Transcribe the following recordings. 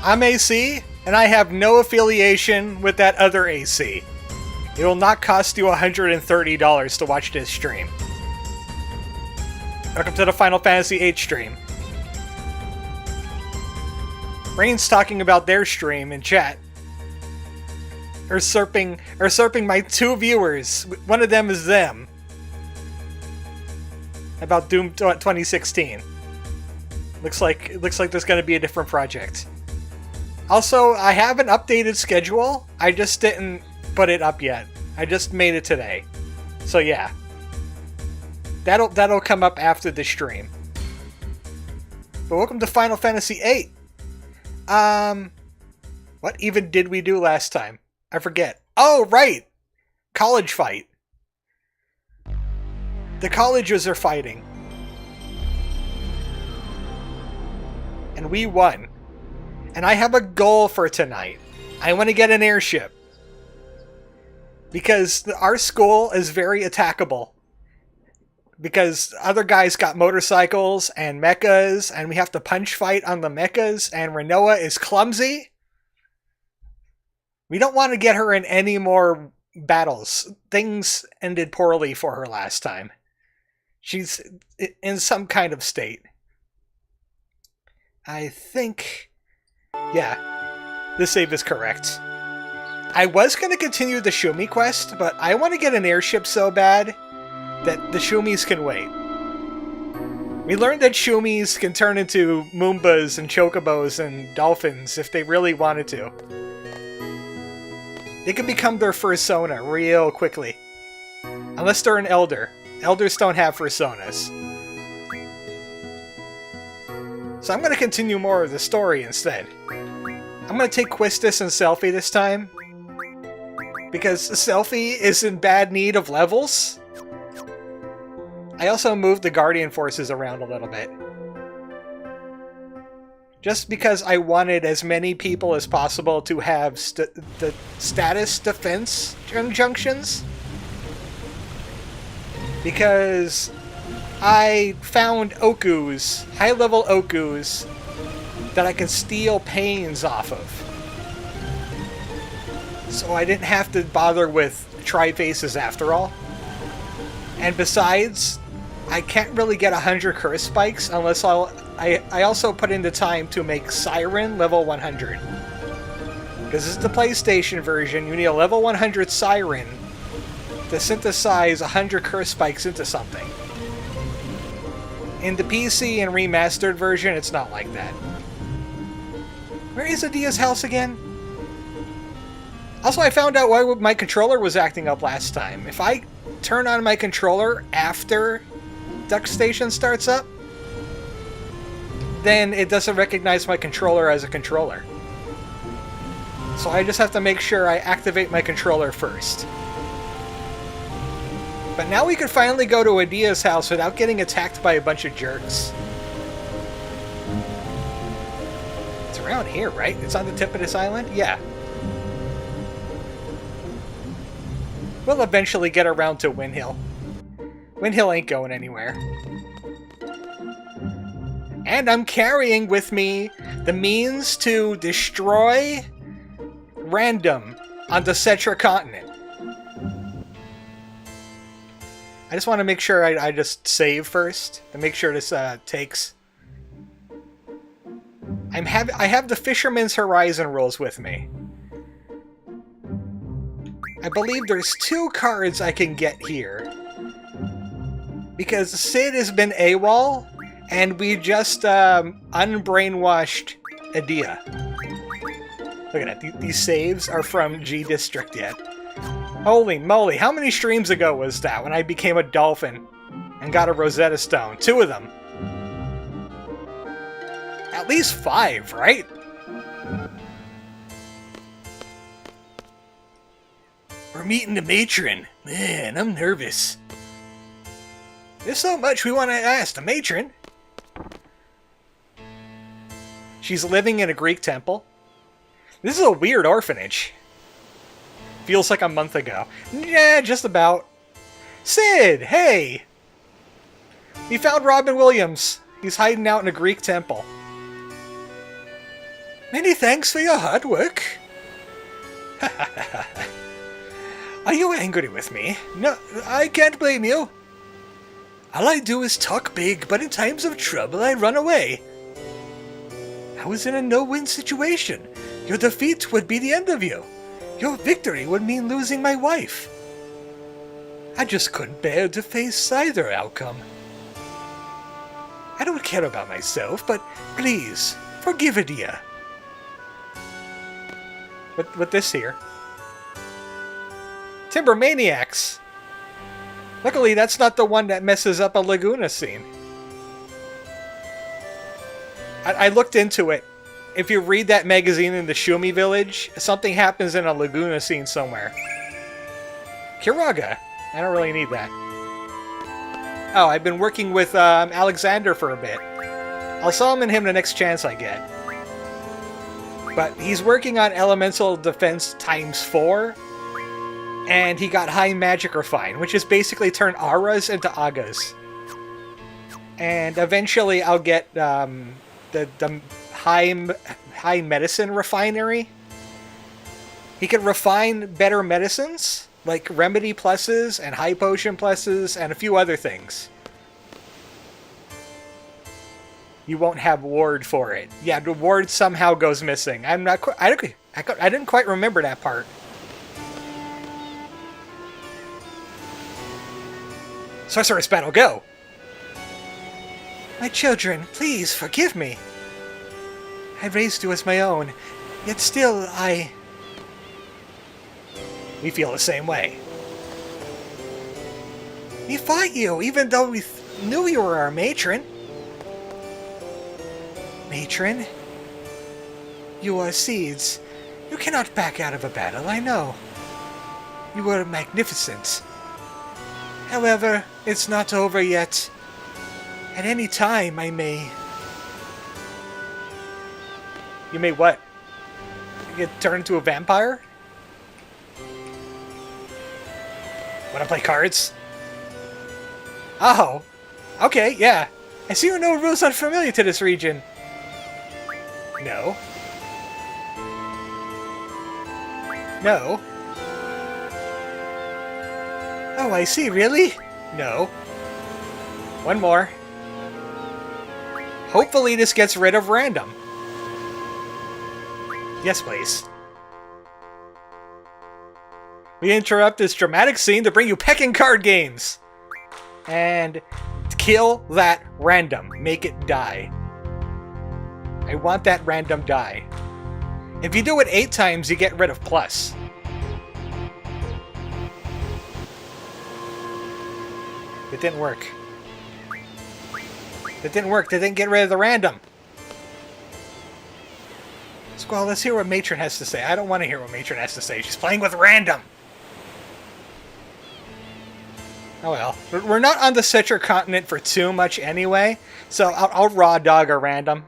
I'm AC, and I have no affiliation with that other AC. It will not cost you $130 to watch this stream. Welcome to the Final Fantasy VIII stream. Rain's talking about their stream in chat. Usurping my 2 viewers. One of them is them. About Doom 2016. Looks like there's going to be a different project. Also, I have an updated schedule. I just didn't put it up yet. I just made it today. So yeah. That'll come up after the stream. But welcome to Final Fantasy VIII. What even did we do last time? I forget. Oh, right! College fight. The colleges are fighting. And we won. And I have a goal for tonight. I want to get an airship. Because our school is very attackable. Because other guys got motorcycles and mechas, and we have to punch fight on the mechas, and Renoa is clumsy. We don't want to get her in any more battles. Things ended poorly for her last time. She's in some kind of state. I think... yeah, this save is correct. I was going to continue the Shumi quest, but I want to get an airship so bad that the Shumis can wait. We learned that Shumis can turn into Moombas and Chocobos and Dolphins if they really wanted to. They can become their fursona real quickly. Unless they're an Elder. Elders don't have fursonas. So I'm going to continue more of the story instead. I'm going to take Quistis and Selphie this time. Because Selphie is in bad need of levels. I also moved the Guardian forces around a little bit. Just because I wanted as many people as possible to have the status defense injunctions. Because I found Okus, high-level Okus, that I can steal pains off of. So I didn't have to bother with Tri-Faces after all. And besides, I can't really get 100 curse spikes unless I also put in the time to make Siren level 100. Because this is the PlayStation version, you need a level 100 Siren to synthesize 100 curse spikes into something. In the PC and remastered version, it's not like that. Where is Adia's house again? Also, I found out why my controller was acting up last time. If I turn on my controller after Duck Station starts up, then it doesn't recognize my controller as a controller. So I just have to make sure I activate my controller first. But now we can finally go to Adia's house without getting attacked by a bunch of jerks. It's around here, right? It's on the tip of this island? Yeah. We'll eventually get around to Windhill. Windhill ain't going anywhere. And I'm carrying with me the means to destroy random on the Cetra continent. I just want to make sure I just save first to make sure this takes. I have the Fisherman's Horizon rules with me. I believe there's 2 cards I can get here. Because Sid has been AWOL, and we just unbrainwashed Adia. Look at that, these saves are from G District yet. Holy moly, how many streams ago was that when I became a dolphin and got a Rosetta Stone? 2 of them. At least 5, right? We're meeting the matron. Man, I'm nervous. There's so much we want to ask the matron. She's living in a Greek temple. This is a weird orphanage. Feels like a month ago. Yeah, just about. Sid, hey! We found Robin Williams. He's hiding out in a Greek temple. Many thanks for your hard work. Are you angry with me? No, I can't blame you. All I do is talk big, but in times of trouble I run away. I was in a no-win situation. Your defeat would be the end of you. Your victory would mean losing my wife. I just couldn't bear to face either outcome. I don't care about myself, but please, forgive Adia. With this here. Timber Maniacs! Luckily, that's not the one that messes up a Laguna scene. I looked into it. If you read that magazine in the Shumi village, something happens in a Laguna scene somewhere. Kiraga. I don't really need that. Oh, I've been working with Alexander for a bit. I'll summon him the next chance I get. But he's working on Elemental Defense ×4, and he got High Magic Refine, which is basically turn auras into agas. And eventually I'll get the high Medicine Refinery. He can refine better medicines, like Remedy Pluses and High Potion Pluses and a few other things. You won't have Ward for it. Yeah, the Ward somehow goes missing. I didn't quite remember that part. Sorceress Battle, go! My children, please forgive me. I raised you as my own, yet still We feel the same way. We fought you, even though we knew you were our matron. Matron? You are seeds. You cannot back out of a battle, I know. You were magnificent. However, it's not over yet. At any time, I may... You may what? You get turned into a vampire? Wanna play cards? Oh! Okay, yeah. I see you know rules unfamiliar to this region. No. No. Oh, I see, really? No. One more. Hopefully this gets rid of random. Yes, please. We interrupt this dramatic scene to bring you Peckin card games! And kill that random. Make it die. I want that random die. If you do it 8 times, you get rid of plus. It didn't work. It didn't work. They didn't get rid of the random. Squall, let's hear what Matron has to say. I don't want to hear what Matron has to say. She's playing with random. Oh well. We're not on the Citric continent for too much anyway, so I'll raw dog a random.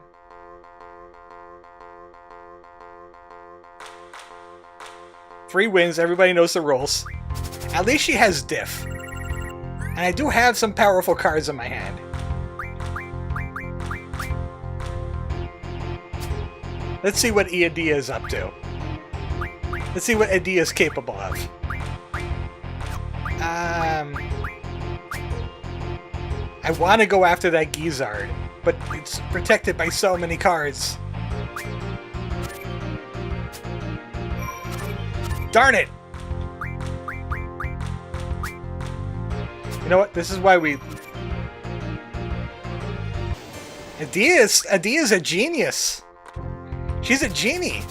Three wins, everybody knows the rules. At least she has diff. And I do have some powerful cards in my hand. Let's see what Adia is up to. Let's see what Adia is capable of. I want to go after that Gizzard, but it's protected by so many cards. Darn it! You know what? This is why we... Adia's a genius. She's a genie.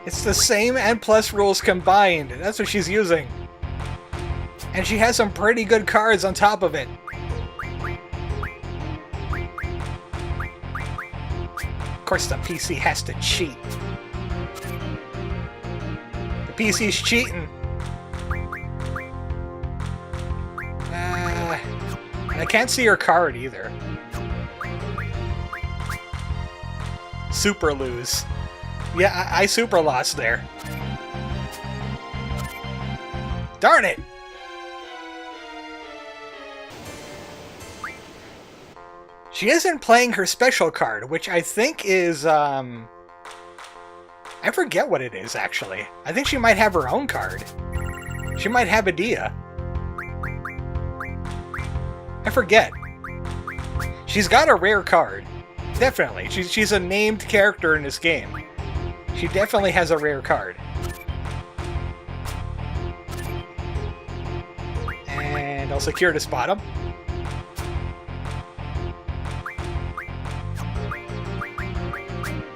It's the same and plus rules combined. That's what she's using. And she has some pretty good cards on top of it. Of course the PC has to cheat. The PC's cheating. I can't see her card either. Super lose. Yeah, I super lost there. Darn it! She isn't playing her special card, which I think is, I forget what it is, actually. I think she might have her own card. She might have Adia. I forget. She's got a rare card. Definitely. She's a named character in this game. She definitely has a rare card. And I'll secure this bottom.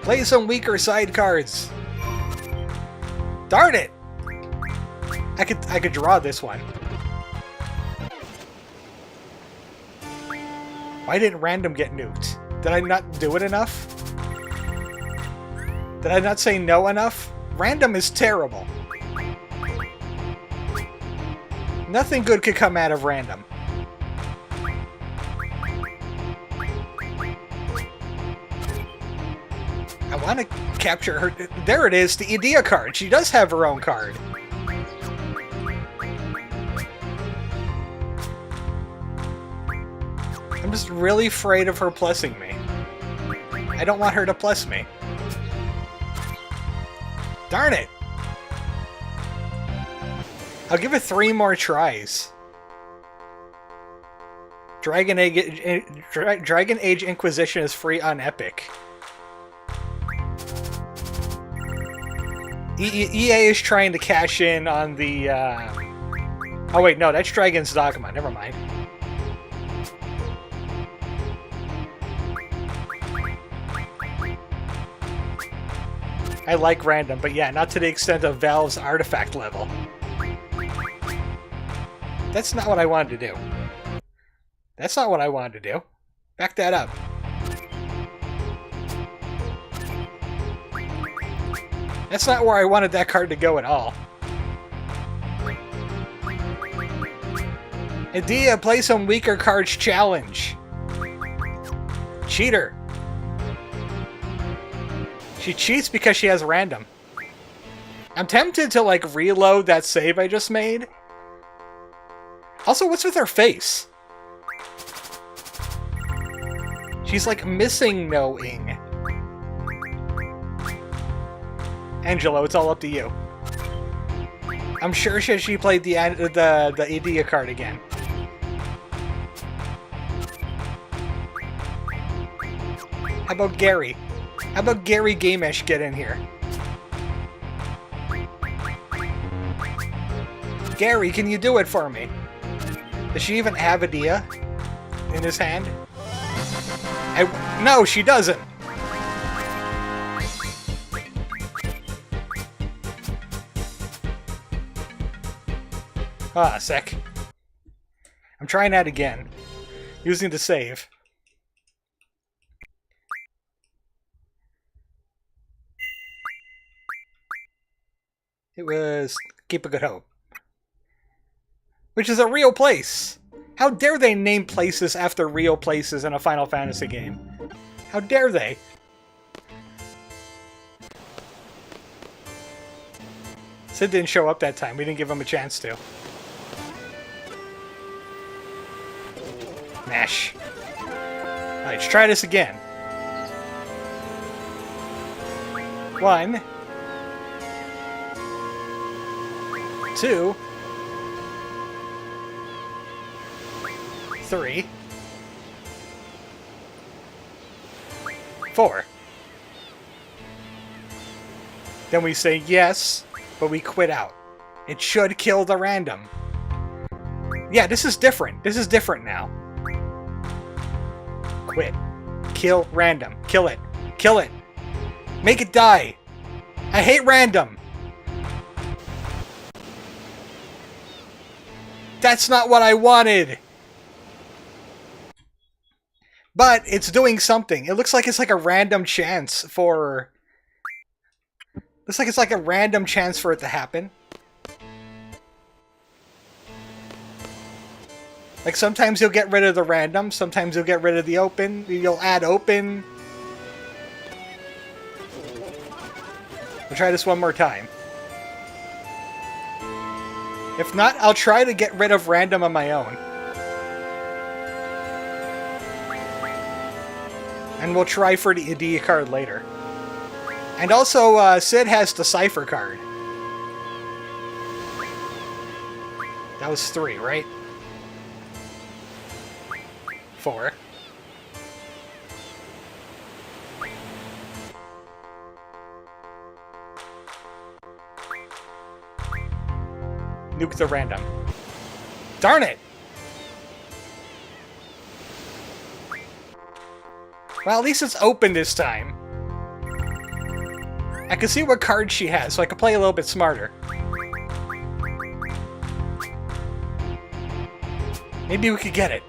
Play some weaker side cards. Darn it! I could draw this one. Why didn't random get nuked? Did I not do it enough? Did I not say no enough? Random is terrible. Nothing good could come out of random. I want to capture her. There it is, the Adia card. She does have her own card. I'm just really afraid of her plussing me. I don't want her to plus me. Darn it! I'll give it 3 more tries. Dragon Age Inquisition is free on Epic. EA is trying to cash in on the... Oh wait, no, that's Dragon's Dogma. Never mind. I like random, but yeah, not to the extent of Valve's artifact level. That's not what I wanted to do. That's not what I wanted to do. Back that up. That's not where I wanted that card to go at all. Adia, play some weaker cards challenge. Cheater. She cheats because she has random. I'm tempted to, like, reload that save I just made. Also, what's with her face? She's, like, missing no-ing. Angelo, it's all up to you. I'm sure she played the Adia card again. How about Gary? How about Gary Gamesh get in here? Gary, can you do it for me? Does she even have Adia in his hand? No, she doesn't! Ah, sec. I'm trying that again. Using the save. It was Keep a Good Hope. Which is a real place! How dare they name places after real places in a Final Fantasy game? How dare they? Sid didn't show up that time. We didn't give him a chance to. Mash. Alright, let's try this again. 1, 2, 3, 4. Then we say yes, but we quit out. It should kill the random. Yeah, this is different. This is different now. Quit. Kill random. Kill it. Kill it. Make it die. I hate random. That's not what I wanted. But it's doing something. It looks like it's like a random chance for... Looks like it's like a random chance for it to happen. Like sometimes you'll get rid of the random, sometimes you'll get rid of the open, you'll add open. We'll try this one more time. If not, I'll try to get rid of random on my own. And we'll try for the Adia card later. And also, Sid has the Cipher card. That was 3, right? 4. Nuke the random. Darn it! Well, at least it's open this time. I can see what cards she has, so I can play a little bit smarter. Maybe we could get it.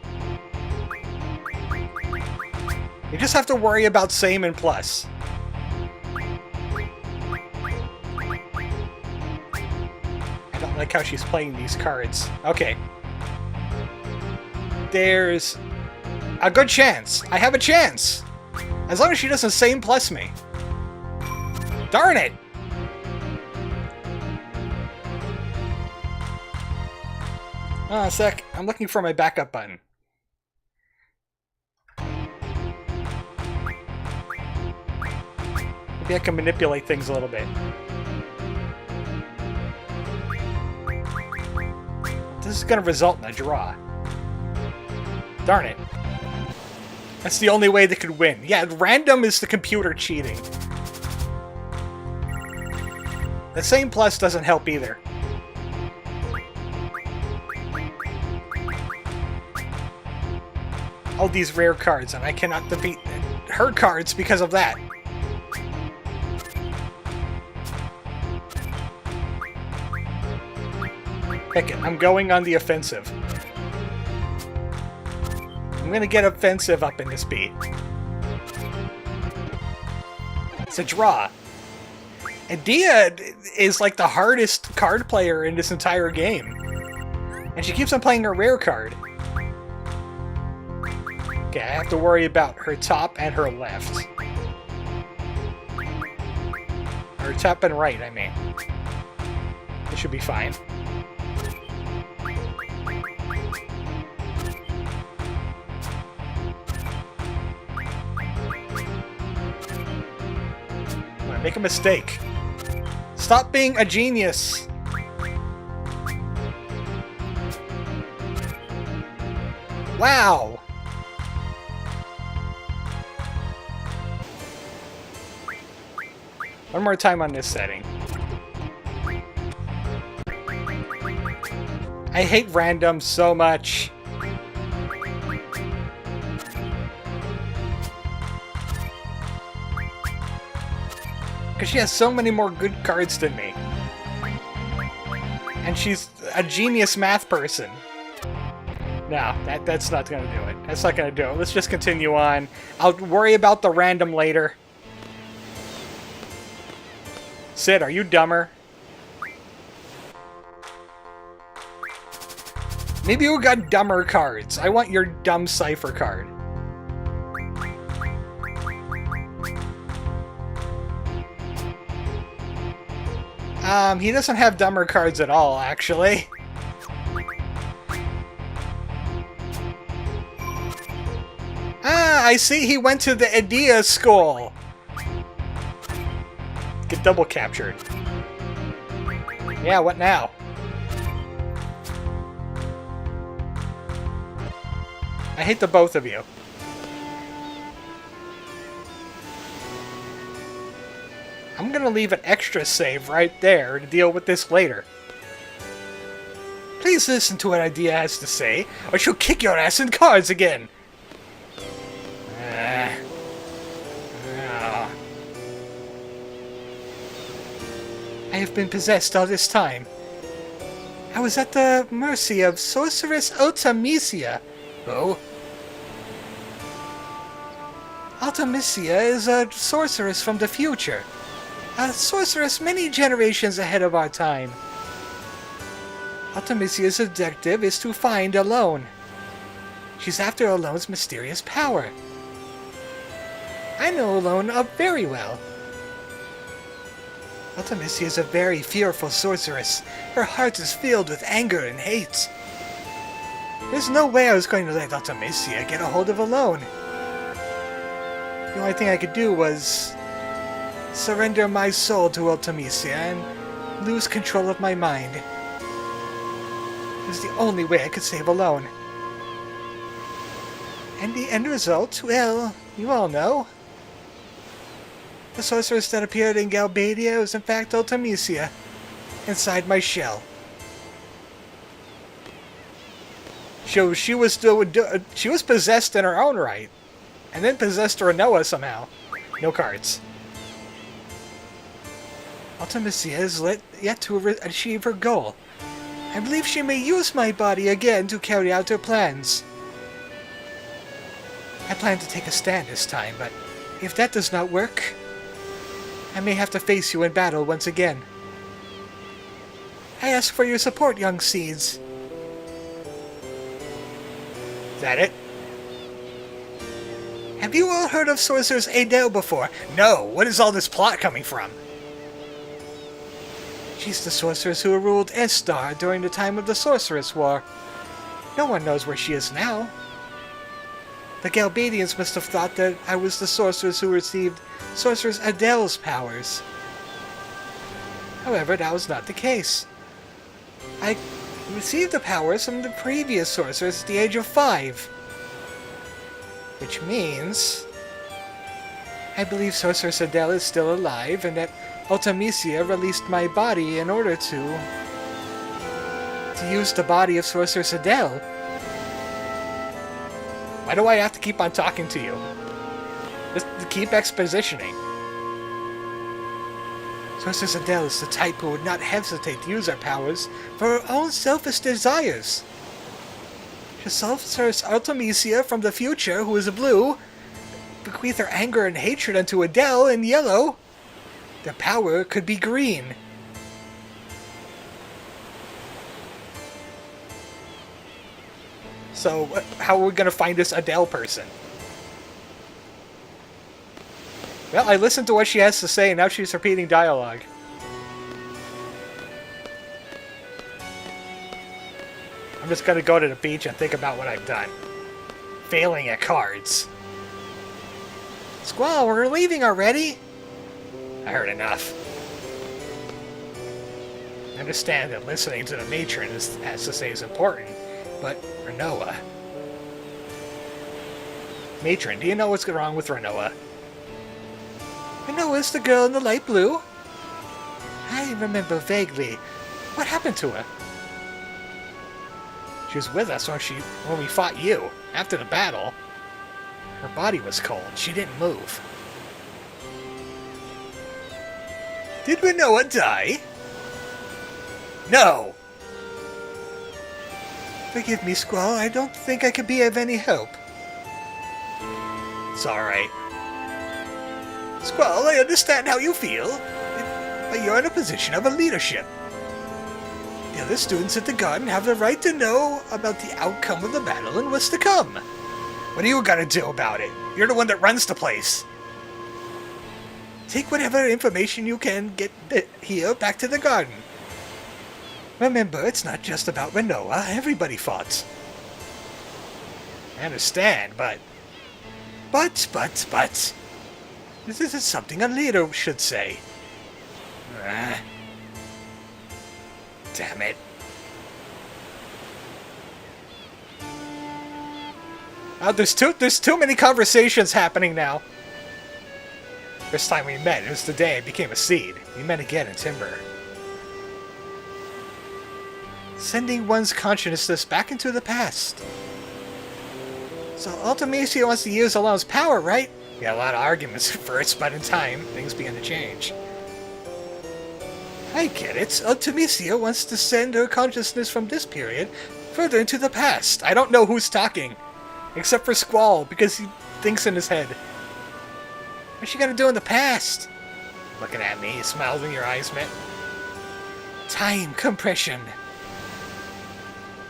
You just have to worry about same and plus. I don't like how she's playing these cards. Okay. There's a good chance. I have a chance. As long as she doesn't same plus me. Darn it! A sec. I'm looking for my backup button. Maybe I can manipulate things a little bit. This is going to result in a draw. Darn it. That's the only way they could win. Yeah, random is the computer cheating. The same plus doesn't help either. All these rare cards, and I cannot defeat her cards because of that. Pick it. I'm going on the offensive. I'm gonna get offensive up in this beat. It's a draw. Adia is like the hardest card player in this entire game. And she keeps on playing her rare card. Okay, I have to worry about her top and her left. Her top and right, I mean. It should be fine. I'm gonna make a mistake. Stop being a genius! Wow! One more time on this setting. I hate random so much. Because she has so many more good cards than me. And she's a genius math person. No, that's not going to do it. That's not going to do it. Let's just continue on. I'll worry about the random later. Sid, are you dumber? Maybe you got dumber cards. I want your dumb Cipher card. He doesn't have dumber cards at all, actually. Ah, I see he went to the Adia school. Get double captured. Yeah, what now? I hate the both of you. I'm gonna leave an extra save right there to deal with this later. Please listen to what Adia has to say, or she'll kick your ass in cards again. I have been possessed all this time. I was at the mercy of Sorceress Artemisia. Oh? Artemisia is a sorceress from the future. A sorceress many generations ahead of our time. Artemisia's objective is to find Alone. She's after Alone's mysterious power. I know Alone very well. Artemisia is a very fearful sorceress. Her heart is filled with anger and hate. There's no way I was going to let Artemisia get a hold of Alone. The only thing I could do was surrender my soul to Ultimisia and lose control of my mind. It was the only way I could save alone. And the end result, well, you all know. The sorceress that appeared in Galbadia was in fact Ultimisia, inside my shell. So she was possessed in her own right, and then possessed Renoa somehow. No cards. Ultimisia is yet to achieve her goal. I believe she may use my body again to carry out her plans. I plan to take a stand this time, but if that does not work, I may have to face you in battle once again. I ask for your support, young seeds. Is that it? Have you all heard of Sorceress Adele before? No, what is all this plot coming from? She's the sorceress who ruled Estar during the time of the Sorceress War. No one knows where she is now. The Galbadians must have thought that I was the sorceress who received Sorceress Adele's powers. However, that was not the case. I received the powers from the previous sorceress at the age of 5. Which means I believe Sorceress Adele is still alive and that Ultimisia released my body in order to use the body of Sorceress Adele. Why do I have to keep on talking to you? Just to keep expositioning. Sorceress Adele is the type who would not hesitate to use her powers for her own selfish desires. Should Sorceress Ultimisia from the future, who is blue, bequeath her anger and hatred unto Adele in yellow, their power could be green. So, how are we going to find this Adele person? Well, I listened to what she has to say, and now she's repeating dialogue. I'm just going to go to the beach and think about what I've done. Failing at cards. Squall, we're leaving already? I heard enough. I understand that listening to the matron has to say is important, but Renoa... Matron, do you know what's wrong with Renoa? Renoa's the girl in the light blue? I remember vaguely. What happened to her? She was with us when we fought you, after the battle. Her body was cold. She didn't move. Did Renoa die? No! Forgive me, Squall. I don't think I could be of any help. It's alright. Squall, I understand how you feel, but you're in a position of leadership. The other students at the garden have the right to know about the outcome of the battle and what's to come. What are you gonna do about it? You're the one that runs the place. Take whatever information you can get here back to the garden. Remember, it's not just about Renoa. Everybody fought. I understand, but... But... This isn't something a leader should say. Damn it. Oh, there's too many conversations happening now. First time we met, it was the day I became a seed. We met again in Timber. Sending one's consciousness back into the past. So Ultimisia wants to use Alone's power, right? We had a lot of arguments at first, but in time, things began to change. I get it. Ultimisia wants to send her consciousness from this period further into the past. I don't know who's talking, except for Squall, because he thinks in his head. What's she gonna do in the past? Looking at me, smiles in your eyes, man. Time compression.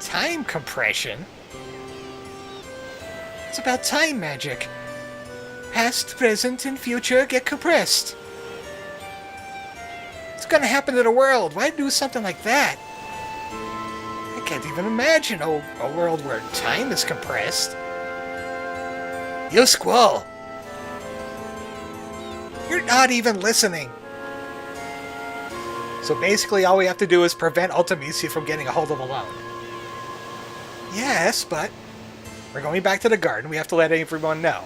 Time compression? It's about time magic. Past, present, and future get compressed. It's gonna happen to the world. Why do something like that? I can't even imagine a world where time is compressed. Yo, Squall! You're not even listening! So basically all we have to do is prevent Ultimisia from getting a hold of Alone. Yes, but we're going back to the garden. We have to let everyone know.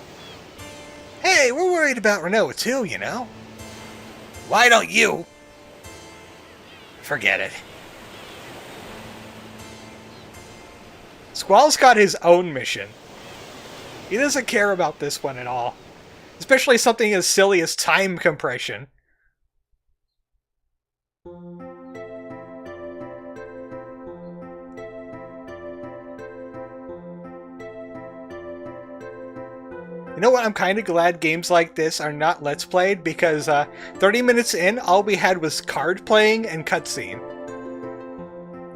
Hey, we're worried about Renoa too, you know? Why don't you? Forget it. Squall's got his own mission. He doesn't care about this one at all. Especially something as silly as time compression. You know what? I'm kind of glad games like this are not Let's Played, because 30 minutes in, all we had was card playing and cutscene.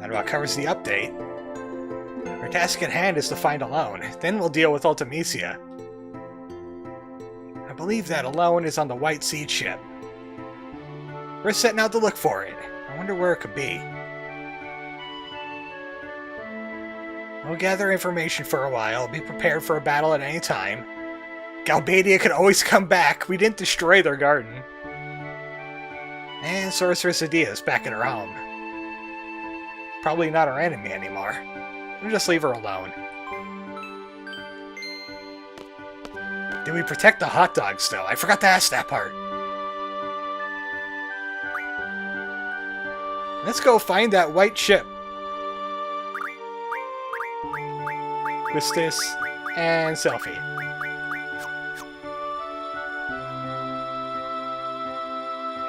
That about covers the update. Our task at hand is to find Alone, then we'll deal with Ultimisia. I believe that Alone is on the White Seed ship. We're setting out to look for it. I wonder where it could be. We'll gather information for a while, be prepared for a battle at any time. Galbadia could always come back. We didn't destroy their garden. And Sorceress Adia's back at her home. Probably not our enemy anymore. We'll just leave her alone. Did we protect the hot dogs, though? I forgot to ask that part. Let's go find that white ship. Quistis and Selfie.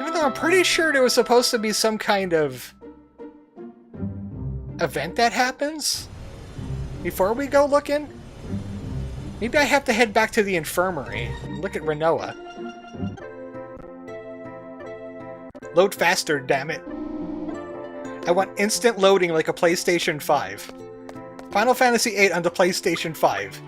Even though I'm pretty sure there was supposed to be some kind of event that happens before we go looking. Maybe I have to head back to the infirmary and look at Renoa. Load faster, damn it. I want instant loading like a PlayStation 5. Final Fantasy VIII on the PlayStation 5.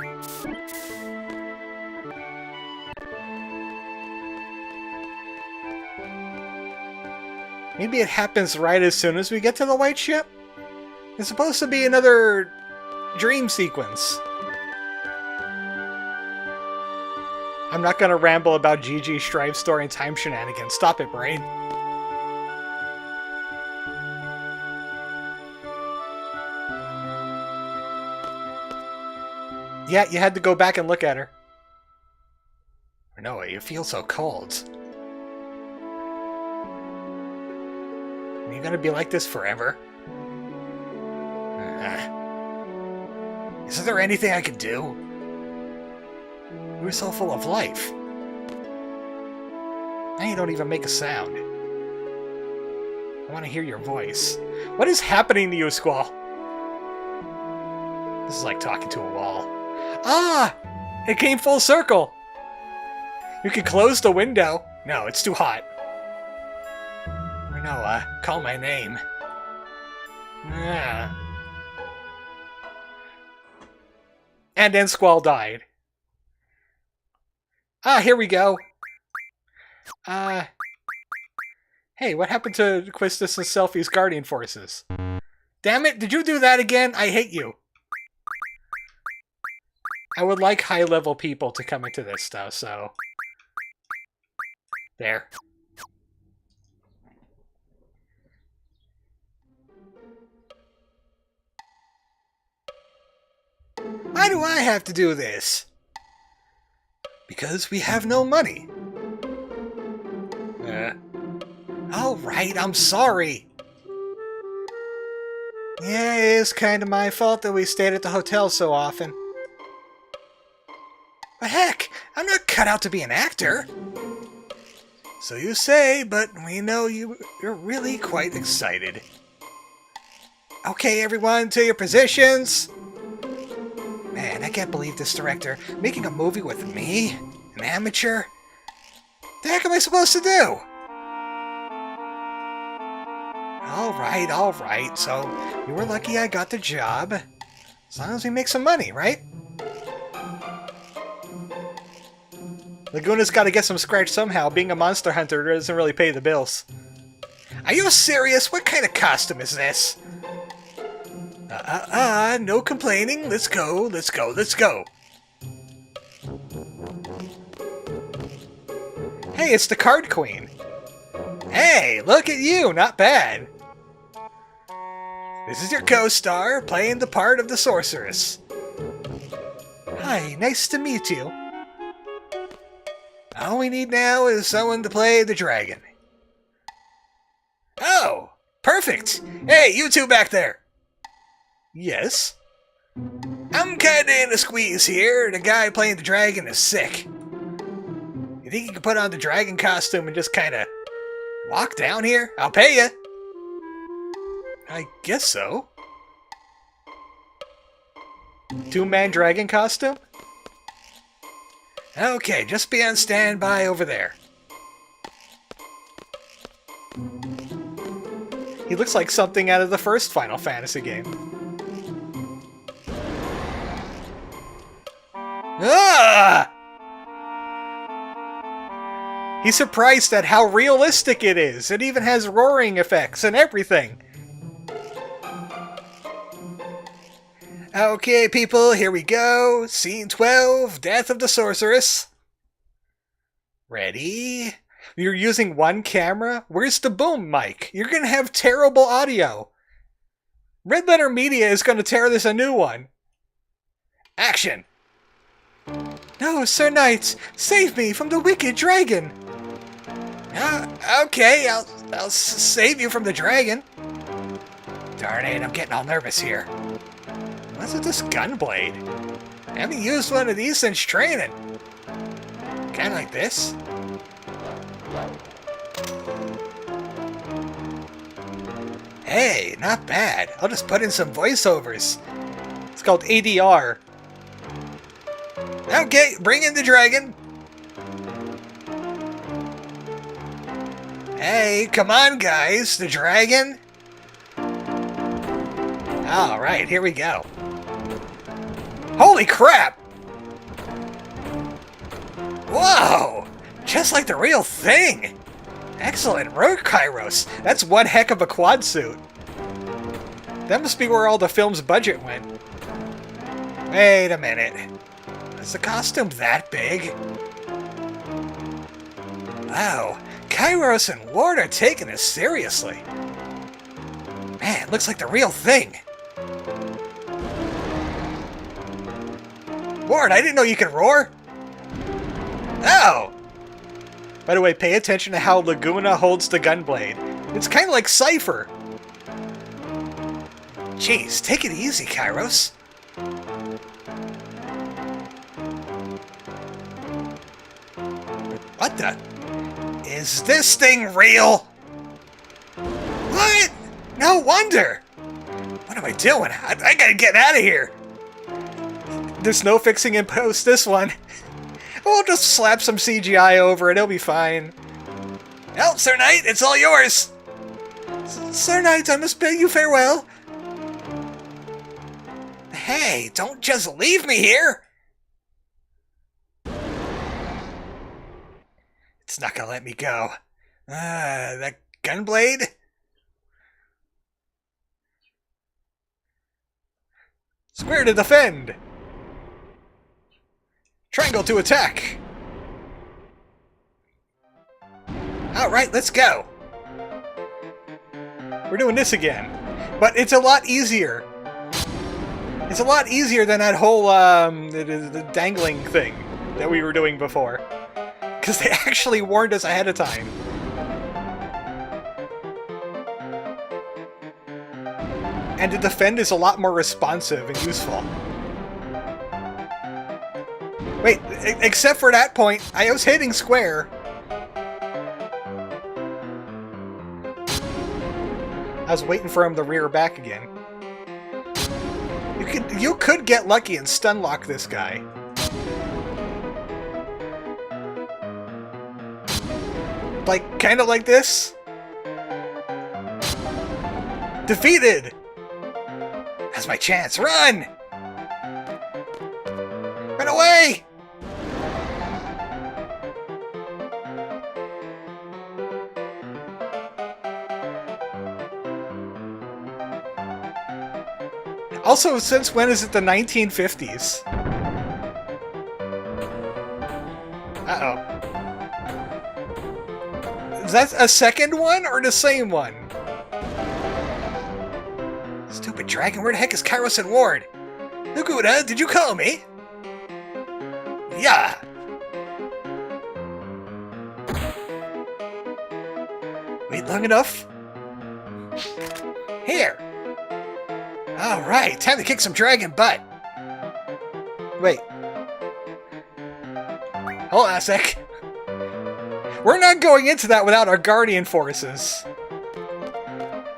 Maybe it happens right as soon as we get to the white ship? It's supposed to be another dream sequence. I'm not gonna ramble about GG, Strive Story, and Time Shenanigans. Stop it, brain. Yeah, you had to go back and look at her. Renoa, you feel so cold. Are you gonna be like this forever? Isn't there anything I could do? You were so full of life. Now you don't even make a sound. I want to hear your voice. What is happening to you, Squall? This is like talking to a wall. Ah! It came full circle! You can close the window. No, it's too hot. Renoa, call my name. Ah. And then Squall died. Ah, here we go. Hey, what happened to Quistis and Selfie's Guardian Forces? Damn it, did you do that again? I hate you. I would like high-level people to come into this stuff, so... There. Why do I have to do this? Because we have no money. Alright, I'm sorry. Yeah, it is kind of my fault that we stayed at the hotel so often. But heck, I'm not cut out to be an actor. So you say, but we know you're really quite excited. Okay, everyone, to your positions. Man, I can't believe this director making a movie with me, an amateur. The heck am I supposed to do? Alright, so you were lucky I got the job. As long as we make some money, right? Laguna's gotta get some scratch somehow. Being a monster hunter doesn't really pay the bills. Are you serious? What kind of costume is this? No complaining. Let's go, let's go, let's go. Hey, it's the Card Queen. Hey, look at you, not bad. This is your co-star, playing the part of the Sorceress. Hi, nice to meet you. All we need now is someone to play the dragon. Oh, perfect! Hey, you two back there! Yes? I'm kinda in a squeeze here. The guy playing the dragon is sick. You think you can put on the dragon costume and just kinda walk down here? I'll pay you. I guess so. Two-man dragon costume? Okay, just be on standby over there. He looks like something out of the first Final Fantasy game. Ah! He's surprised at how realistic it is. It even has roaring effects and everything. Okay, people, here we go. Scene 12, Death of the Sorceress. Ready? You're using one camera? Where's the boom mic? You're gonna have terrible audio. Red Letter Media is gonna tear this a new one. Action! No, Sir Knight, save me from the wicked dragon. Okay, I'll save you from the dragon. Darn it, I'm getting all nervous here. What's with this gun blade? I haven't used one of these since training. Kinda like this. Hey, not bad. I'll just put in some voiceovers. It's called ADR. Okay, bring in the dragon. Hey, come on, guys. The dragon. Alright, here we go. Holy crap! Whoa! Just like the real thing! Excellent work, Kairos. That's one heck of a quad suit. That must be where all the film's budget went. Wait a minute. Is the costume that big? Wow, Kairos and Ward are taking this seriously. Man, it looks like the real thing. Ward, I didn't know you could roar! Oh! By the way, pay attention to how Laguna holds the gunblade. It's kind of like Cypher. Jeez, take it easy, Kairos. What the? Is this thing real? What? No wonder! What am I doing? I gotta get out of here! There's no fixing in post this one. We'll just slap some CGI over it, it'll be fine. Well, Sir Knight, it's all yours! Sir Knight, I must bid you farewell. Hey, don't just leave me here! It's not gonna let me go. That gunblade? Square to defend! Triangle to attack! Alright, let's go! We're doing this again. But it's a lot easier. It's a lot easier than that whole, the dangling thing that we were doing before. Because they actually warned us ahead of time. And the defend is a lot more responsive and useful. Wait, except for that point, I was hitting square. I was waiting for him to rear back again. You could get lucky and stun lock this guy. Like, kind of like this. Defeated! That's my chance. Run! Run away! Also, since when is it the 1950s? Uh-oh. Is that a second one or the same one? Stupid dragon, where the heck is Kairos and Ward? Laguna, did you call me? Yeah. Wait long enough? Here. Alright, time to kick some dragon butt. Wait. Hold on a sec. We're not going into that without our guardian forces.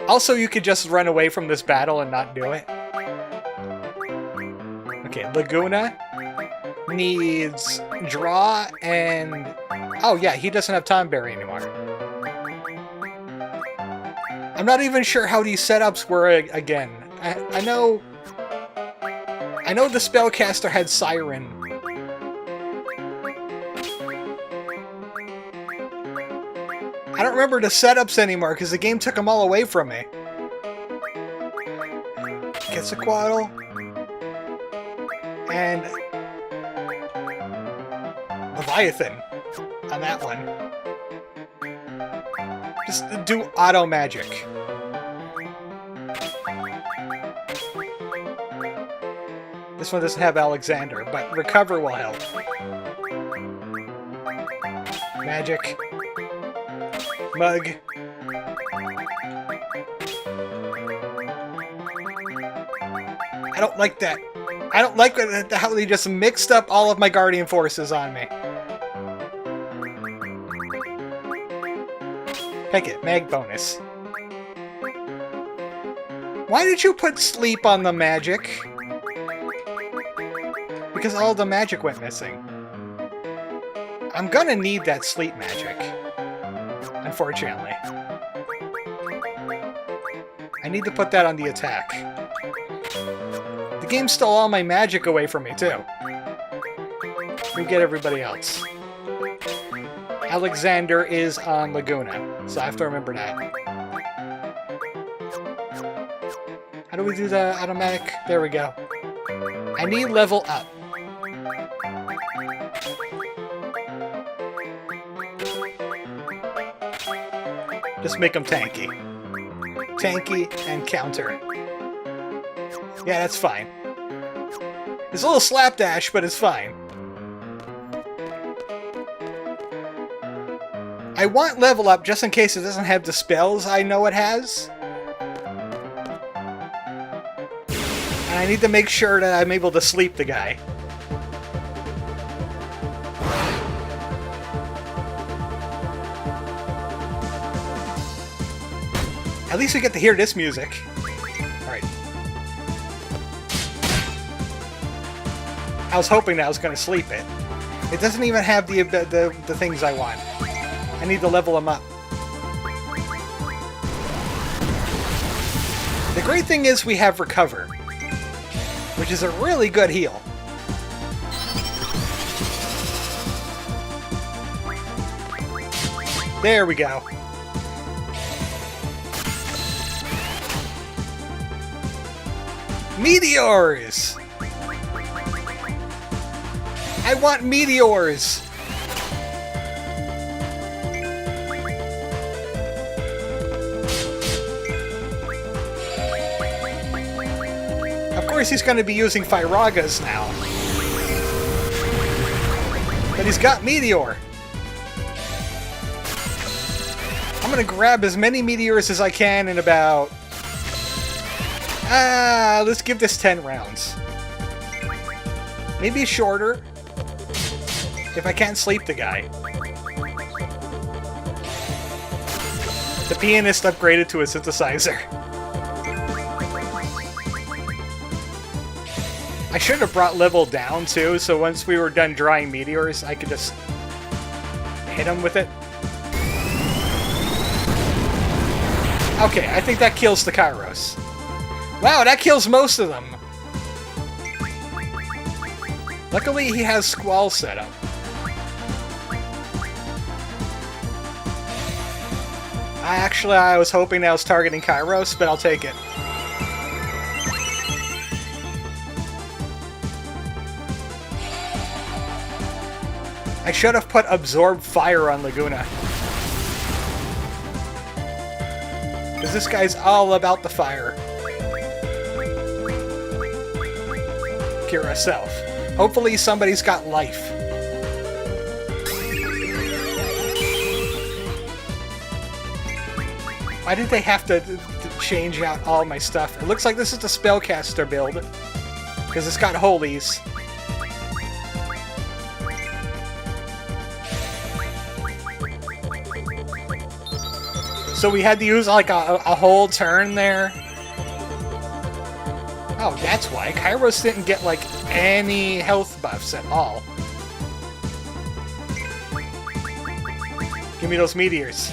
Also, you could just run away from this battle and not do it. Okay, Laguna needs draw and... Oh yeah, he doesn't have Tomberry anymore. I'm not even sure how these setups were again. I know the spellcaster had Siren. I don't remember the setups anymore because the game took them all away from me. Quetzalcoatl and Leviathan on that one. Just do auto magic. This one doesn't have Alexander, but recover will help. Magic. Mug. I don't like that. I don't like how they just mixed up all of my Guardian Forces on me. Pick it. Mag bonus. Why did you put sleep on the magic? Because all the magic went missing. I'm gonna need that sleep magic. Unfortunately. I need to put that on the attack. The game stole all my magic away from me, too. We get everybody else. Alexander is on Laguna, so I have to remember that. How do we do the automatic? There we go. I need level up. Just make them tanky. Tanky and counter. Yeah, that's fine. It's a little slapdash, but it's fine. I want level up just in case it doesn't have the spells I know it has. And I need to make sure that I'm able to sleep the guy. At least we get to hear this music. Alright. I was hoping that I was going to sleep it. It doesn't even have the things I want. I need to level them up. The great thing is we have Recover, which is a really good heal. There we go. Meteors! I want meteors! Of course he's going to be using Firagas now. But he's got Meteor. I'm going to grab as many meteors as I can in about... let's give this 10 rounds. Maybe shorter. If I can't sleep the guy. The pianist upgraded to a synthesizer. I should have brought level down too, so once we were done drawing meteors, I could just hit him with it. Okay, I think that kills the Kairos. Wow, that kills most of them! Luckily, he has Squall set up. I was hoping I was targeting Kairos, but I'll take it. I should have put Absorb Fire on Laguna. Because this guy's all about the fire. Cure herself. Hopefully somebody's got life. Why did they have to change out all my stuff? It looks like this is the spellcaster build. Because it's got holies. So we had to use like a whole turn there. Oh, that's why. Kairos didn't get like any health buffs at all. Give me those meteors.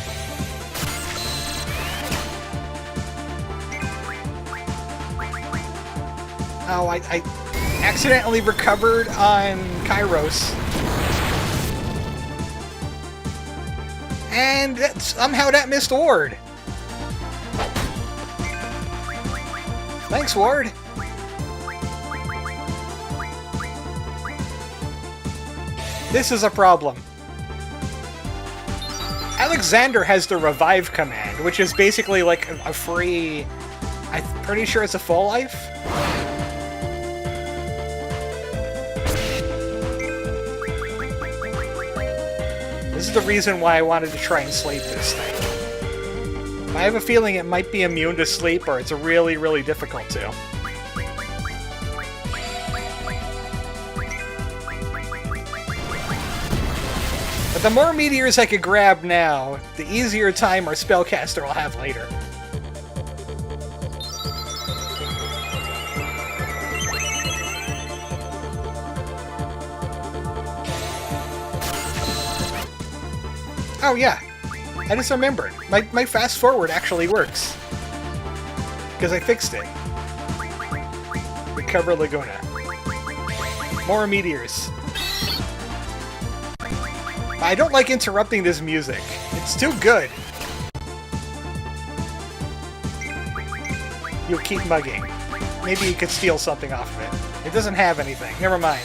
Oh, I accidentally recovered on Kairos. And somehow that missed Ward. Thanks, Ward. This is a problem. Alexander has the revive command, which is basically like a free... I'm pretty sure it's a full life? This is the reason why I wanted to try and sleep this thing. I have a feeling it might be immune to sleep, or it's really, really difficult to. But the more meteors I could grab now, the easier time our spellcaster will have later. Oh yeah, I just remembered. My fast forward actually works. Because I fixed it. Recover Laguna. More meteors. I don't like interrupting this music. It's too good. You'll keep mugging. Maybe you could steal something off of it. It doesn't have anything. Never mind.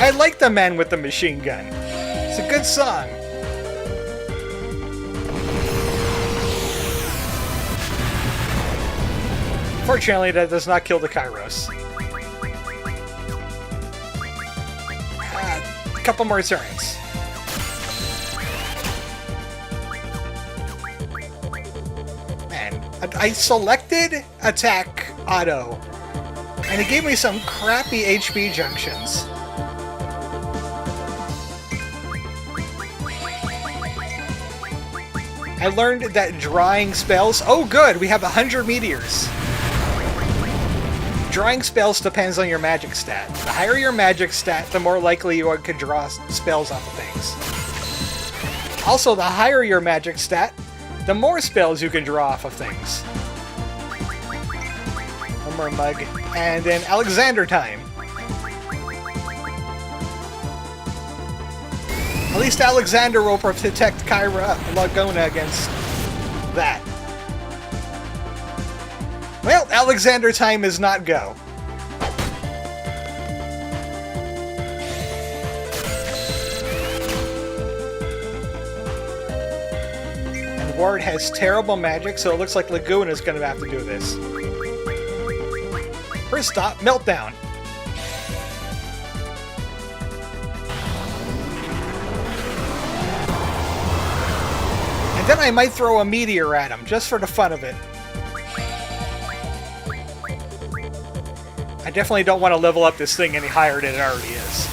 I like The Man with the Machine Gun. It's a good song. Fortunately, that does not kill the Kairos. A couple more turns. Man, I selected attack auto, and it gave me some crappy HP junctions. I learned that drawing spells... Oh good, we have 100 meteors. Drawing spells depends on your magic stat. The higher your magic stat, the more likely you can draw spells off of things. Also, the higher your magic stat, the more spells you can draw off of things. One more mug. And then Alexander time. At least Alexander will protect Laguna against that. Well, Alexander time is not go. And Ward has terrible magic, so it looks like Laguna is going to have to do this. First stop, Meltdown. And then I might throw a meteor at him, just for the fun of it. I definitely don't want to level up this thing any higher than it already is.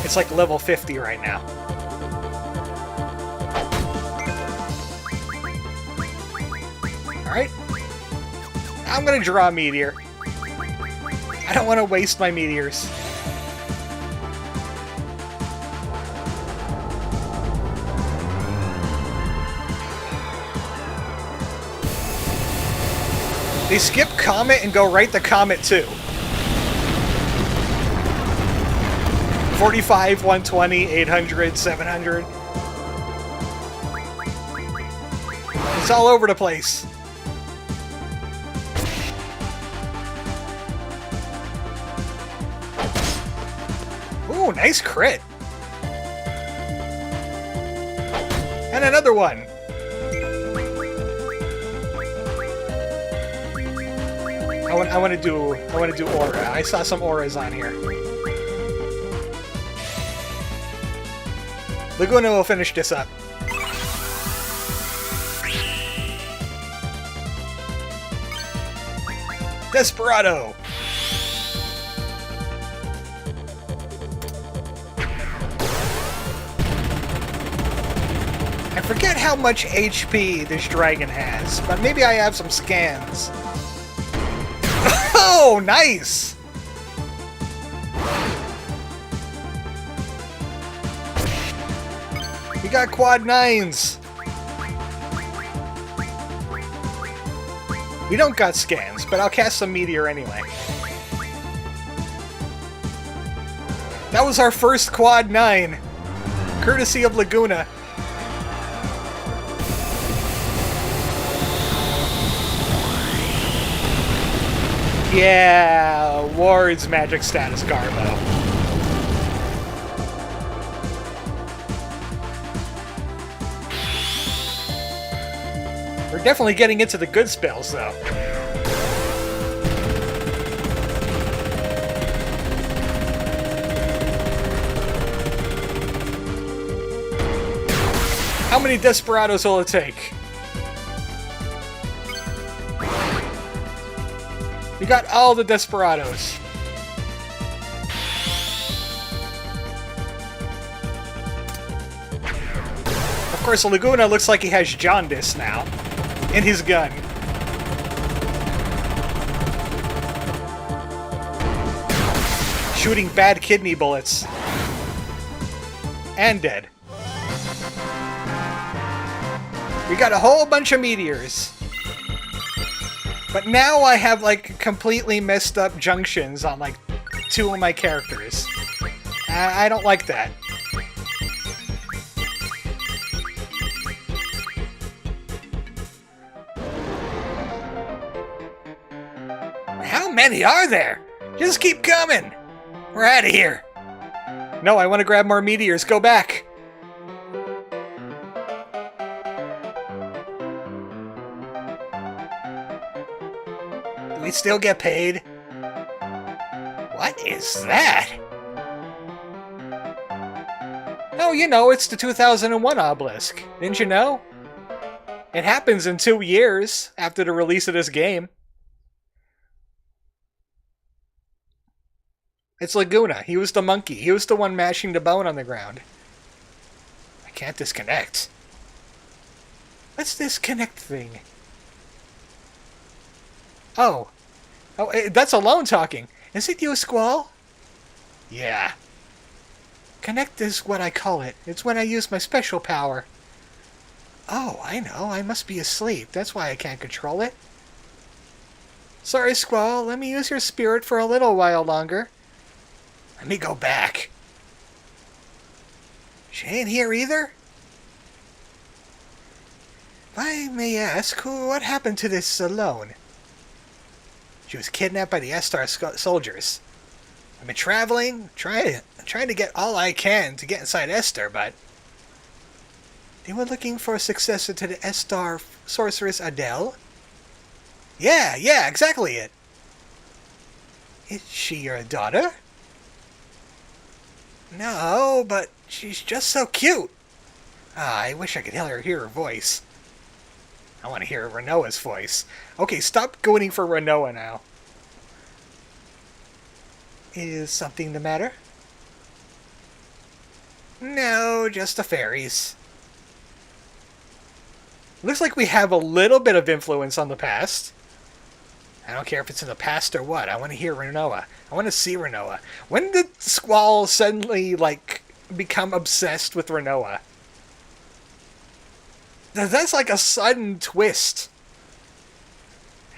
It's like level 50 right now. Alright. I'm gonna draw a meteor. I don't want to waste my meteors. They skip Comet and go right to Comet 2. 45, 120, 800, 700. It's all over the place. Ooh, nice crit. And another one! I want to do aura. I saw some auras on here. Laguna will finish this up. Desperado! I forget how much HP this dragon has, but maybe I have some scans. Oh, nice! We got quad 9s. We don't got scans, but I'll cast some meteor anyway. That was our first quad 9, courtesy of Laguna. Yeah, Ward's magic status Garbo. We're definitely getting into the good spells, though. How many Desperados will it take? We got all the Desperados. Of course, Laguna looks like he has jaundice now in his gun. Shooting bad kidney bullets. And dead. We got a whole bunch of meteors. But now I have, like, completely messed up junctions on, like, 2 of my characters. I don't like that. How many are there? Just keep coming! We're out of here! No, I want to grab more meteors. Go back! We still get paid? What is that? Oh, you know, it's the 2001 obelisk. Didn't you know? It happens in 2 years after the release of this game. It's Laguna. He was the monkey. He was the one mashing the bone on the ground. I can't disconnect. What's this connect thing? Oh. Oh, that's Alone talking. Is it you, Squall? Yeah. Connect is what I call it. It's when I use my special power. Oh, I know. I must be asleep. That's why I can't control it. Sorry, Squall. Let me use your spirit for a little while longer. Let me go back. She ain't here either? If I may ask, what happened to this Alone? She was kidnapped by the S-Star soldiers. I've been traveling, trying to get all I can to get inside Esther, but they were looking for a successor to the S-Star Sorceress Adele? Yeah, exactly it. Is she your daughter? No, but she's just so cute. I wish I could hear her voice. I want to hear Renoa's voice. Okay, stop going for Renoa now. Is something the matter? No, just the fairies. Looks like we have a little bit of influence on the past. I don't care if it's in the past or what. I want to hear Renoa. I want to see Renoa. When did Squall suddenly, like, become obsessed with Renoa? That's like a sudden twist.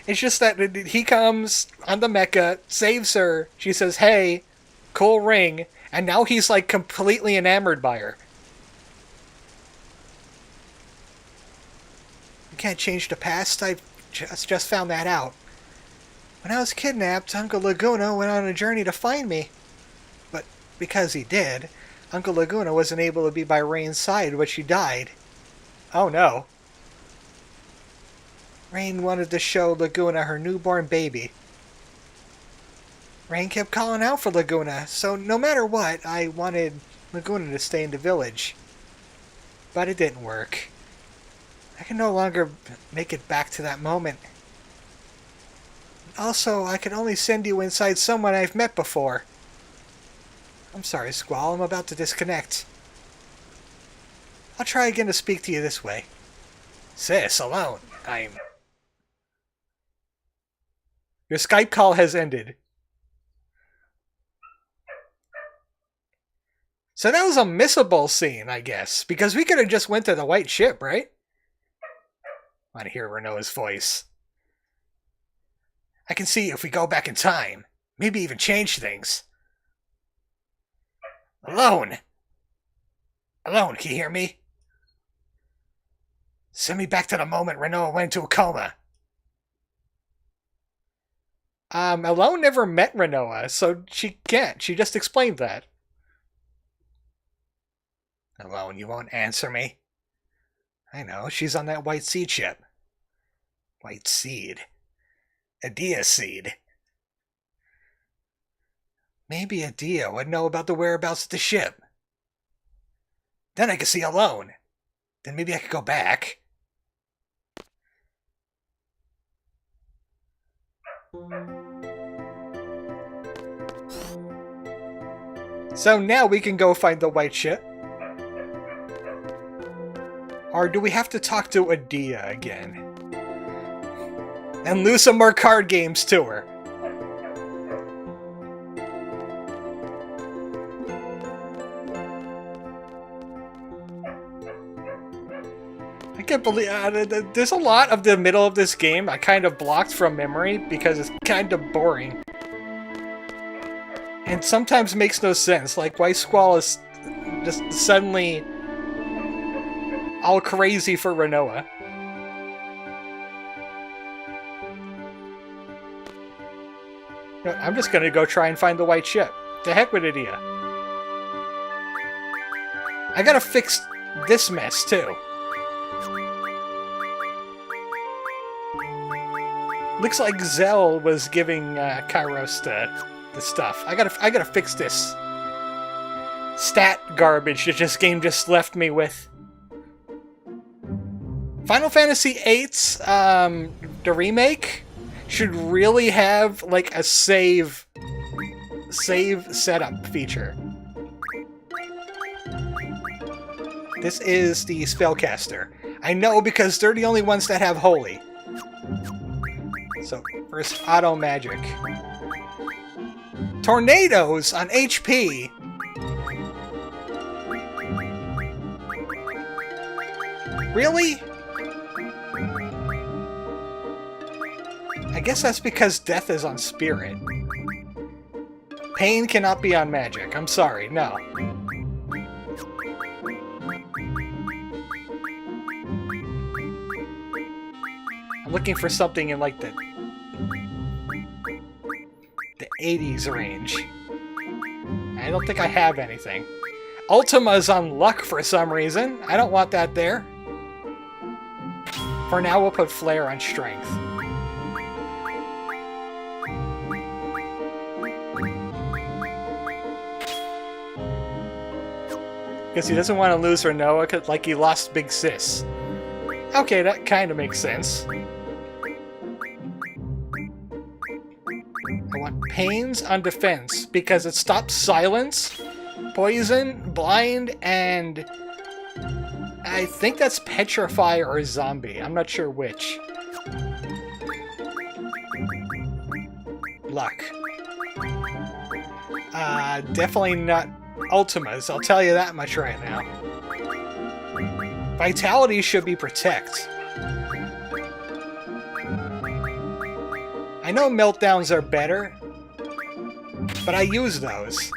It's just that he comes on the mecha, saves her, she says, hey, cool ring, and now he's like completely enamored by her. You can't change the past, I just found that out. When I was kidnapped, Uncle Laguna went on a journey to find me. But because he did, Uncle Laguna wasn't able to be by Rain's side when she died. Oh no. Rain wanted to show Laguna her newborn baby. Rain kept calling out for Laguna, so no matter what, I wanted Laguna to stay in the village. But it didn't work. I can no longer make it back to that moment. Also, I can only send you inside someone I've met before. I'm sorry, Squall. I'm about to disconnect. I'll try again to speak to you this way. Sis, alone. Your Skype call has ended. So that was a missable scene, I guess. Because we could have just went to the white ship, right? I want to hear Renoa's voice. I can see if we go back in time. Maybe even change things. Alone! Alone, can you hear me? Send me back to the moment Renoa went into a coma. Alone never met Renoa, so she can't. She just explained that. Alone, you won't answer me? I know, she's on that White Seed ship. White Seed. Adia Seed. Maybe Adia would know about the whereabouts of the ship. Then I could see Alone. Then maybe I could go back. So now we can go find the white ship. Or do we have to talk to Adia again? And lose some more card games to her. I can't believe... there's a lot of the middle of this game I kind of blocked from memory because it's kind of boring. And sometimes makes no sense, like why Squall is just suddenly all crazy for Renoa. I'm just gonna go try and find the white ship. The heck with Adia. I gotta fix this mess too. Looks like Zell was giving Kairos the stuff. I gotta fix this stat garbage that this game just left me with. Final Fantasy VIII's the remake should really have like a save setup feature. This is the spellcaster. I know because they're the only ones that have holy. So first auto magic. Tornadoes on HP. Really? I guess that's because death is on spirit. Pain cannot be on magic. I'm sorry, no. I'm looking for something in like the 80s range. I don't think I have anything. Ultima's on luck for some reason. I don't want that there. For now, we'll put Flare on strength. Because he doesn't want to lose Renoa like he lost Big Sis. Okay, that kind of makes sense. I want Pains on defense because it stops silence, poison, blind, and I think that's petrify or zombie. I'm not sure which. Luck. Definitely not Ultimas, I'll tell you that much right now. Vitality should be Protect. I know meltdowns are better, but I use those.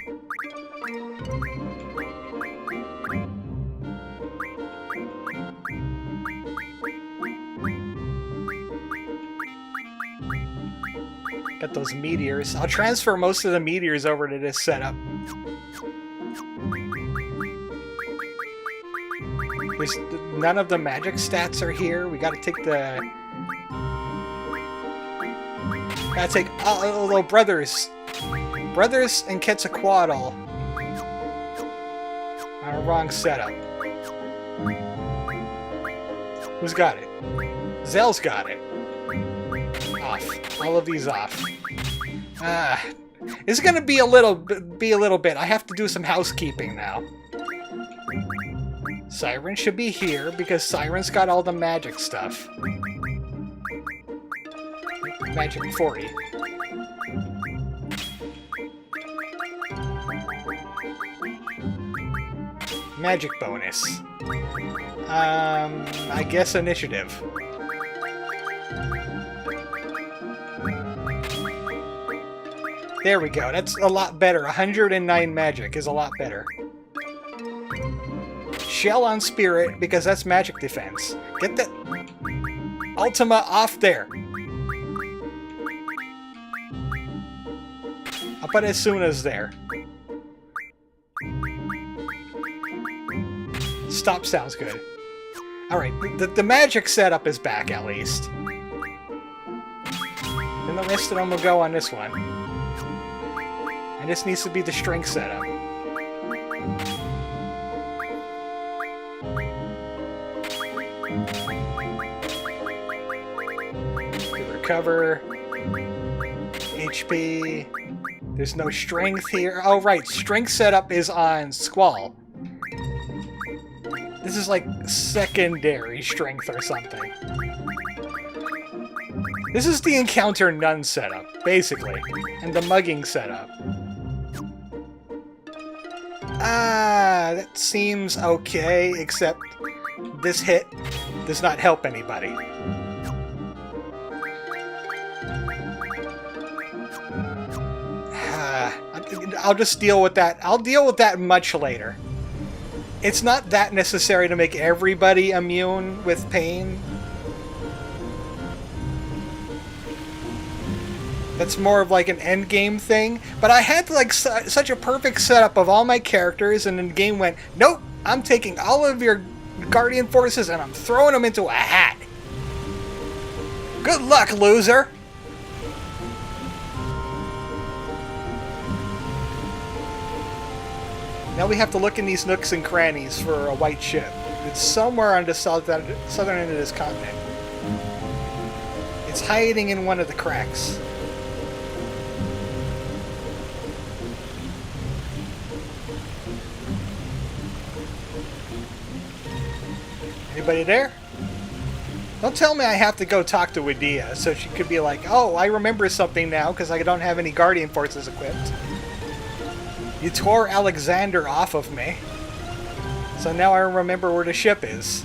Got those meteors. I'll transfer most of the meteors over to this setup. There's none of the magic stats are here. We gotta take the... Gotta take... Oh, brothers. Brothers and Quetzalcoatl on a wrong setup. Who's got it? Zell's got it. Off. All of these off. It's gonna be a little bit. I have to do some housekeeping now. Siren should be here because Siren's got all the magic stuff. Magic 40. Magic bonus. I guess initiative. There we go. That's a lot better. 109 magic is a lot better. Shell on Spirit, because that's magic defense. Get that Ultima off there. I'll put Asuna's there. Stop sounds good. Alright, the magic setup is back at least. And the rest of them will go on this one. And this needs to be the strength setup. Recover. HP. There's no strength here. Oh, right. Strength setup is on Squall. This is like secondary strength or something. This is the encounter none setup, basically. And the mugging setup. That seems okay, except this hit does not help anybody. I'll just deal with that. I'll deal with that much later. It's not that necessary to make everybody immune with pain. That's more of like an endgame thing. But I had like such a perfect setup of all my characters, and then the game went, nope, I'm taking all of your Guardian Forces and I'm throwing them into a hat. Good luck, loser! Now we have to look in these nooks and crannies for a white ship. It's somewhere on the southern end of this continent. It's hiding in one of the cracks. Anybody there? Don't tell me I have to go talk to Widia, so she could be like, oh, I remember something now because I don't have any Guardian Forces equipped. You tore Alexander off of me. So now I remember where the ship is.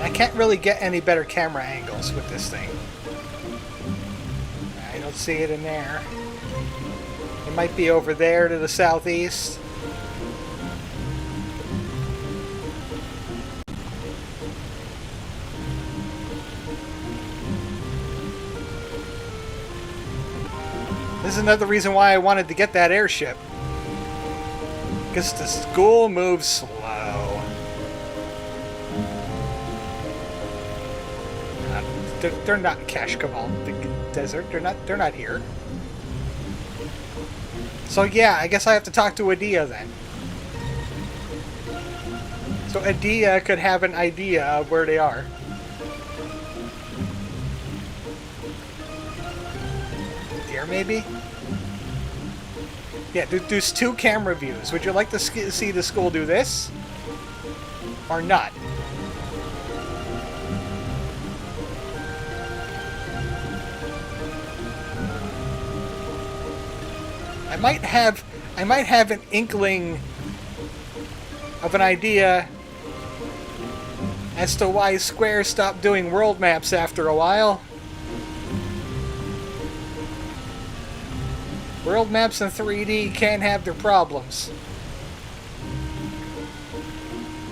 I can't really get any better camera angles with this thing. I don't see it in there. It might be over there to the southeast. This is another reason why I wanted to get that airship. Because the school moves slow. They're not in Kashkaval, the desert. They're not here. So yeah, I guess I have to talk to Adia then. So Adia could have an idea of where they are. Here, maybe? Yeah, there's two camera views. Would you like to see the school do this? Or not? I might have an inkling of an idea as to why Square stopped doing world maps after a while. World maps in 3D can have their problems.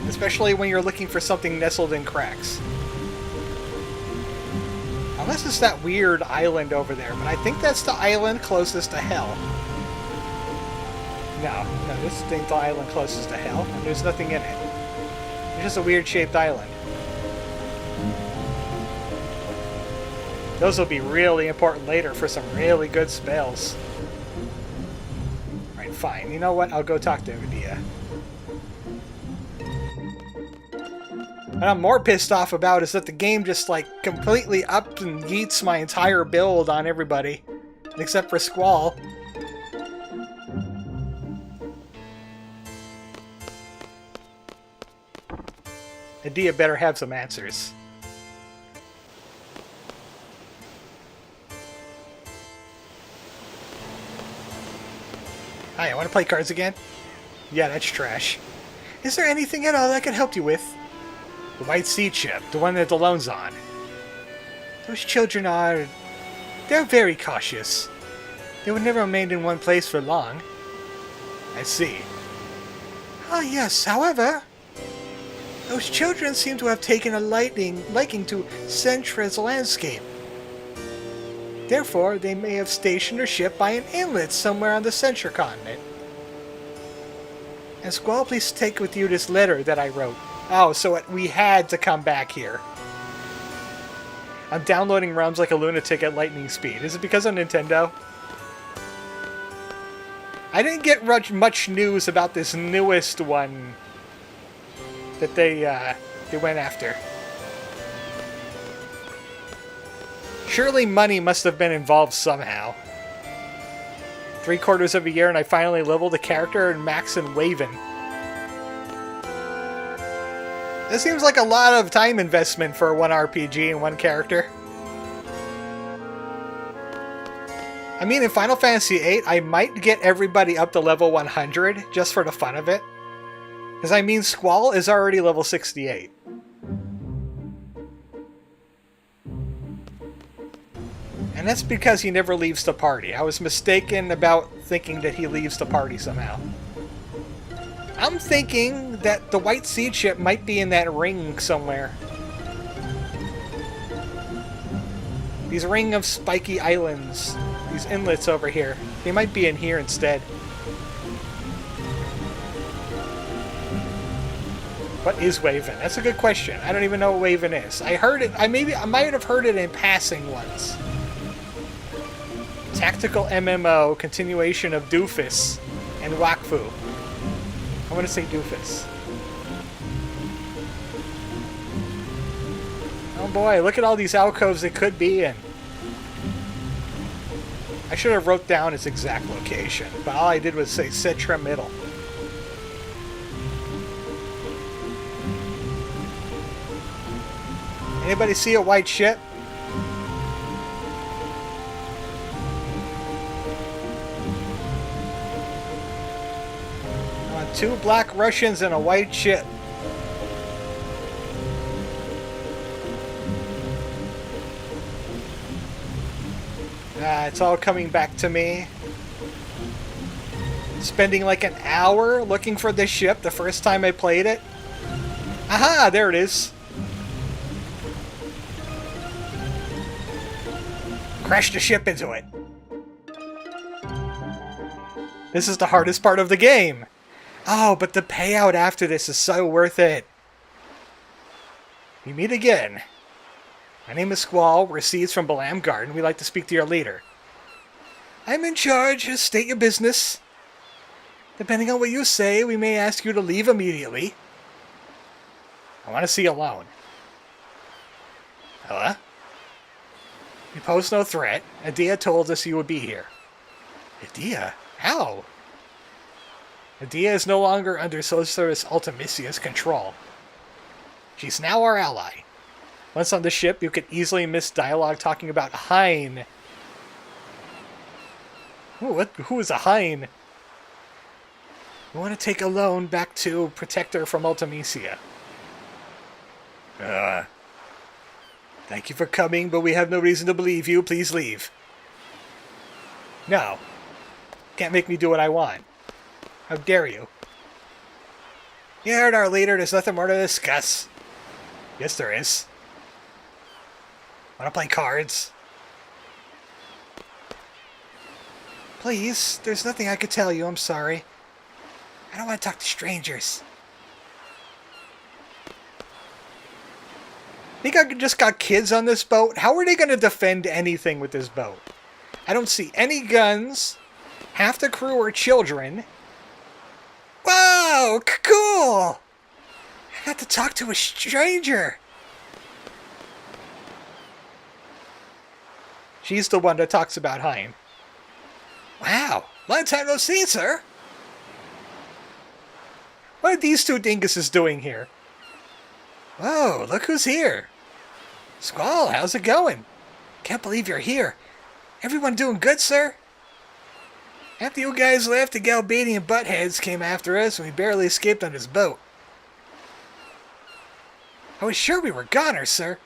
Especially when you're looking for something nestled in cracks. How Unless it's that weird island over there, but I think that's the island closest to hell. No, this ain't the island closest to hell, and there's nothing in it. It's just a weird-shaped island. Those will be really important later for some really good spells. Alright, fine. You know what? I'll go talk to Adia. What I'm more pissed off about is that the game just, like, completely up and yeets my entire build on everybody. Except for Squall. Adia better have some answers. Hi, I want to play cards again? Yeah, that's trash. Is there anything at all I can help you with? The white seed chip, the one that the loan's on. Those children are... they're very cautious. They would never remain in one place for long. I see. Ah, yes, however... those children seem to have taken a liking to Centra's landscape. Therefore, they may have stationed their ship by an inlet somewhere on the Centra continent. And Squall, please take with you this letter that I wrote. Oh, so we had to come back here. I'm downloading ROMs like a lunatic at lightning speed. Is it because of Nintendo? I didn't get much news about this newest one that they went after. Surely money must have been involved somehow. 3/4 of a year and I finally leveled a character in Max and Waven. This seems like a lot of time investment for one RPG and one character. I mean, in Final Fantasy VIII, I might get everybody up to level 100 just for the fun of it. Because I mean, Squall is already level 68. And that's because he never leaves the party. I was mistaken about thinking that he leaves the party somehow. I'm thinking that the white seed ship might be in that ring somewhere. These ring of spiky islands. These inlets over here. They might be in here instead. What is Waven? That's a good question. I don't even know what Waven is. I heard it. I might have heard it in passing once. Tactical MMO, continuation of Doofus and Wakfu. I want to say Doofus. Oh boy, look at all these alcoves it could be in. I should have wrote down its exact location, but all I did was say Citra Middle. Anybody see a white ship? Two black Russians and a white ship. It's all coming back to me. Spending like an hour looking for this ship the first time I played it. Aha, there it is. Crash the ship into it. This is the hardest part of the game. Oh, but the payout after this is so worth it. We meet again. My name is Squall. We're seeds from Balam Garden. We'd like to speak to your leader. I'm in charge. State your business. Depending on what you say, we may ask you to leave immediately. I want to see you alone. Huh? You pose no threat. Adia told us you would be here. Adia? How? Adia is no longer under Sorceress Ultimisia's control. She's now our ally. Once on the ship, you could easily miss dialogue talking about Hein. Ooh, who is a Hein? We want to take a loan back to protect her from Ultimisia. Thank you for coming, but we have no reason to believe you. Please leave. No. Can't make me do what I want. How dare you? You heard our leader. There's nothing more to discuss. Yes, there is. Want to play cards? Please, there's nothing I could tell you, I'm sorry. I don't want to talk to strangers. Think I just got kids on this boat? How are they going to defend anything with this boat? I don't see any guns. Half the crew are children. Whoa, cool! I got to talk to a stranger. She's the one that talks about Hein. Wow, long time no see, sir. What are these two dinguses doing here? Whoa, look who's here. Squall, how's it going? Can't believe you're here. Everyone doing good, sir? After you guys left, the Galbadian buttheads came after us and we barely escaped on this boat. I was sure we were goners, sir.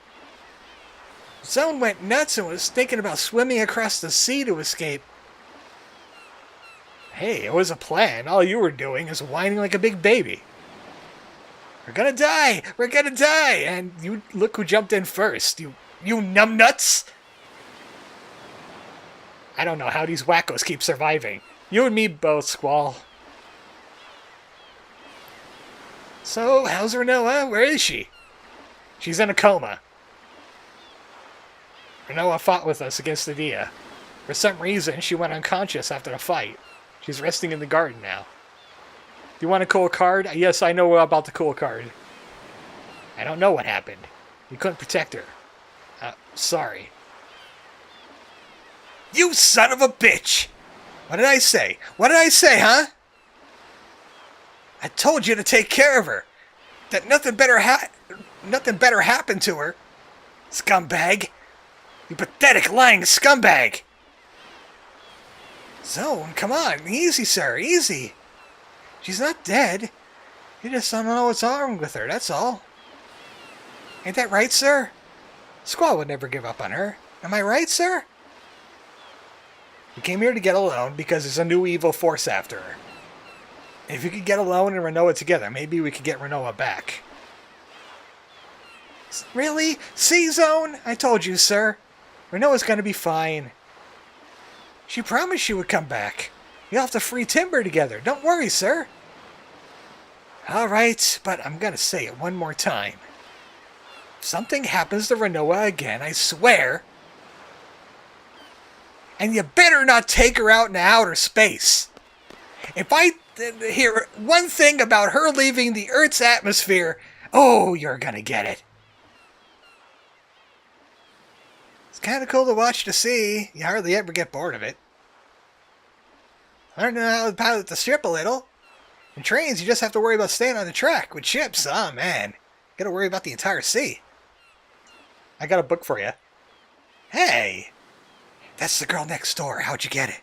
Someone went nuts and was thinking about swimming across the sea to escape. Hey, it was a plan. All you were doing is whining like a big baby. We're gonna die! We're gonna die! And you look who jumped in first. You numbnuts! I don't know how these wackos keep surviving. You and me both, Squall. So, how's Renoa? Where is she? She's in a coma. Renoa fought with us against Adia. For some reason, she went unconscious after the fight. She's resting in the garden now. Do you want a cool card? Yes, I know about the cool card. I don't know what happened. You couldn't protect her. Sorry. You son of a bitch! What did I say? What did I say, huh? I told you to take care of her. That nothing better happened to her. Scumbag. You pathetic, lying scumbag. Zone, come on. Easy, sir. Easy. She's not dead. You just don't know what's wrong with her, that's all. Ain't that right, sir? Squall would never give up on her. Am I right, sir? We came here to get alone because there's a new evil force after her. If you could get alone and Renoa together, maybe we could get Renoa back. Really? C-Zone? I told you, sir. Renoa's gonna be fine. She promised she would come back. You'll have to free Timber together. Don't worry, sir. Alright, but I'm gonna say it one more time. If something happens to Renoa again, I swear. And you better not take her out in outer space. If I hear one thing about her leaving the Earth's atmosphere, oh, you're gonna get it. It's kind of cool to watch the sea. You hardly ever get bored of it. Learn how to pilot the ship a little. In trains, you just have to worry about staying on the track. With ships, oh man, gotta worry about the entire sea. I got a book for you. Hey, that's the girl next door. How'd you get it?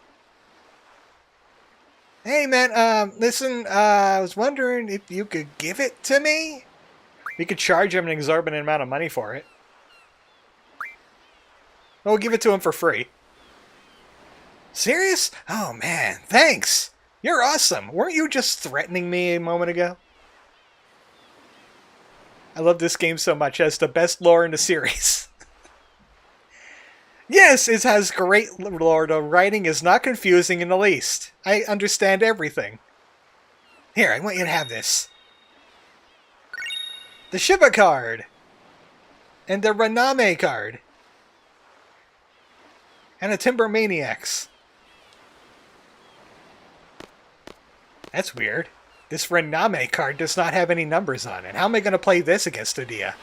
Hey man, listen, I was wondering if you could give it to me? We could charge him an exorbitant amount of money for it. We'll give it to him for free. Serious? Oh man, thanks! You're awesome! Weren't you just threatening me a moment ago? I love this game so much. It has the best lore in the series. Yes, it has great lore. The writing is not confusing in the least. I understand everything. Here, I want you to have this. The Shiba card. And the Rename card. And a Timber Maniacs. That's weird. This Rename card does not have any numbers on it. How am I going to play this against Adia?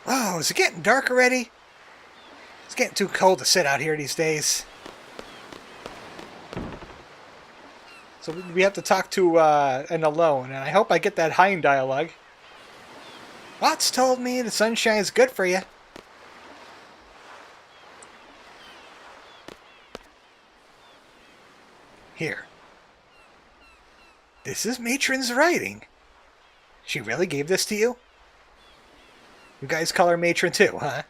Oh, is it getting dark already? It's getting too cold to sit out here these days. So we have to talk to an alone, and I hope I get that Hein dialogue. Watts told me the sunshine is good for you. Here. This is Matron's writing. She really gave this to you? You guys call her Matron too, huh?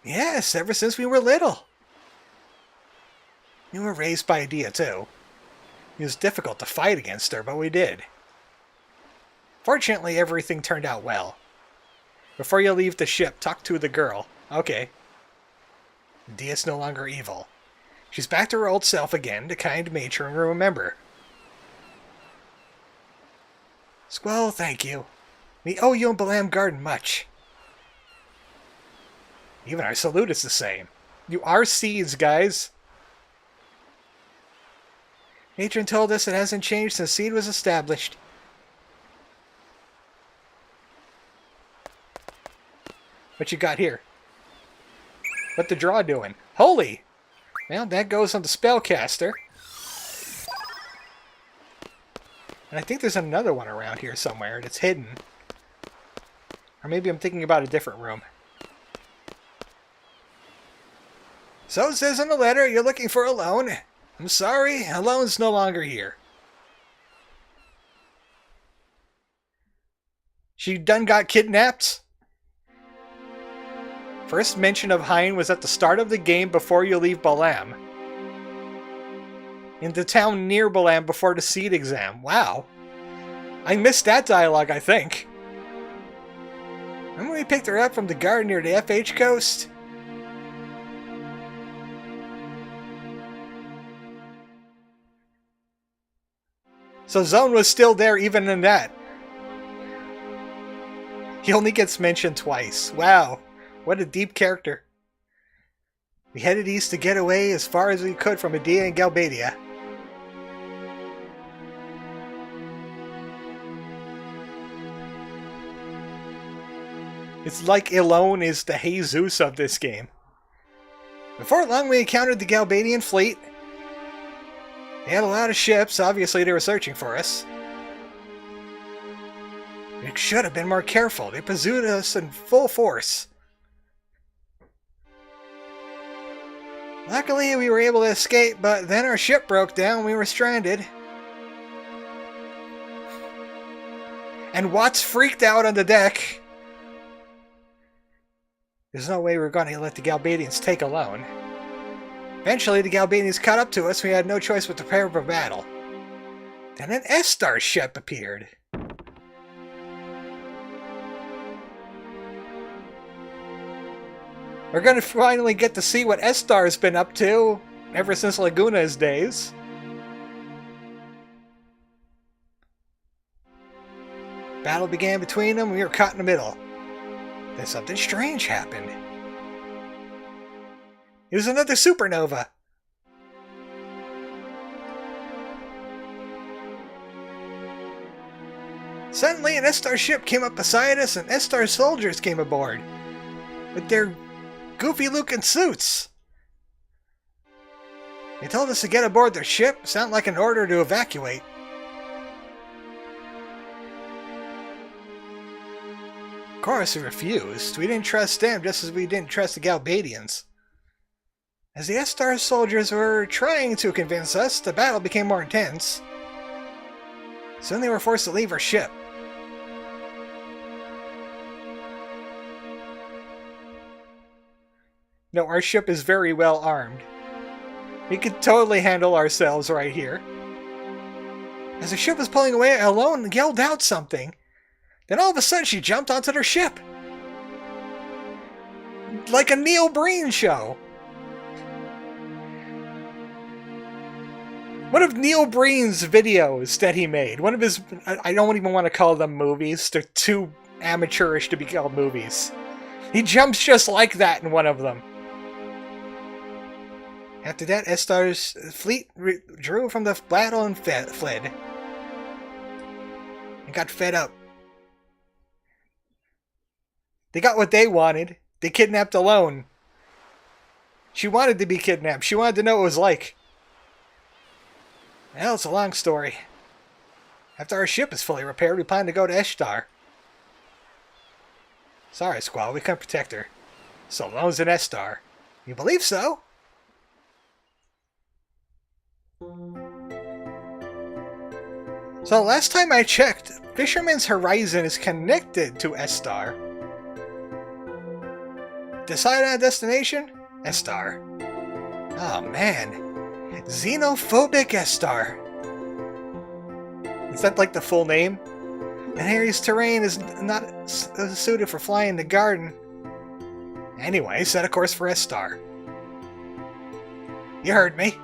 Yes, ever since we were little. You were raised by Adia too. It was difficult to fight against her, but we did. Fortunately, everything turned out well. Before you leave the ship, talk to the girl. Okay. Dia's no longer evil. She's back to her old self again, the kind matron will remember. Squall, thank you. We owe you and Balam Garden much. Even our salute is the same. You are seeds, guys. Matron told us it hasn't changed since seed was established. What you got here? What the draw doing? Holy! Well, that goes on the spellcaster. And I think there's another one around here somewhere that's hidden. Or maybe I'm thinking about a different room. So it says in the letter you're looking for a loan. I'm sorry, a loan's no longer here. She done got kidnapped? First mention of Hein was at the start of the game before you leave Balam. In the town near Balam before the seed exam. Wow. I missed that dialogue, I think. Remember we picked her up from the guard near the FH coast? So Zone was still there even in that. He only gets mentioned twice. Wow. What a deep character. We headed east to get away as far as we could from Adia and Galbadia. It's like Elone is the Jesus of this game. Before long we encountered the Galbadian fleet. They had a lot of ships, obviously they were searching for us. We should have been more careful, they pursued us in full force. Luckily we were able to escape, but then our ship broke down and we were stranded. And Watts freaked out on the deck. There's no way we're going to let the Galbadians take a loan. Eventually, the Galbadians caught up to us. We had no choice but to prepare for battle. Then an S-Star ship appeared. We're going to finally get to see what S-Star's been up to ever since Laguna's days. Battle began between them. We were caught in the middle. Then something strange happened. It was another supernova. Suddenly, an S-Star ship came up beside us, and S-Star soldiers came aboard with their goofy-looking suits. They told us to get aboard their ship. Sounded like an order to evacuate. Of course, we refused. We didn't trust them just as we didn't trust the Galbadians. As the S-Star soldiers were trying to convince us, the battle became more intense. Soon they were forced to leave our ship. No, our ship is very well armed. We could totally handle ourselves right here. As the ship was pulling away, Elone yelled out something. Then all of a sudden she jumped onto their ship. Like a Neil Breen show. One of Neil Breen's videos that he made. One of his... I don't even want to call them movies. They're too amateurish to be called movies. He jumps just like that in one of them. After that, S-Star's fleet drew from the battle and fled. And got fed up. They got what they wanted. They kidnapped Elone. She wanted to be kidnapped. She wanted to know what it was like. Well, it's a long story. After our ship is fully repaired, we plan to go to S-Star. Sorry, Squall, we couldn't protect her. So Elone's an S-Star. You believe so? So last time I checked, Fisherman's Horizon is connected to S-Star. Decide on a destination? S-Star. Oh man. Xenophobic S-Star. Is that like the full name? And Harry's terrain is not suited for flying the garden. Anyway, set a course for S-Star. You heard me.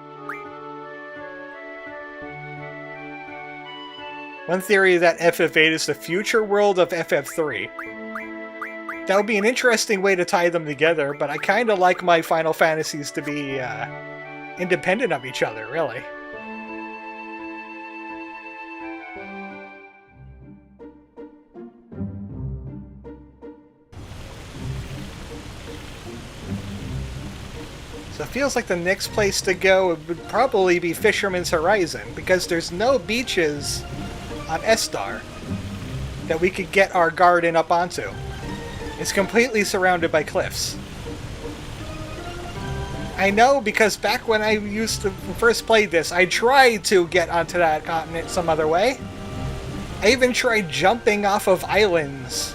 One theory is that FF8 is the future world of FF3. That would be an interesting way to tie them together, but I kind of like my Final Fantasies to be independent of each other, really. So it feels like the next place to go would probably be Fisherman's Horizon, because there's no beaches on S-Star that we could get our garden up onto. It's completely surrounded by cliffs. I know because back when I used to first play this, I tried to get onto that continent some other way. I even tried jumping off of islands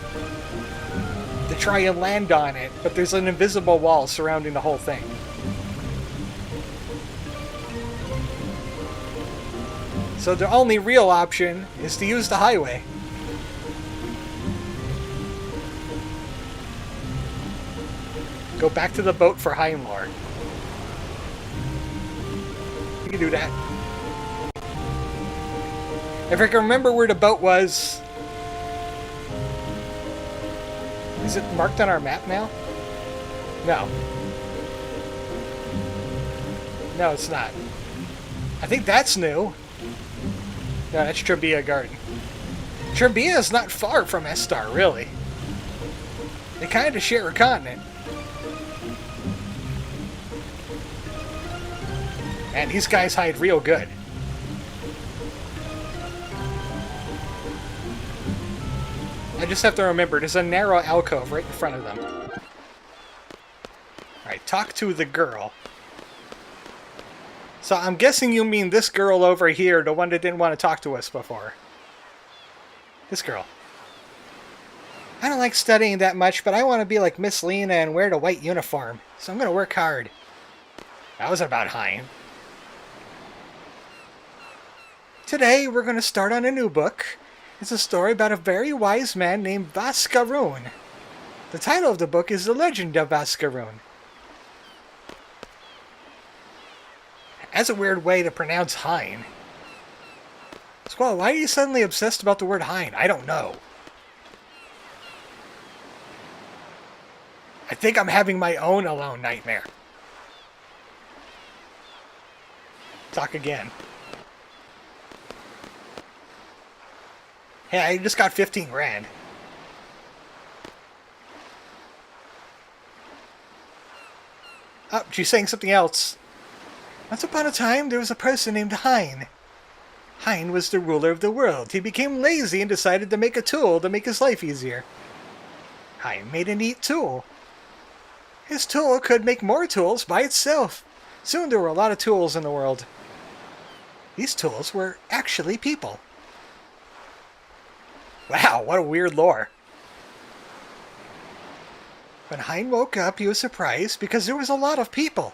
to try and land on it, but there's an invisible wall surrounding the whole thing. So the only real option is to use the highway. Go back to the boat for Heinlord. You can do that. If I can remember where the boat was... Is it marked on our map now? No. No, it's not. I think that's new. No, that's Trebia Garden. Trebia is not far from S-Star, really. They kind of share a continent. And these guys hide real good. I just have to remember, there's a narrow alcove right in front of them. Alright, talk to the girl. So I'm guessing you mean this girl over here, the one that didn't want to talk to us before. This girl. I don't like studying that much, but I want to be like Miss Lena and wear the white uniform. So I'm going to work hard. That was about Hein. Today we're going to start on a new book. It's a story about a very wise man named Vascaroon. The title of the book is The Legend of Vascaroon. That's a weird way to pronounce Hein. Squall, why are you suddenly obsessed about the word Hein? I don't know. I think I'm having my own alone nightmare. Talk again. Hey, I just got 15 grand. Oh, she's saying something else. Once upon a time, there was a person named Hein. Hein was the ruler of the world. He became lazy and decided to make a tool to make his life easier. Hein made a neat tool. His tool could make more tools by itself. Soon there were a lot of tools in the world. These tools were actually people. Wow, what a weird lore. When Hein woke up, he was surprised because there was a lot of people.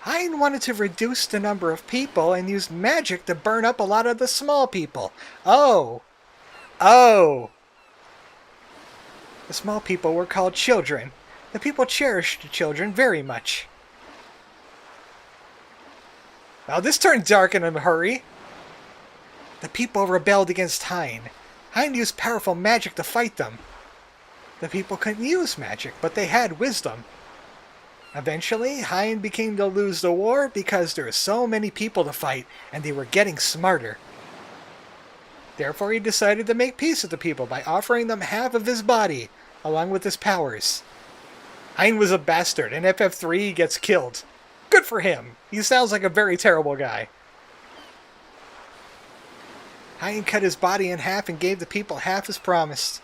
Hein wanted to reduce the number of people and used magic to burn up a lot of the small people. Oh! The small people were called children. The people cherished the children very much. Now this turned dark in a hurry. The people rebelled against Hein. Hein used powerful magic to fight them. The people couldn't use magic, but they had wisdom. Eventually, Hein became to lose the war because there were so many people to fight, and they were getting smarter. Therefore, he decided to make peace with the people by offering them half of his body, along with his powers. Hein was a bastard, and FF3 he gets killed. Good for him. He sounds like a very terrible guy. Hein cut his body in half and gave the people half as promised.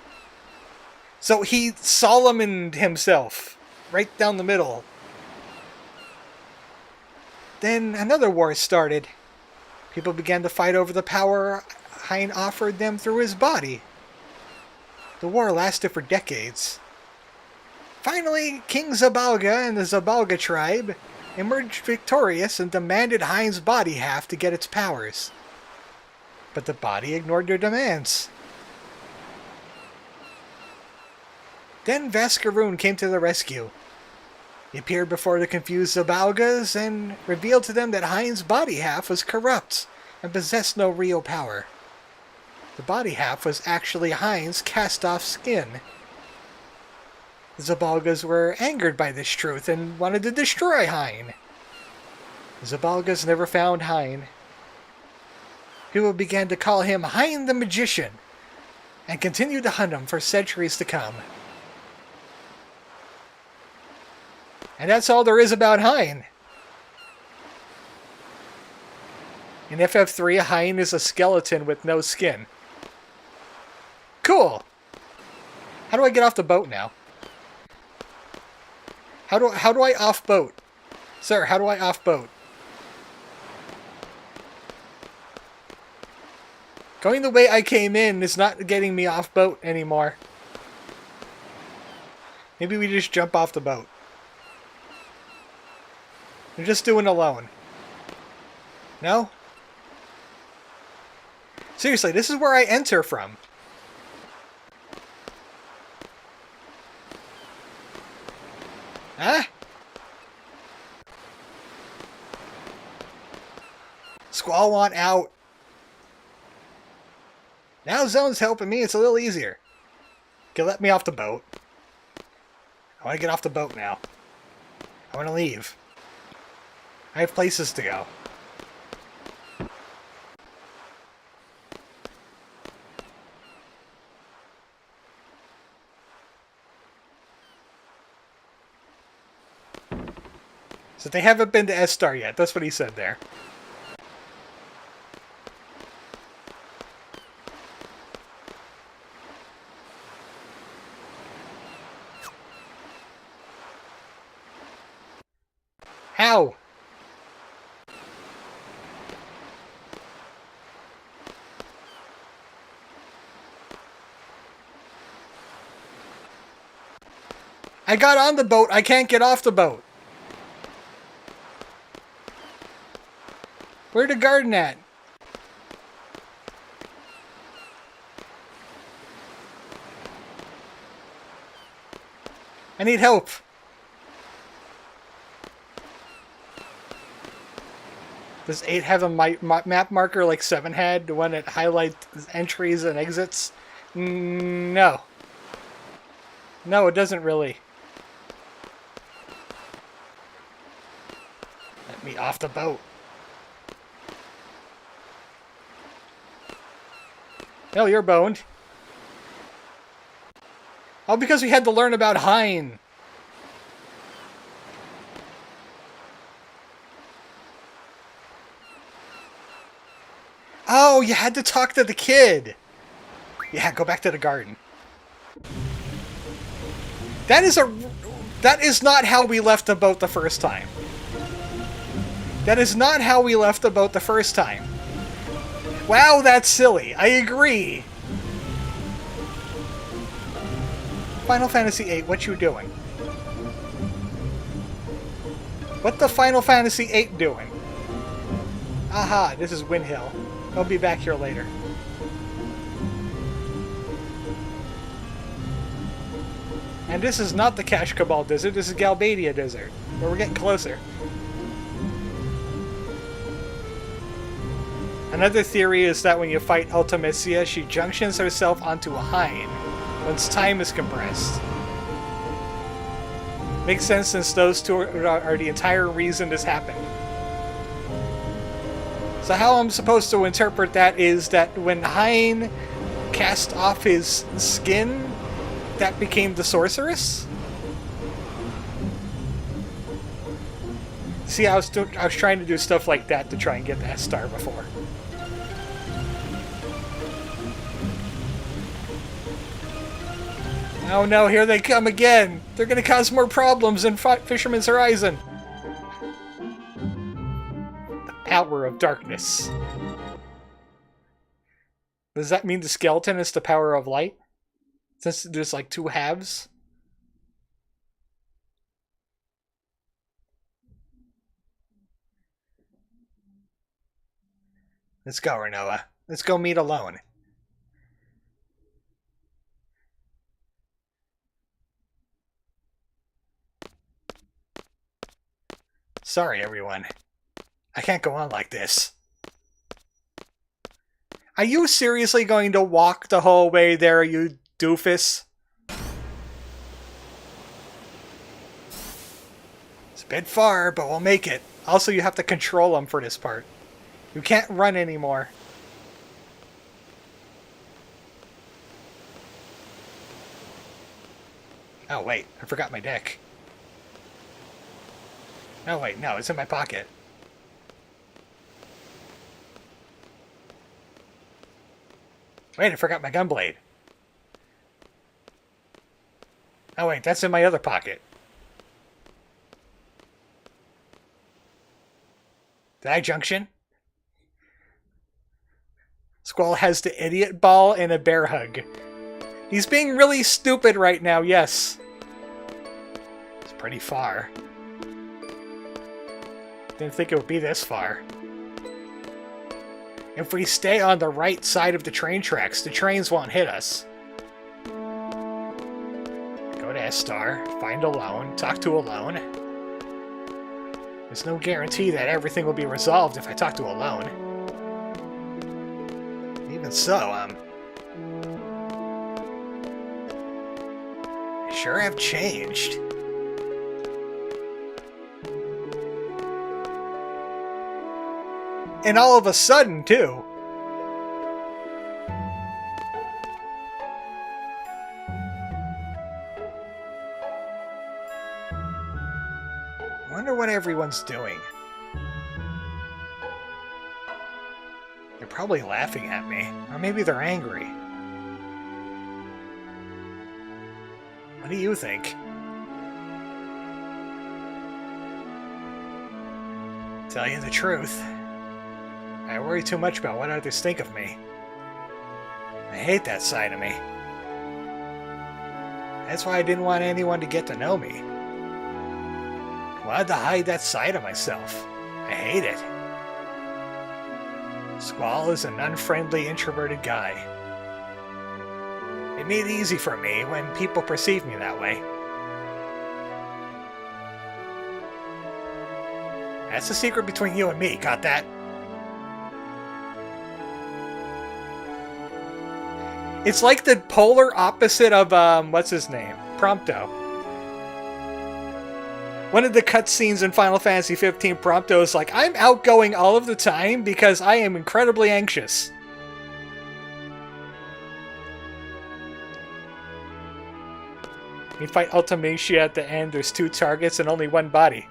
So he Solomoned himself, right down the middle. Then another war started. People began to fight over the power Hein offered them through his body. The war lasted for decades. Finally, King Zabalga and the Zabalga tribe emerged victorious and demanded Hein's body half to get its powers. but the body ignored their demands. Then Vascaroon came to the rescue. He appeared before the confused Zabalgas and revealed to them that Hein's body half was corrupt and possessed no real power. The body half was actually Hein's cast-off skin. The Zabalgas were angered by this truth and wanted to destroy Hein. The Zabalgas never found Hein. People began to call him Hein the Magician and continued to hunt him for centuries to come. And that's all there is about Hein. In FF3, Hein is a skeleton with no skin. Cool! How do I get off the boat now? How do I off boat? Sir, how do I off boat? Going the way I came in is not getting me off boat anymore. Maybe we just jump off the boat. I'm just doing alone. No? Seriously, this is where I enter from. Huh? Squall want out. Now Zone's helping me, it's a little easier. Okay, let me off the boat. I want to get off the boat now. I want to leave. I have places to go. So they haven't been to S-Star yet. That's what he said there. How? I got on the boat. I can't get off the boat. Where'd the garden at? I need help. Does 8 have a map marker like 7 had? The one that highlights entries and exits? No. No, it doesn't really. Let me off the boat. No, you're boned. Oh, because we had to learn about Hein. Oh, you had to talk to the kid. Yeah, go back to the garden. That is not how we left the boat the first time. That is not how we left the boat the first time. Wow, that's silly. I agree. Final Fantasy VIII, what you doing? What the Final Fantasy VIII doing? Aha, this is Wind Hill. I'll be back here later. And this is not the Cash Cabal Desert, this is Galbadia Desert, where we're getting closer. Another theory is that when you fight Ultimecia, she junctions herself onto a Hein once time is compressed. Makes sense since those two are the entire reason this happened. So how I'm supposed to interpret that is that when Hein cast off his skin, that became the sorceress? See, I was trying to do stuff like that to try and get the S-Star before. Oh no, here they come again! They're gonna cause more problems in Fisherman's Horizon! The power of darkness. Does that mean the skeleton is the power of light? Since there's like two halves? Let's go, Renoa. Let's go meet alone. Sorry, everyone. I can't go on like this. Are you seriously going to walk the whole way there, you doofus? It's a bit far, but we'll make it. Also, you have to control them for this part. You can't run anymore. Oh, wait. I forgot my deck. Oh, wait. No, it's in my pocket. Wait, I forgot my gunblade. Oh, wait. That's in my other pocket. Did I junction? Squall has the idiot ball and a bear hug. He's being really stupid right now, yes. It's pretty far. Didn't think it would be this far. If we stay on the right side of the train tracks, the trains won't hit us. Go to S-Star, find Alone, talk to Alone. There's no guarantee that everything will be resolved if I talk to Alone. Even so, I sure have changed. And all of a sudden, too. I wonder what everyone's doing. They're probably laughing at me. Or maybe they're angry. What do you think? Tell you the truth, I worry too much about what others think of me. I hate that side of me. That's why I didn't want anyone to get to know me. I wanted to hide that side of myself. I hate it. Squall is an unfriendly, introverted guy. It made it easy for me when people perceive me that way. That's the secret between you and me, got that? It's like the polar opposite of, what's his name? Prompto. One of the cutscenes in Final Fantasy XV, Prompto is like, I'm outgoing all of the time because I am incredibly anxious. You fight Ultimacia at the end, there's 2 targets and only 1 body.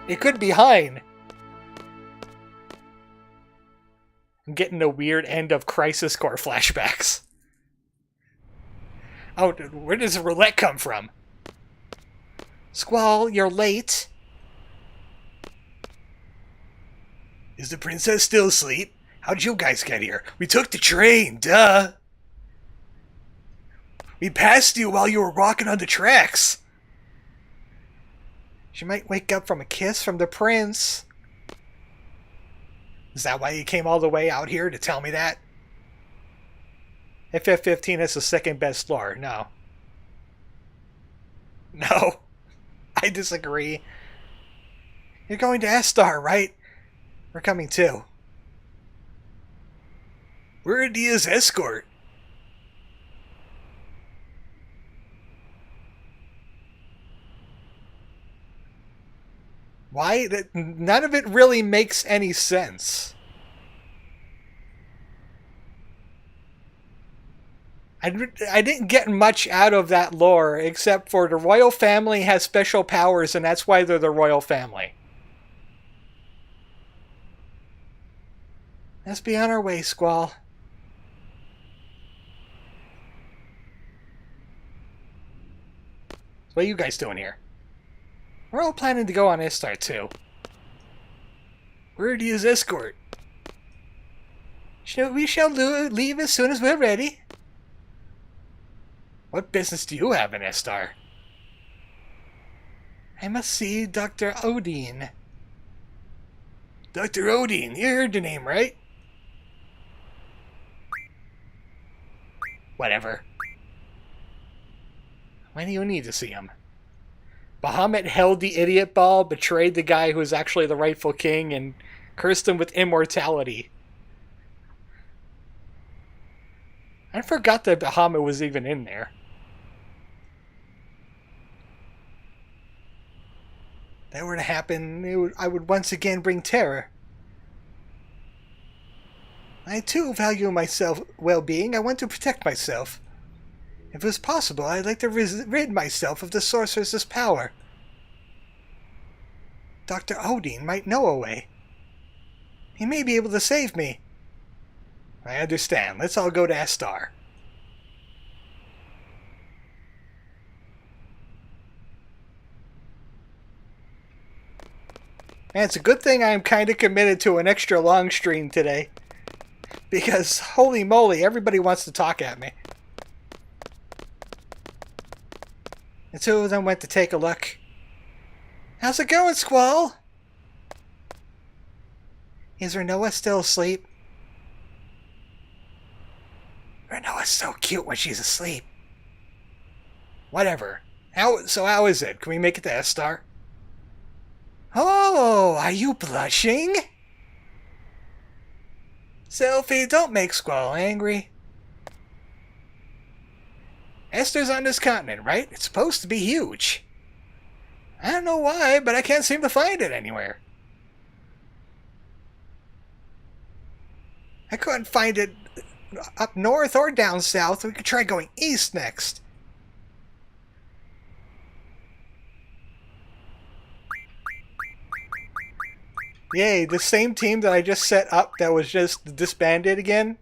It could be Hein. I'm getting a weird end of Crisis Core flashbacks. Oh, where does roulette come from? Squall, you're late. Is the princess still asleep? How'd you guys get here? We took the train, duh. We passed you while you were walking on the tracks. She might wake up from a kiss from the prince. Is that why you came all the way out here to tell me that? FF15 is the second best lore. No. No. I disagree. You're going to S-Star, right? We're coming too. We're Adia's escort. Why? None of it really makes any sense. I didn't get much out of that lore, except for the royal family has special powers, and that's why they're the royal family. Let's be on our way, Squall. What are you guys doing here? We're all planning to go on S-Star too. We're Adia's escort. We shall leave as soon as we're ready. What business do you have in S-Star? I must see Dr. Odin. Dr. Odin, you heard the name, right? Whatever. Why do you need to see him? Bahamut held the idiot ball, betrayed the guy who was actually the rightful king, and cursed him with immortality. I forgot that Bahamut was even in there. If that were to happen, I would once again bring terror. I too value my well-being. I want to protect myself. If it was possible, I'd like to rid myself of the sorceress's power. Dr. Odin might know a way. He may be able to save me. I understand. Let's all go to Astar. Man, it's a good thing I'm kind of committed to an extra long stream today. Because, holy moly, everybody wants to talk at me. The two of them went to take a look. How's it going, Squall? Is Renoa still asleep? Renoa's so cute when she's asleep. Whatever. How is it? Can we make it to Astar? Oh, are you blushing? Selfie, don't make Squall angry. Esther's on this continent, right? It's supposed to be huge. I don't know why, but I can't seem to find it anywhere. I couldn't find it up north or down south. We could try going east next. Yay, the same team that I just set up that was just disbanded again.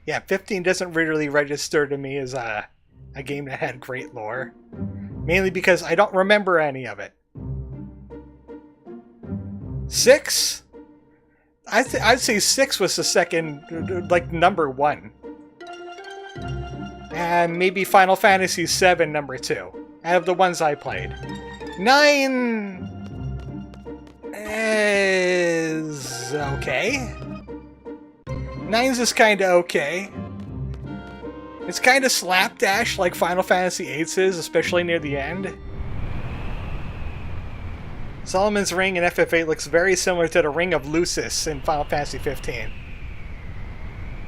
Yeah, 15 doesn't really register to me as a game that had great lore. Mainly because I don't remember any of it. 6? I'd say 6 was the second, like, number 1. And maybe Final Fantasy VII number 2. Out of the ones I played. 9 is okay. 9's is kinda okay. It's kinda slapdash like Final Fantasy VIII is, especially near the end. Solomon's Ring in FF8 looks very similar to the Ring of Lucis in Final Fantasy 15.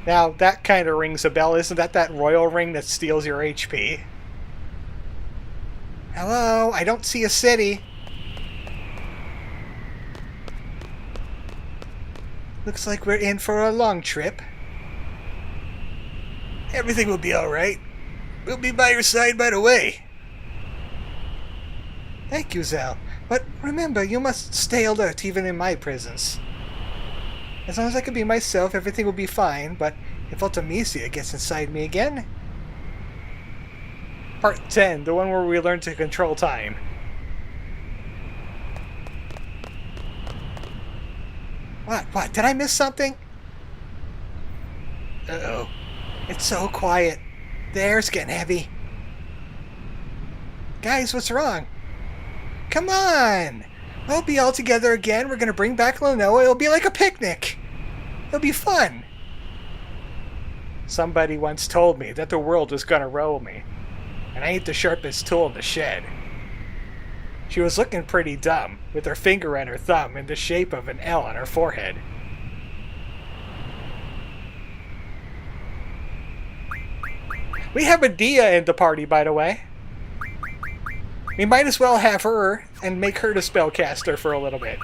Now, that kind of rings a bell. Isn't that royal ring that steals your HP? Hello? I don't see a city. Looks like we're in for a long trip. Everything will be alright. We'll be by your side by the way. Thank you, Zal. But remember, you must stay alert even in my presence. As long as I can be myself, everything will be fine, but if Ultimisia gets inside me again... Part 10, the one where we learn to control time. What? Did I miss something? Uh-oh. It's so quiet. The air's getting heavy. Guys, what's wrong? Come on! We'll be all together again. We're gonna bring back Lenoa. It'll be like a picnic. It'll be fun. Somebody once told me that the world was gonna roll me. And I ain't the sharpest tool in the shed. She was looking pretty dumb, with her finger and her thumb in the shape of an L on her forehead. We have Adia in the party, by the way. We might as well have her and make her the spellcaster for a little bit.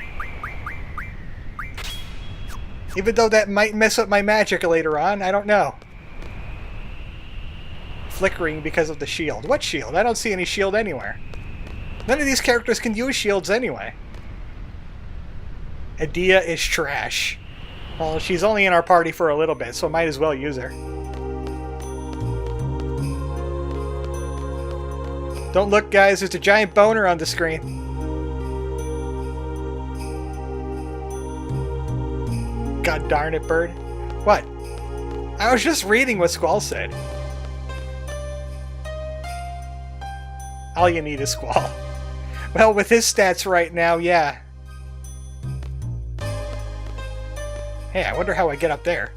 Even though that might mess up my magic later on, I don't know. Flickering because of the shield. What shield? I don't see any shield anywhere. None of these characters can use shields anyway. Adia is trash. Well, she's only in our party for a little bit, so I might as well use her. Don't look, guys. There's a giant boner on the screen. God darn it, Bird. What? I was just reading what Squall said. All you need is Squall. Well, with his stats right now, yeah. Hey, I wonder how I get up there.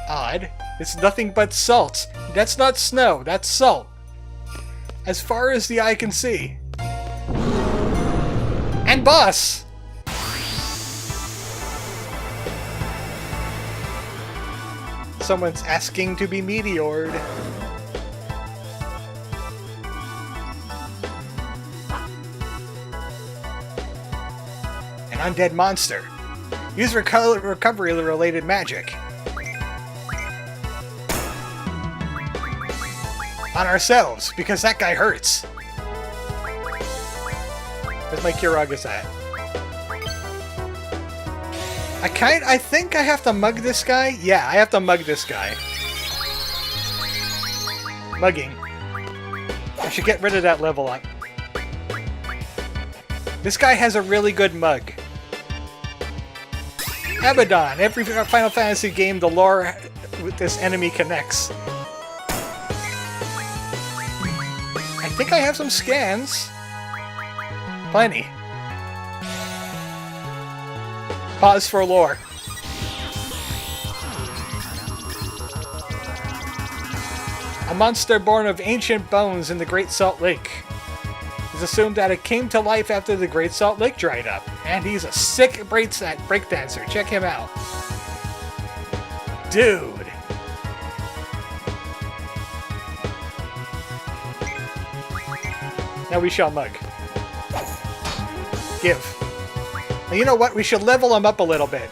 Odd. It's nothing but salt. That's not snow, that's salt. As far as the eye can see. And boss! Someone's asking to be meteored. An undead monster. Use recovery-related magic. On ourselves, because that guy hurts. Where's my Kiragas at? I think I have to mug this guy? Yeah, I have to mug this guy. Mugging. I should get rid of that level up. This guy has a really good mug. Abaddon. Every Final Fantasy game, the lore with this enemy connects. I think I have some scans. Plenty. Pause for lore. A monster born of ancient bones in the Great Salt Lake. It's assumed that it came to life after the Great Salt Lake dried up. And he's a sick breakdancer. Check him out. Dude. Now we shall mug. Give. Now, you know what? We should level him up a little bit.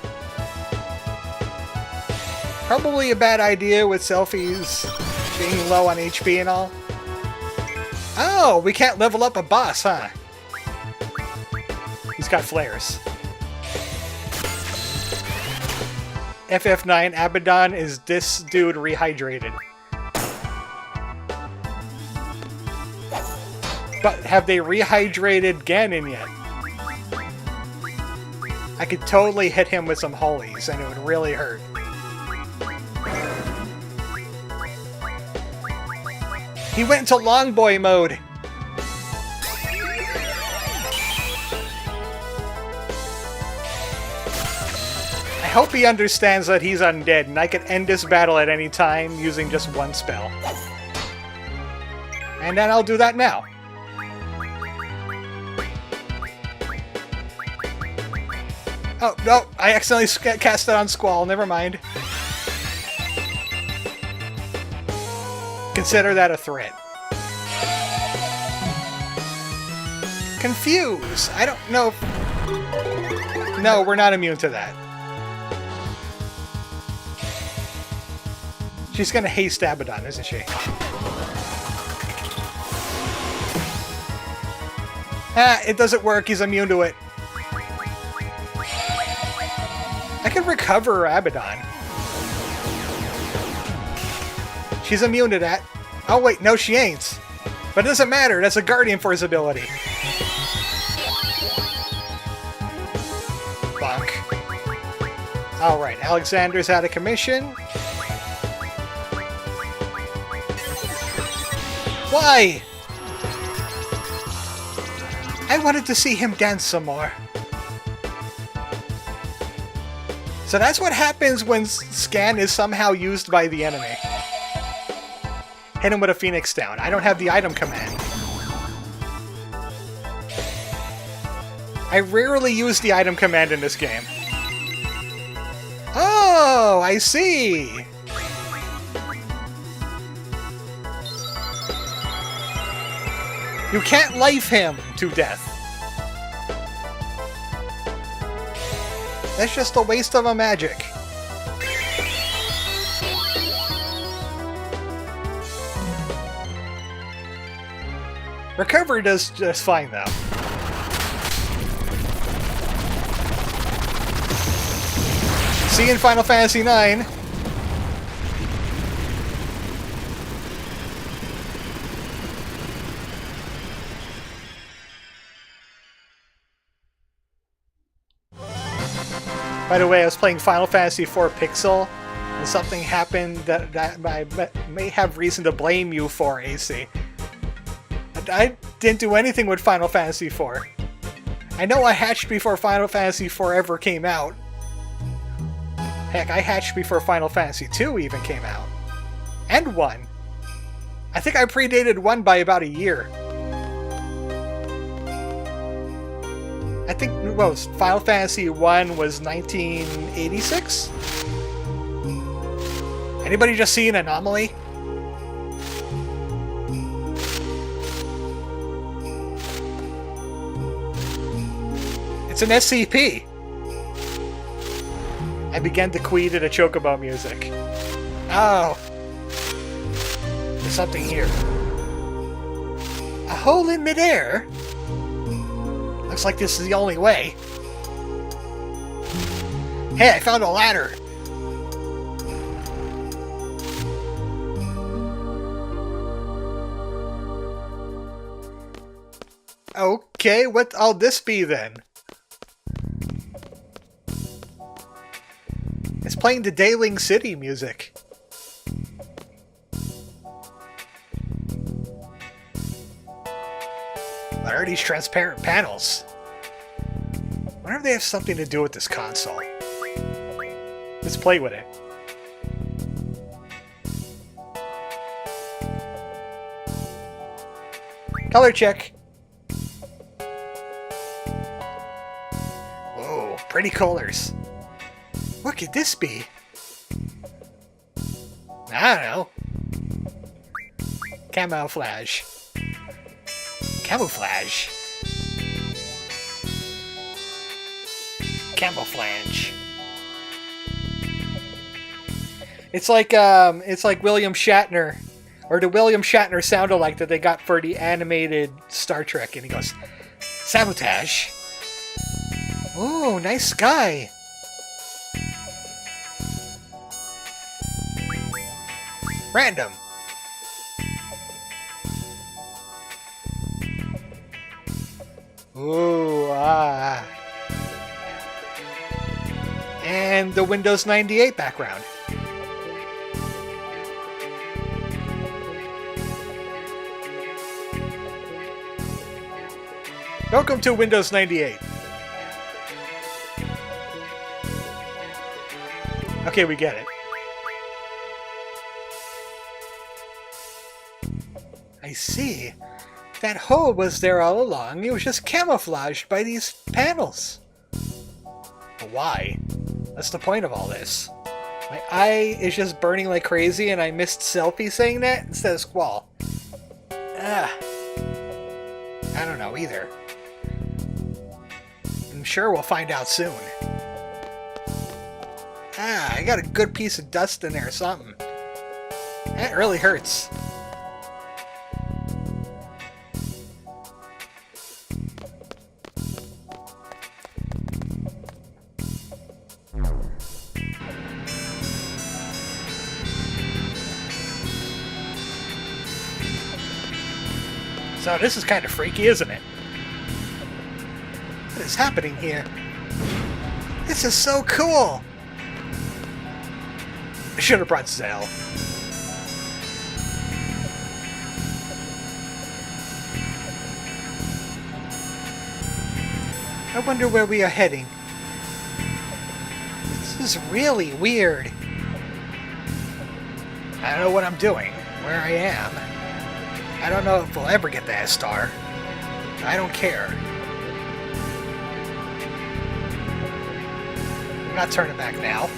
Probably a bad idea with selfies being low on HP and all. Oh, we can't level up a boss, huh? He's got flares. FF9 Abaddon is this dude rehydrated. But have they rehydrated Ganon yet? I could totally hit him with some holies and it would really hurt. He went into long boy mode. I hope he understands that he's undead and I can end this battle at any time using just one spell. And then I'll do that now. Oh, no, I accidentally cast it on Squall, never mind. Consider that a threat. Confuse! I don't know if... No, we're not immune to that. She's gonna haste Abaddon, isn't she? Ah, it doesn't work, he's immune to it. I can recover Abaddon. She's immune to that. Oh wait, no she ain't. But it doesn't matter, that's a Guardian Force ability. Bonk. Alright, Alexander's out of commission. Why? I wanted to see him dance some more. So that's what happens when Scan is somehow used by the enemy. Hit him with a Phoenix down. I don't have the item command. I rarely use the item command in this game. Oh, I see! You can't life him to death. That's just a waste of a magic. Recovery does just fine, though. See you in Final Fantasy IX. By the way, I was playing Final Fantasy IV Pixel and something happened that I may have reason to blame you for, AC. I didn't do anything with Final Fantasy IV. I know I hatched before Final Fantasy IV ever came out. Heck, I hatched before Final Fantasy II even came out. And 1. I think I predated 1 by about a year. I think, well, Final Fantasy I was 1986? Anybody just see an anomaly? It's an SCP! I began to queue to the Chocobo music. Oh! There's something here. A hole in midair? Looks like this is the only way. Hey, I found a ladder! Okay, what'll this be then? It's playing the Dailing City music. What are these transparent panels? I wonder if they have something to do with this console. Let's play with it. Color check. Whoa, pretty colors. What could this be? I don't know. Camouflage. Camouflage. Camouflage. It's like William Shatner, or the William Shatner sound-alike that they got for the animated Star Trek, and he goes, sabotage. Ooh, nice sky. Random. Ooh, ah. And the Windows 98 background. Welcome to Windows 98. Okay, we get it. I see. That hole was there all along. It was just camouflaged by these panels. But why? That's the point of all this. My eye is just burning like crazy and I missed Selfie saying that instead of Squall. I don't know either. I'm sure we'll find out soon. I got a good piece of dust in there or something. That really hurts. So this is kind of freaky, isn't it? What is happening here? This is so cool! I should have brought Zell. I wonder where we are heading. This is really weird. I don't know what I'm doing, where I am. I don't know if we'll ever get that star. I don't care. I'm not turning back now.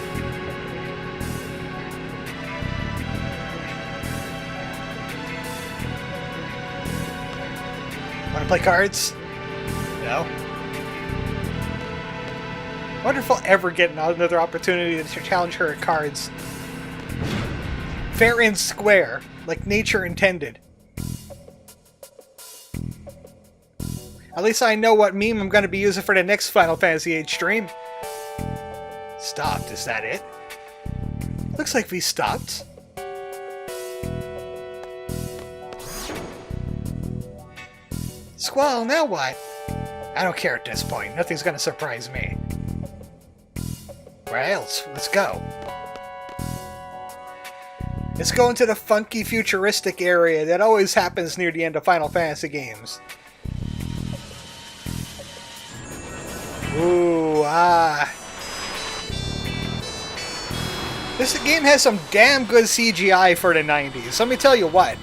Want to play cards? No? I wonder if I'll ever get another opportunity to challenge her at cards. Fair and square, like nature intended. At least I know what meme I'm going to be using for the next Final Fantasy VIII stream. Stopped, is that it? Looks like we stopped. Squall, now what? I don't care at this point. Nothing's going to surprise me. Where else? Let's go. Let's go into the funky futuristic area that always happens near the end of Final Fantasy games. Ooh, This game has some damn good CGI for the 90s. Let me tell you what.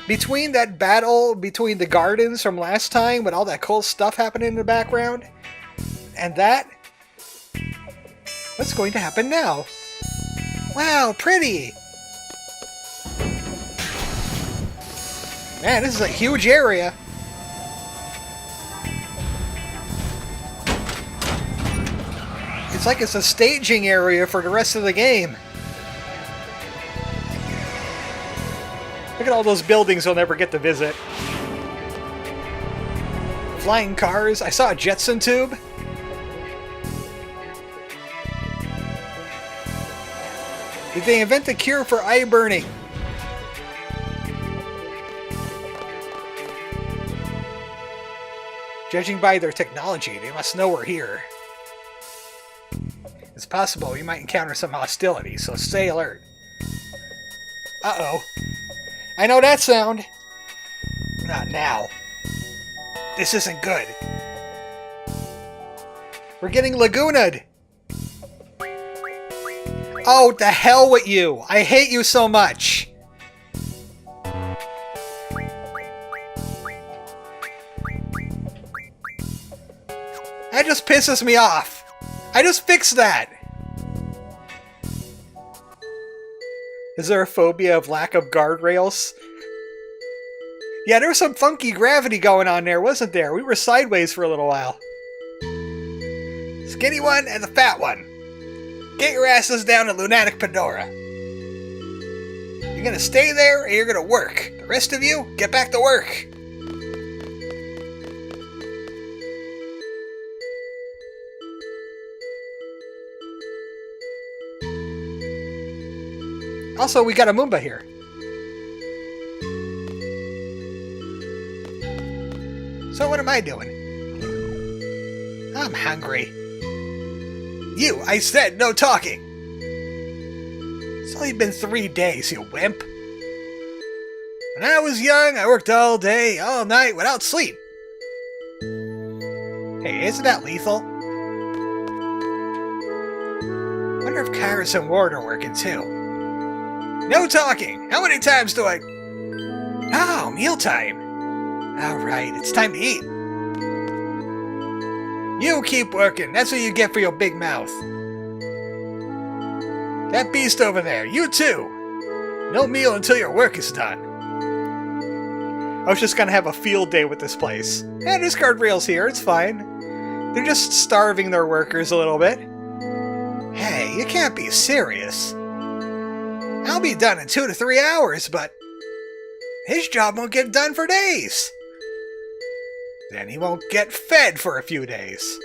Between that battle between the gardens from last time with all that cool stuff happening in the background, and that, what's going to happen now? Wow, pretty! Man, this is a huge area. It's like it's a staging area for the rest of the game. Look at all those buildings we'll never get to visit. Flying cars. I saw a Jetson tube. Did they invent the cure for eye burning? Judging by their technology, they must know we're here. It's possible we might encounter some hostility, so stay alert. Uh-oh. I know that sound. Not now. This isn't good. We're getting Lagoona'd. Oh, the hell with you. I hate you so much. That just pisses me off. I just fixed that. Is there a phobia of lack of guardrails? Yeah, there was some funky gravity going on there, wasn't there? We were sideways for a little while. Skinny one and the fat one. Get your asses down to Lunatic Pandora. You're gonna stay there or you're gonna work. The rest of you, get back to work. Also, we got a Moomba here. So what am I doing? I'm hungry. You, I said no talking. It's only been 3 days, you wimp. When I was young, I worked all day, all night, without sleep. Hey, isn't that lethal? Wonder if Kairos and Ward are working too. No talking! How many times do I... Oh, mealtime! Alright, it's time to eat. You keep working, that's what you get for your big mouth. That beast over there, you too! No meal until your work is done. I was just gonna have a field day with this place. Yeah, there's guardrails here, it's fine. They're just starving their workers a little bit. Hey, you can't be serious. I'll be done in 2 to 3 hours, but his job won't get done for days. Then he won't get fed for a few days.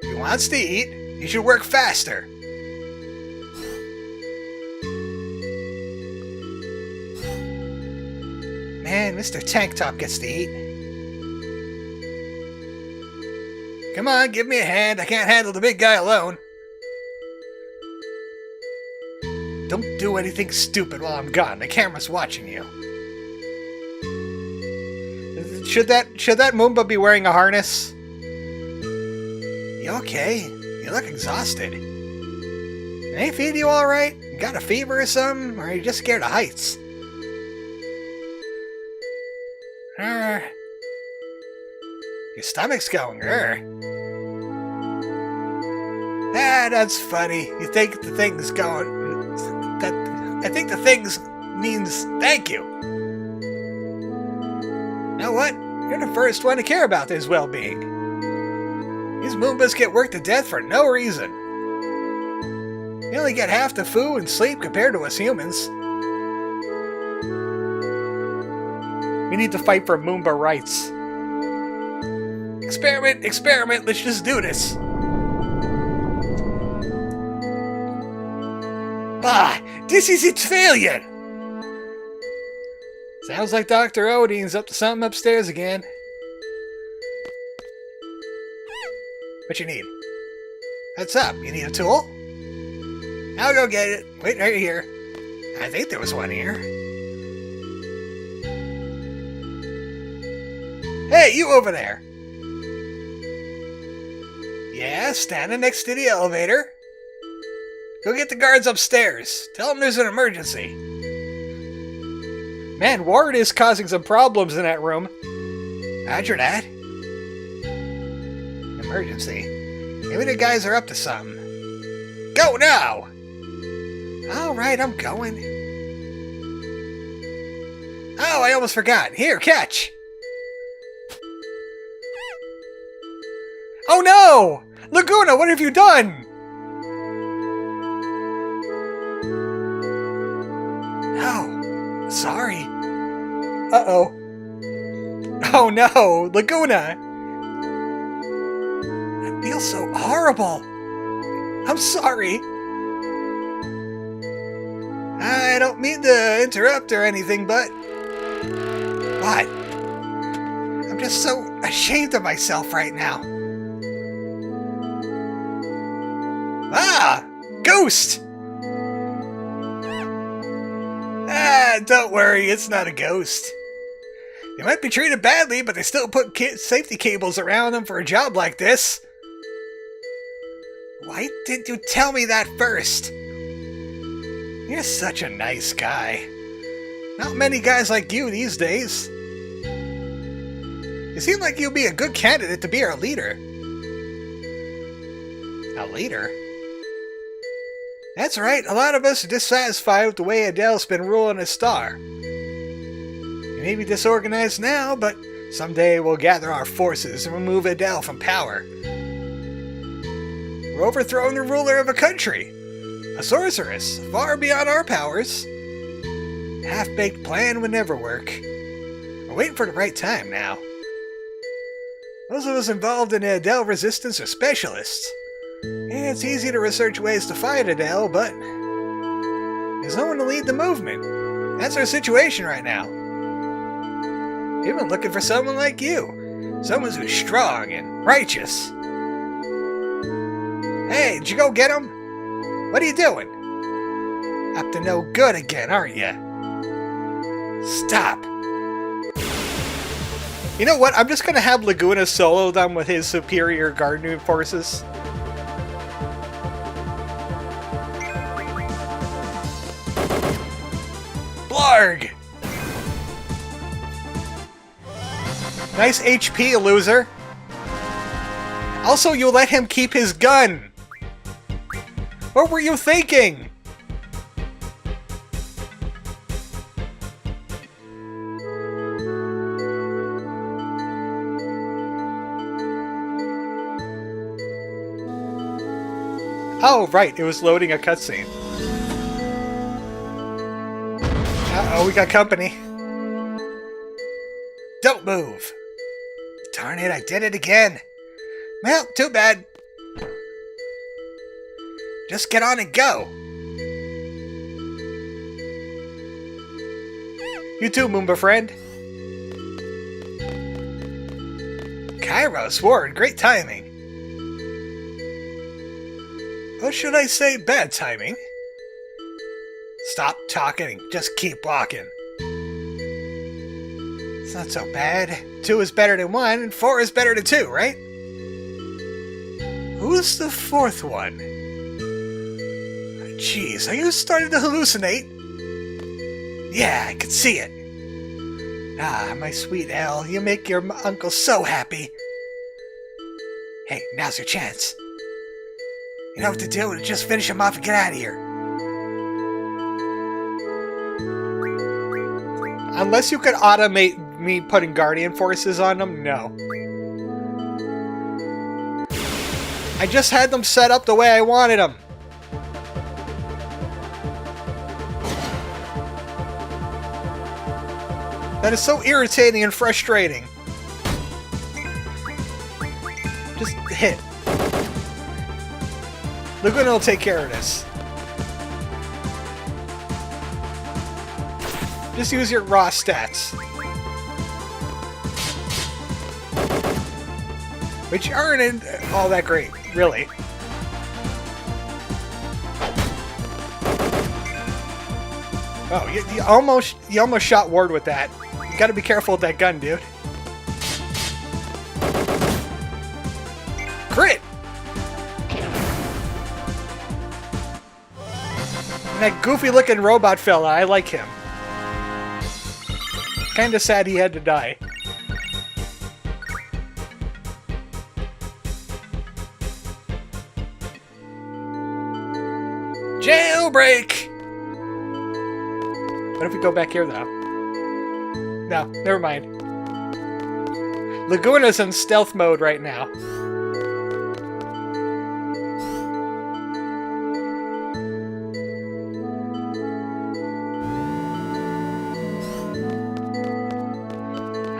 If he wants to eat, he should work faster. Man, Mr. Tank Top gets to eat. Come on, give me a hand. I can't handle the big guy alone. Don't do anything stupid while I'm gone. The camera's watching you. Should that Moomba be wearing a harness? You okay? You look exhausted. Can I feed you alright? You got a fever or something? Or are you just scared of heights? Your stomach's going, Ah, that's funny. You think the thing's going... I think the thing's means thank you. You know what? You're the first one to care about his well-being. These Moombas get worked to death for no reason. You only get half the food and sleep compared to us humans. We need to fight for Moomba rights. Experiment, experiment, let's just do this. Bah! This is its failure! Sounds like Dr. Odine's up to something upstairs again. What you need? What's up? You need a tool? I'll go get it. Wait right here. I think there was one here. Hey, you over there! Yeah, standing next to the elevator. Go get the guards upstairs. Tell them there's an emergency. Man, Ward is causing some problems in that room. Roger that. Emergency. Maybe the guys are up to something. Go now! Alright, I'm going. Oh, I almost forgot. Here, catch! Oh no! Laguna, what have you done? Oh, sorry. Uh-oh. Oh no, Laguna! I feel so horrible. I'm sorry. I don't mean to interrupt or anything, but... What? I'm just so ashamed of myself right now. Ah! Ghost! Ah, don't worry, it's not a ghost. They might be treated badly, but they still put safety cables around them for a job like this. Why didn't you tell me that first? You're such a nice guy. Not many guys like you these days. You seem like you'd be a good candidate to be our leader. A leader? That's right, a lot of us are dissatisfied with the way Adele's been ruling a star. You may be disorganized now, but someday we'll gather our forces and remove Adele from power. We're overthrowing the ruler of a country. A sorceress, far beyond our powers. A half-baked plan would never work. We're waiting for the right time now. Those of us involved in the Adele resistance are specialists. Yeah, it's easy to research ways to fight Adele, but there's no one to lead the movement. That's our situation right now. We've been looking for someone like you. Someone who's strong and righteous. Hey, did you go get him? What are you doing? Up to no good again, aren't you? Stop. You know what? I'm just going to have Laguna solo them with his superior gardening forces. Blarg! Nice HP, loser. Also, you let him keep his gun. What were you thinking? Oh, right, it was loading a cutscene. Uh-oh, we got company. Don't move. Darn it, I did it again. Well, too bad. Just get on and go. You too, Moomba friend. Kairos, Ward, great timing. Or should I say bad timing? Stop talking and just keep walking. It's not so bad. 2 is better than 1, and 4 is better than 2, right? Who's the 4th one? Jeez, are you starting to hallucinate? Yeah, I can see it. Ah, my sweet Elle, you make your uncle so happy. Hey, now's your chance. You know what to do, just finish him off and get out of here. Unless you could automate me putting Guardian Forces on them, no. I just had them set up the way I wanted them. That is so irritating and frustrating. Just hit. Laguna will take care of this. Just use your raw stats. Which aren't all that great, really. Oh, you almost shot Ward with that. You gotta be careful with that gun, dude. Crit! And that goofy-looking robot fella, I like him. Kinda sad he had to die. Jailbreak! What if we go back here, though? No, never mind. Laguna's in stealth mode right now.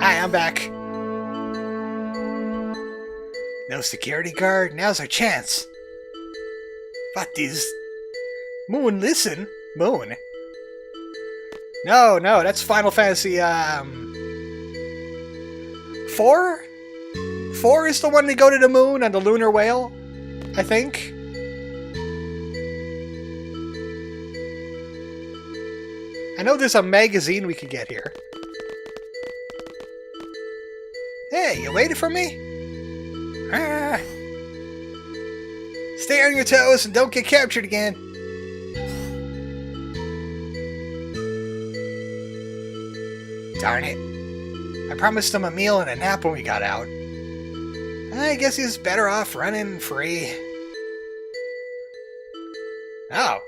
Hi, I'm back. No security guard? Now's our chance. What is... Moon, listen. Moon. No, that's Final Fantasy, 4? 4 is the one to go to the moon on the lunar whale, I think. I know there's a magazine we could get here. Hey, you waiting for me? Ah. Stay on your toes and don't get captured again. Darn it. I promised him a meal and a nap when we got out. I guess he's better off running free. Oh.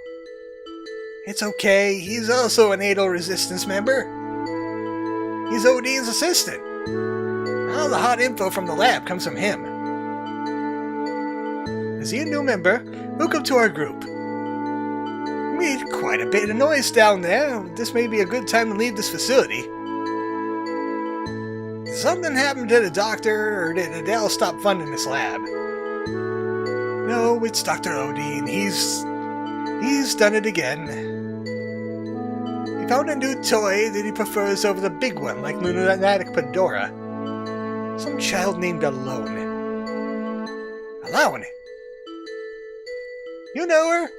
It's okay, he's also an ADO Resistance member. He's Odine's assistant. All the hot info from the lab comes from him. Is he a new member? Welcome to our group. We made quite a bit of noise down there. This may be a good time to leave this facility. Did something happen to the doctor, or did Adele stop funding this lab? No, it's Dr. Odine. He's done it again. He found a new toy that he prefers over the big one, like Lunatic Pandora. Some child named Alone. Alone? You know her?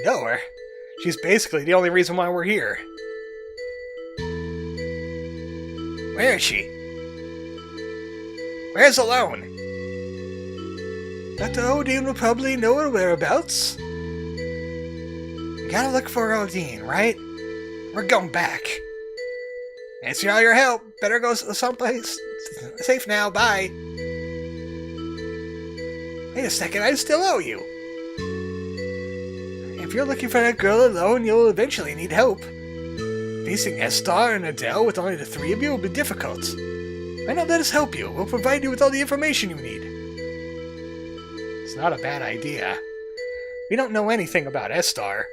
Know her? She's basically the only reason why we're here. Where is she? Where's Alone? Dr. Odine will probably know her whereabouts. You gotta look for Odine, right? We're going back. Thanks for all your help. Better go someplace safe now. Bye. Wait a second, I still owe you. If you're looking for that girl alone, you'll eventually need help. Facing Estar and Adele with only the three of you will be difficult. Why not let us help you? We'll provide you with all the information you need. It's not a bad idea. We don't know anything about Estar.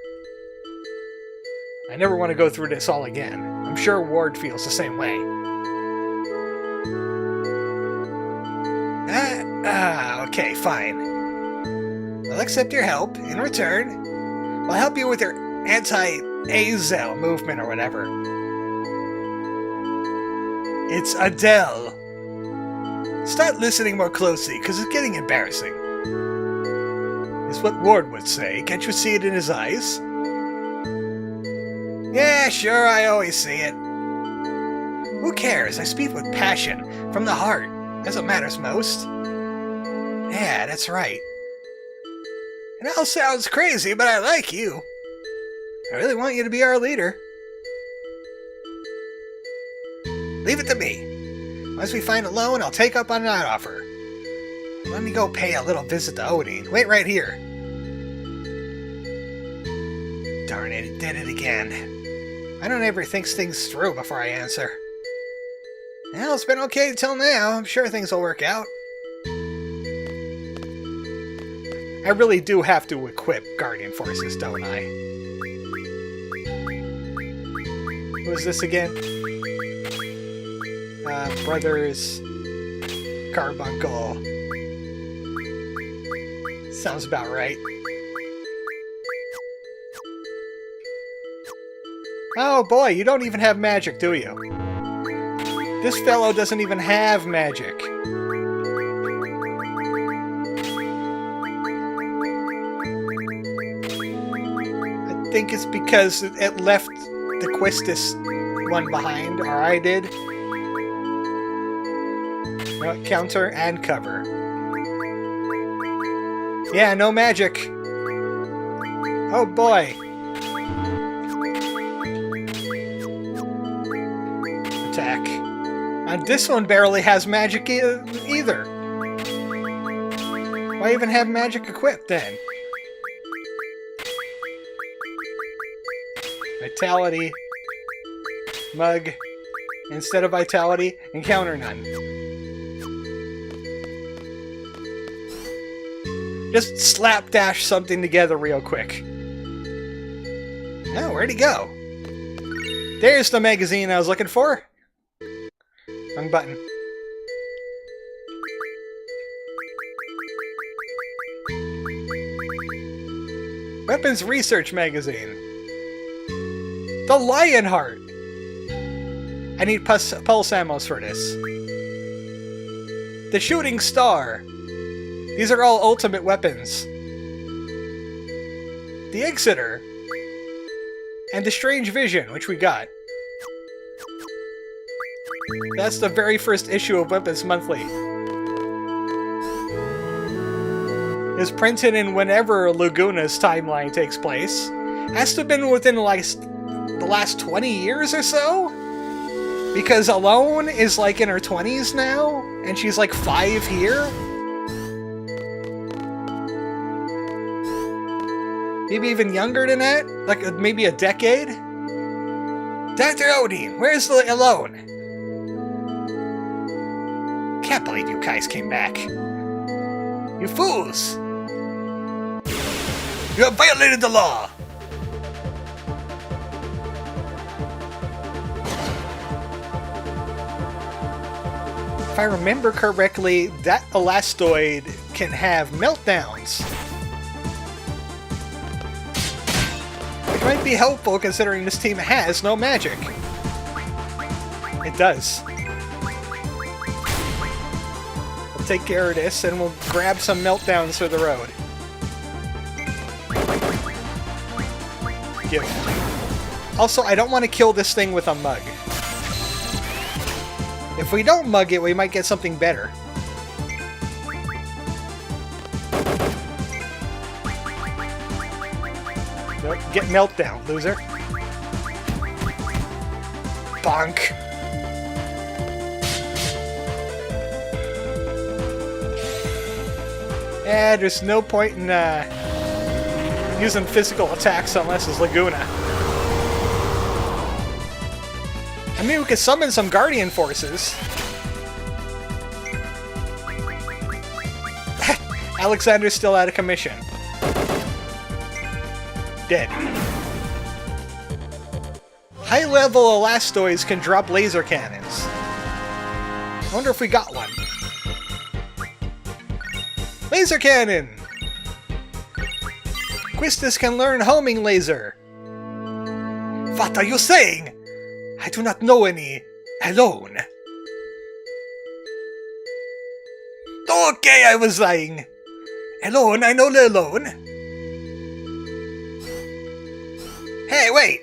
I never want to go through this all again. I'm sure Ward feels the same way. Okay, fine. We'll accept your help. In return, we'll help you with your anti-Azel movement or whatever. It's Adele. Start listening more closely, because it's getting embarrassing. Is what Ward would say. Can't you see it in his eyes? Yeah, sure, I always see it. Who cares? I speak with passion, from the heart. That's what matters most. Yeah, that's right. It all sounds crazy, but I like you. I really want you to be our leader. Leave it to me. Once we find Alone, I'll take up on that offer. Let me go pay a little visit to Odine. Wait right here. Darn it, it did it again. I don't ever think things through before I answer. Well, it's been okay till now. I'm sure things will work out. I really do have to equip Guardian Forces, don't I? Who is this again? Brothers Carbuncle. Sounds about right. Oh boy, you don't even have magic, do you? This fellow doesn't even have magic. think it's because it left the Quistis one behind, or I did. No, counter and cover. Yeah, no magic. Oh boy. Attack. And this one barely has magic either. Why even have magic equipped then? Vitality. Mug. Instead of vitality, encounter none. Just slapdash something together real quick. Oh, where'd he go? There's the magazine I was looking for. Wrong button. Weapons Research Magazine. The Lionheart! I need pulse ammos for this. The Shooting Star. These are all ultimate weapons. The Exeter. And the Strange Vision, which we got. That's the very first issue of Weapons Monthly. It's printed in whenever Laguna's timeline takes place. Has to have been within like the last 20 years or so? Because Alone is like in her 20s now, and she's like 5 here? Maybe even younger than that? Like maybe a decade? Dr. Odin, where's the Alone? Can't believe you guys came back. You fools! You have violated the law! If I remember correctly, that Elastoid can have meltdowns. Which might be helpful considering this team has no magic. It does. We'll take care of this and we'll grab some meltdowns for the road. Give. Also, I don't want to kill this thing with a mug. If we don't mug it, we might get something better. Nope, get meltdown, loser. Bonk. There's no point in using physical attacks unless it's Laguna. I mean, we could summon some Guardian Forces. Alexander's still out of commission. Dead. High-level Elastoids can drop laser cannons. I wonder if we got one. Laser cannon! Quistis can learn homing laser. What are you saying? I do not know any Alone. Okay, I was lying. Alone, I know the Alone. Hey, wait!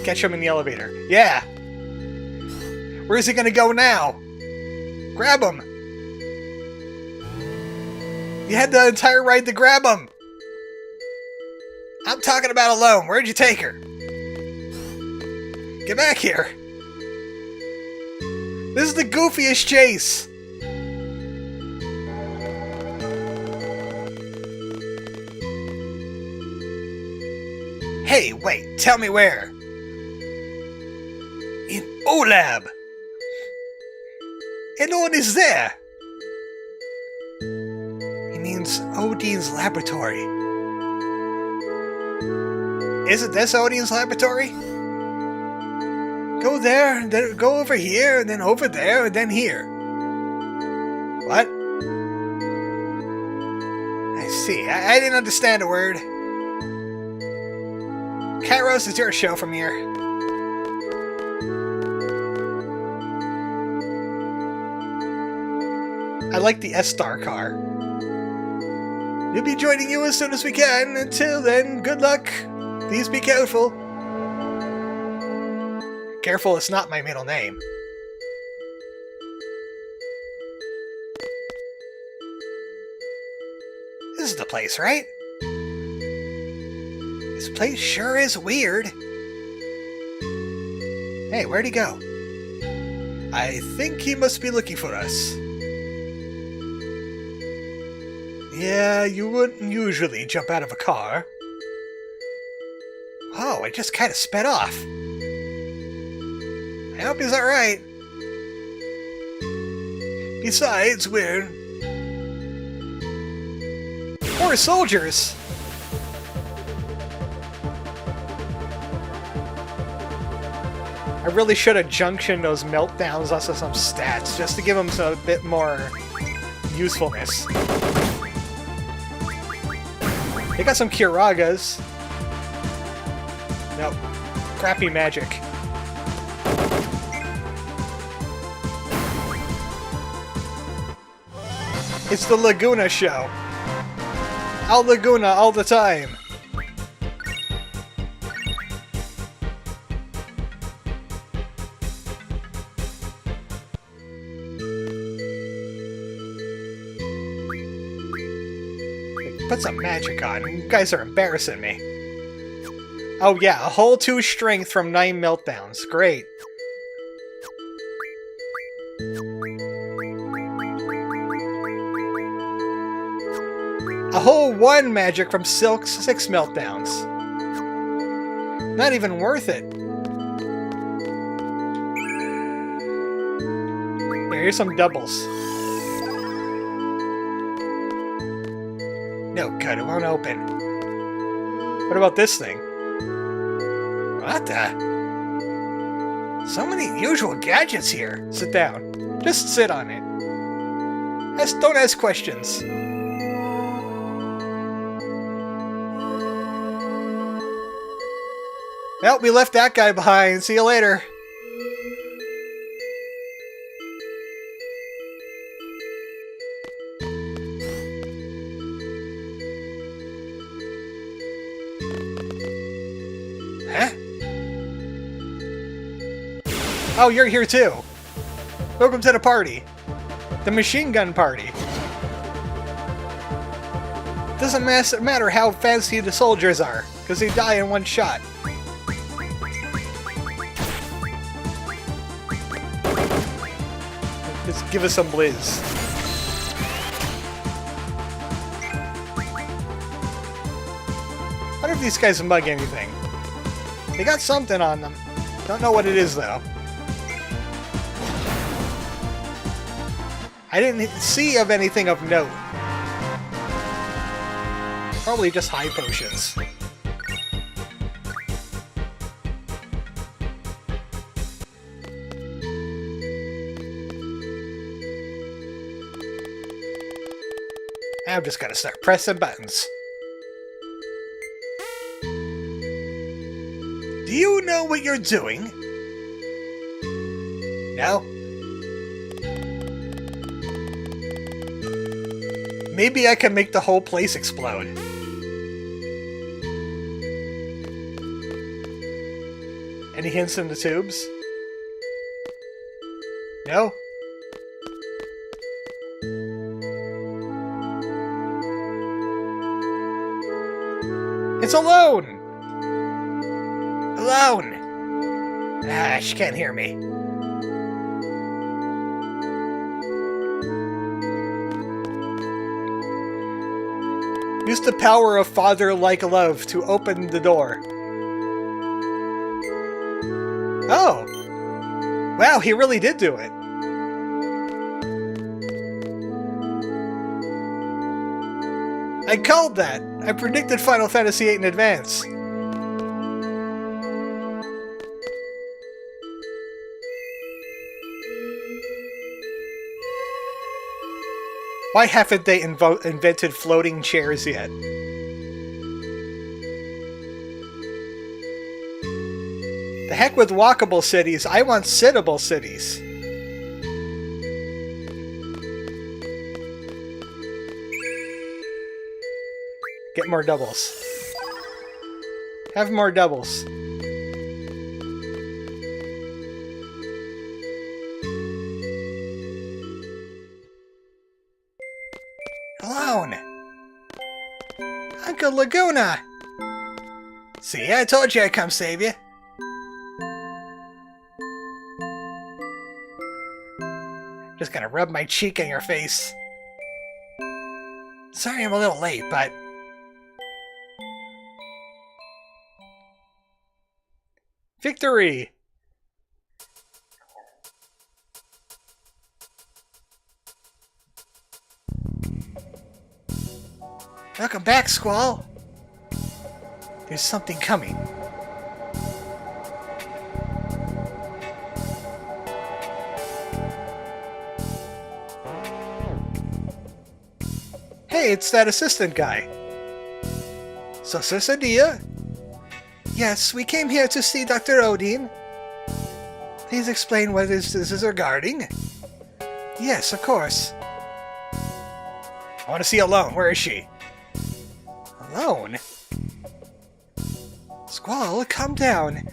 Catch him in the elevator. Yeah! Where's he gonna go now? Grab him! You had the entire ride to grab him! I'm talking about Alone. Where'd you take her? Get back here! This is the goofiest chase! Hey, wait, tell me where? In Olab! Alone is there! He means Odin's laboratory. Isn't this Odin's laboratory? Go there, and then go over here, and then over there, and then here. What? I see. I didn't understand a word. Kairos, it's your show from here. I like the S-Star car. We'll be joining you as soon as we can. Until then, good luck. Please be careful. Careful is not my middle name. This is the place, right? This place sure is weird. Hey, where'd he go? I think he must be looking for us. Yeah, you wouldn't usually jump out of a car. Oh, I just kind of sped off. I hope he's alright. Besides, we're soldiers. I really should have junctioned those meltdowns onto some stats just to give them a bit more usefulness. They got some Kiragas. Nope. Crappy magic. It's the Laguna show. Al Laguna all the time. Put some magic on. You guys are embarrassing me. Oh yeah, a whole 2 strength from 9 meltdowns. Great. A whole 1 magic from Silk's 6 meltdowns. Not even worth it. Here's some doubles. No good, it won't open. What about this thing? What the? So many unusual gadgets here. Sit down. Just sit on it. Don't ask questions. Well, we left that guy behind. See you later. Huh? Oh, you're here too. Welcome to the party. The machine gun party. Doesn't matter how fancy the soldiers are, because they die in 1 shot. Just give us some blizz. I wonder if these guys mug anything. They got something on them. Don't know what it is, though. I didn't see of anything of note. Probably just high potions. I'm just gonna start pressing buttons. Do you know what you're doing? No? Maybe I can make the whole place explode. Any hints in the tubes? No? It's alone! Alone! Ah, she can't hear me. Use the power of father-like love to open the door. Oh! Wow, he really did do it. I called that! I predicted Final Fantasy VIII in advance. Why haven't they invented floating chairs yet? The heck with walkable cities, I want sittable cities. Get more doubles. Have more doubles. Alone! Uncle Laguna! See, I told you I'd come save you. Just gonna rub my cheek on your face. Sorry I'm a little late, but... Victory! Welcome back, Squall! There's something coming. Hey, it's that assistant guy. Sorceress Adia? Yes, we came here to see Dr. Odin. Please explain what this is regarding. Yes, of course. I want to see Alone. Where is she? Alone? Squall, calm down.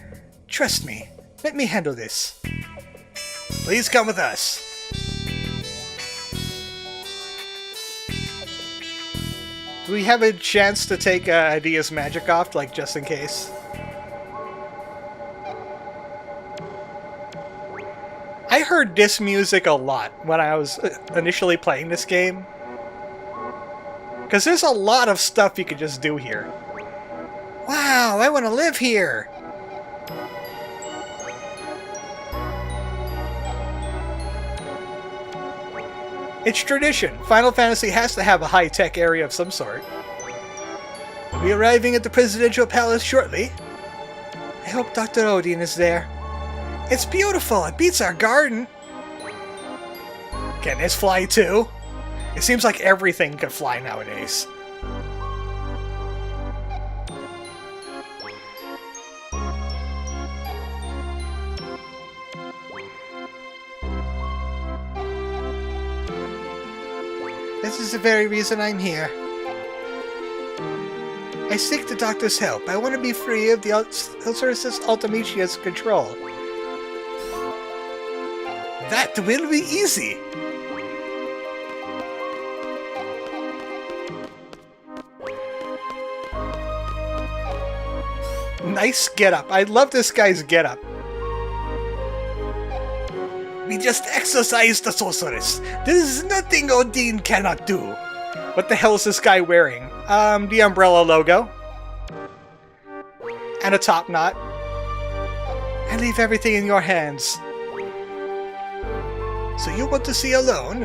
Trust me. Let me handle this. Please come with us. Do we have a chance to take Adia's magic off, like, just in case? I heard this music a lot when I was initially playing this game. Because there's a lot of stuff you could just do here. Wow, I want to live here! It's tradition. Final Fantasy has to have a high-tech area of some sort. We'll be arriving at the Presidential Palace shortly. I hope Dr. Odin is there. It's beautiful! It beats our garden! Can this fly too? It seems like everything can fly nowadays. This is the very reason I'm here. I seek the doctor's help. I want to be free of the Sorceress Ultimatia's control. That will be easy! Nice getup. I love this guy's getup. We just exorcised the sorceress. There is nothing Odin cannot do. What the hell is this guy wearing? The umbrella logo. And a top knot. I leave everything in your hands. So you want to see Alone?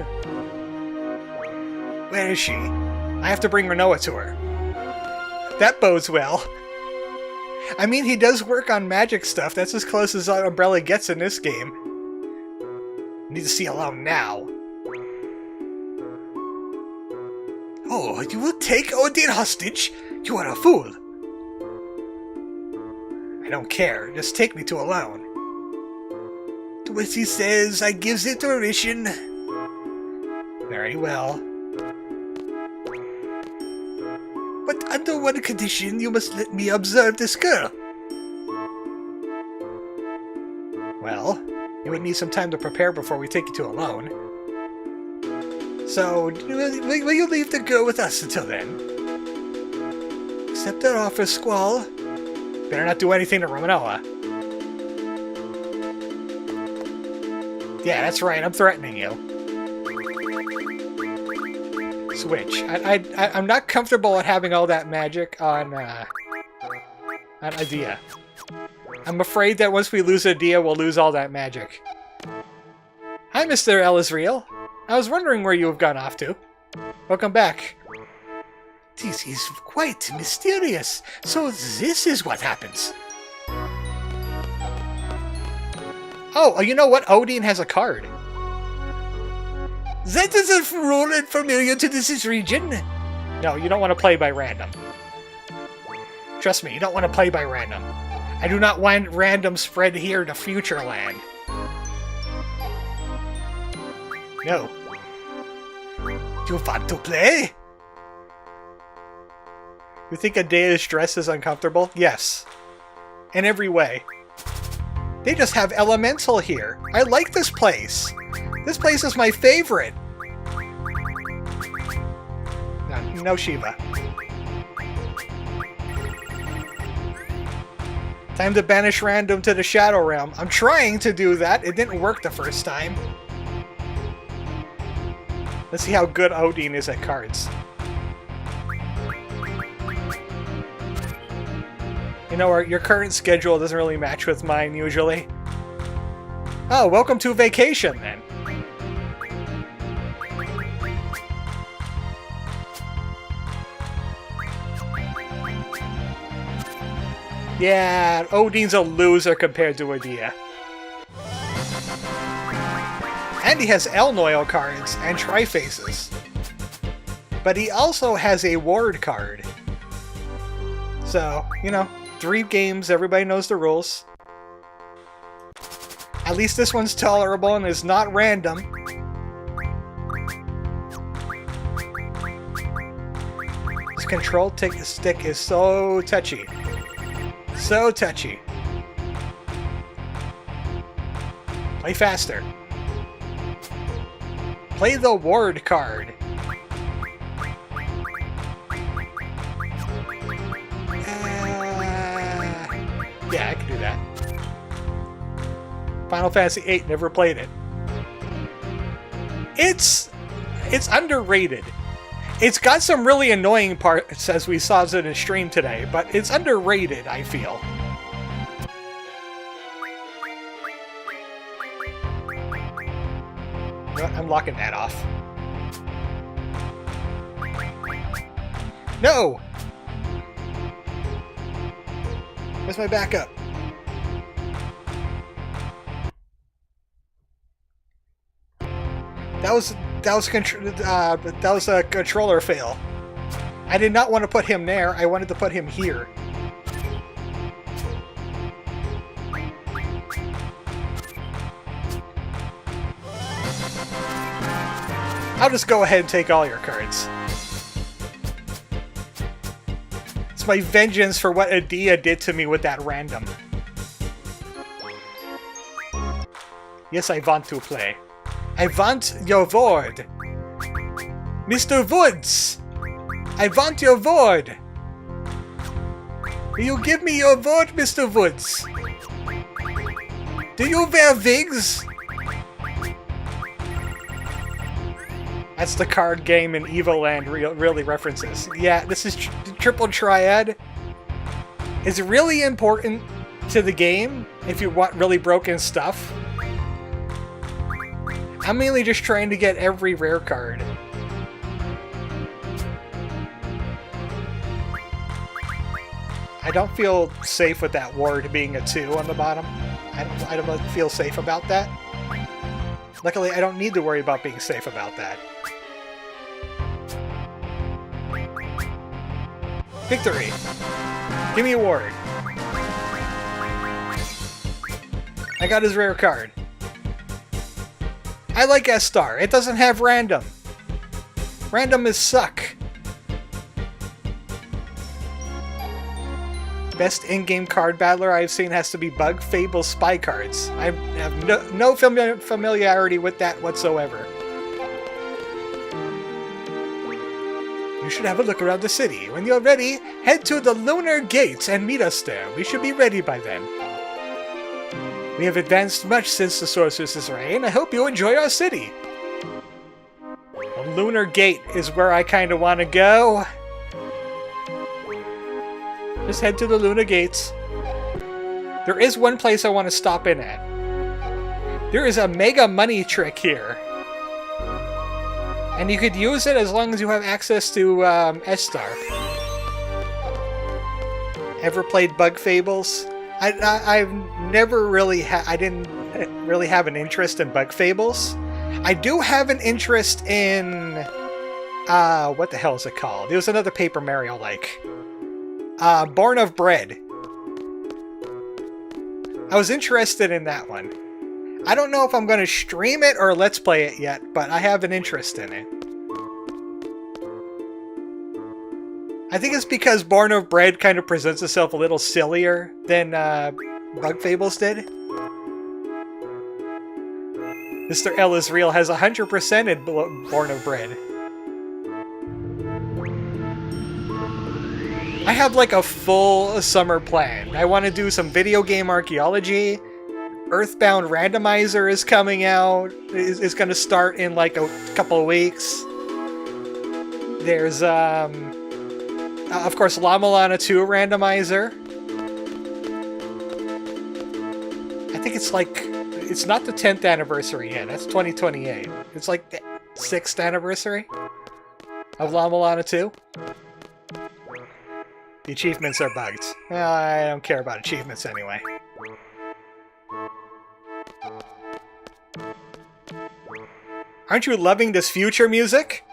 Where is she? I have to bring Renoa to her. That bodes well. I mean, he does work on magic stuff. That's as close as Umbrella gets in this game. Need to see Alone now. Oh, you will take Odin hostage? You are a fool. I don't care. Just take me to Alone. Do what he says. I gives it permission. Very well. But under one condition, you must let me observe this girl. Well, you would need some time to prepare before we take you to Alone. So, will you leave the girl with us until then? Accept our offer, Squall. Better not do anything to Romanoa. Yeah, that's right, I'm threatening you. Switch. I'm not comfortable at having all that magic on Adia. I'm afraid that once we lose Adia, we'll lose all that magic. Hi, Mr. Elisriel. I was wondering where you have gone off to. Welcome back. This is quite mysterious. So this is what happens. Oh, you know what? Odin has a card. That is a rule and familiar to this region. No, you don't want to play by random. Trust me, you don't want to play by random. I do not want random spread here to Future Land. No. You want to play? You think Adea's dress is uncomfortable? Yes. In every way. They just have Elemental here. I like this place. This place is my favorite. No Shiva. Time to banish random to the Shadow Realm. I'm trying to do that. It didn't work the first time. Let's see how good Odin is at cards. You know, your current schedule doesn't really match with mine usually. Oh, welcome to vacation then. Yeah, Odin's a loser compared to Adea. And he has Elnoil cards and Trifaces. But he also has a Ward card. So, you know, 3 games, everybody knows the rules. At least this one's tolerable and is not random. This control stick is so touchy. So touchy. Play faster. Play the Ward card. Yeah, I can do that. Final Fantasy VIII, never played it. It's underrated. It's got some really annoying parts, as we saw in the stream today, but it's underrated, I feel. I'm locking that off. No! Where's my backup? That was a controller fail. I did not want to put him there. I wanted to put him here. I'll just go ahead and take all your cards. It's my vengeance for what Adea did to me with that random. Yes, I want to play. I want your word. Mr. Woods! I want your word! Will you give me your word, Mr. Woods? Do you wear wigs? That's the card game in Evoland really references. Yeah, this is the Triple Triad. It's really important to the game if you want really broken stuff. I'm mainly just trying to get every rare card. I don't feel safe with that ward being a 2 on the bottom. I don't feel safe about that. Luckily, I don't need to worry about being safe about that. Victory! Give me a ward. I got his rare card. I like S-Star. It doesn't have random. Random is suck. Best in-game card battler I've seen has to be Bug Fable Spy cards. I have no familiarity with that whatsoever. You should have a look around the city. When you're ready, head to the Lunar Gates and meet us there. We should be ready by then. We have advanced much since the Sorceress's reign. I hope you enjoy our city. The Lunar Gate is where I kind of want to go. Just head to the Lunar Gates. There is one place I want to stop in at. There is a mega money trick here. And you could use it as long as you have access to S-Star. Ever played Bug Fables? I've never really I didn't really have an interest in Bug Fables. I do have an interest in what the hell is it called? There was another Paper Mario like. Born of Bread. I was interested in that one. I don't know if I'm going to stream it or let's play it yet, but I have an interest in it. I think it's because Born of Bread kind of presents itself a little sillier than Bug Fables did. Mr. L is real has 100% in Born of Bread. I have like a full summer plan. I want to do some video game archaeology. Earthbound Randomizer is coming out. It's going to start in like a couple of weeks. There's, of course, La Milana 2 Randomizer. I think it's like, it's not the 10th anniversary yet. That's 2028. It's like the 6th anniversary of La Milana 2. The achievements are bugged. Well, I don't care about achievements anyway. Aren't you loving this future music?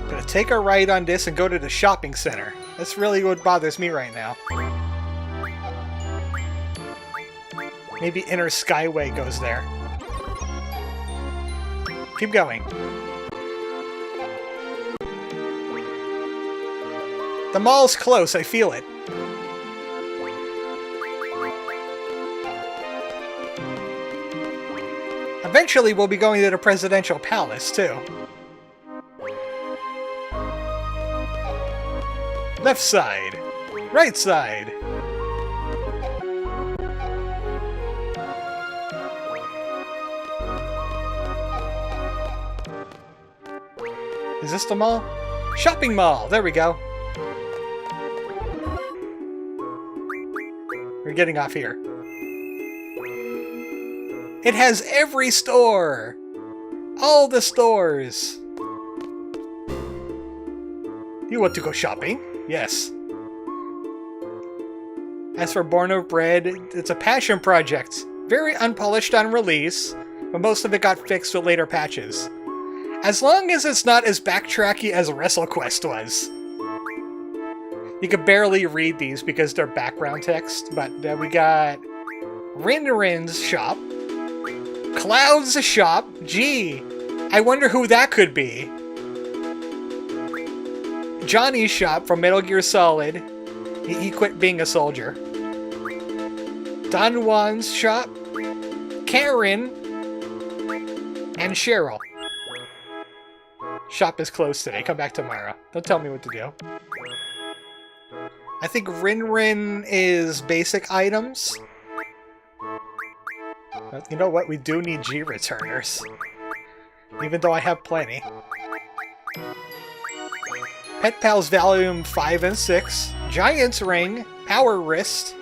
Gonna take a right on this and go to the shopping center. That's really what bothers me right now. Maybe Inner Skyway goes there. Keep going. The mall's close, I feel it. Eventually we'll be going to the Presidential Palace, too. Left side. Right side. Is this the mall? Shopping mall! There we go. We're getting off here. It has every store! All the stores! You want to go shopping? Yes. As for Born of Bread, it's a passion project. Very unpolished on release, but most of it got fixed with later patches. As long as it's not as backtracky as WrestleQuest was. You can barely read these because they're background text, but we got Rin's shop, Cloud's shop, gee, I wonder who that could be. Johnny's shop from Metal Gear Solid, he quit being a soldier. Don Juan's shop, Karen, and Cheryl. Shop is closed today. Come back tomorrow. Don't tell me what to do. I think Rin is basic items. But you know what? We do need G returners. Even though I have plenty. Pet Pals Volume 5 and 6. Giant's Ring. Power Wrist.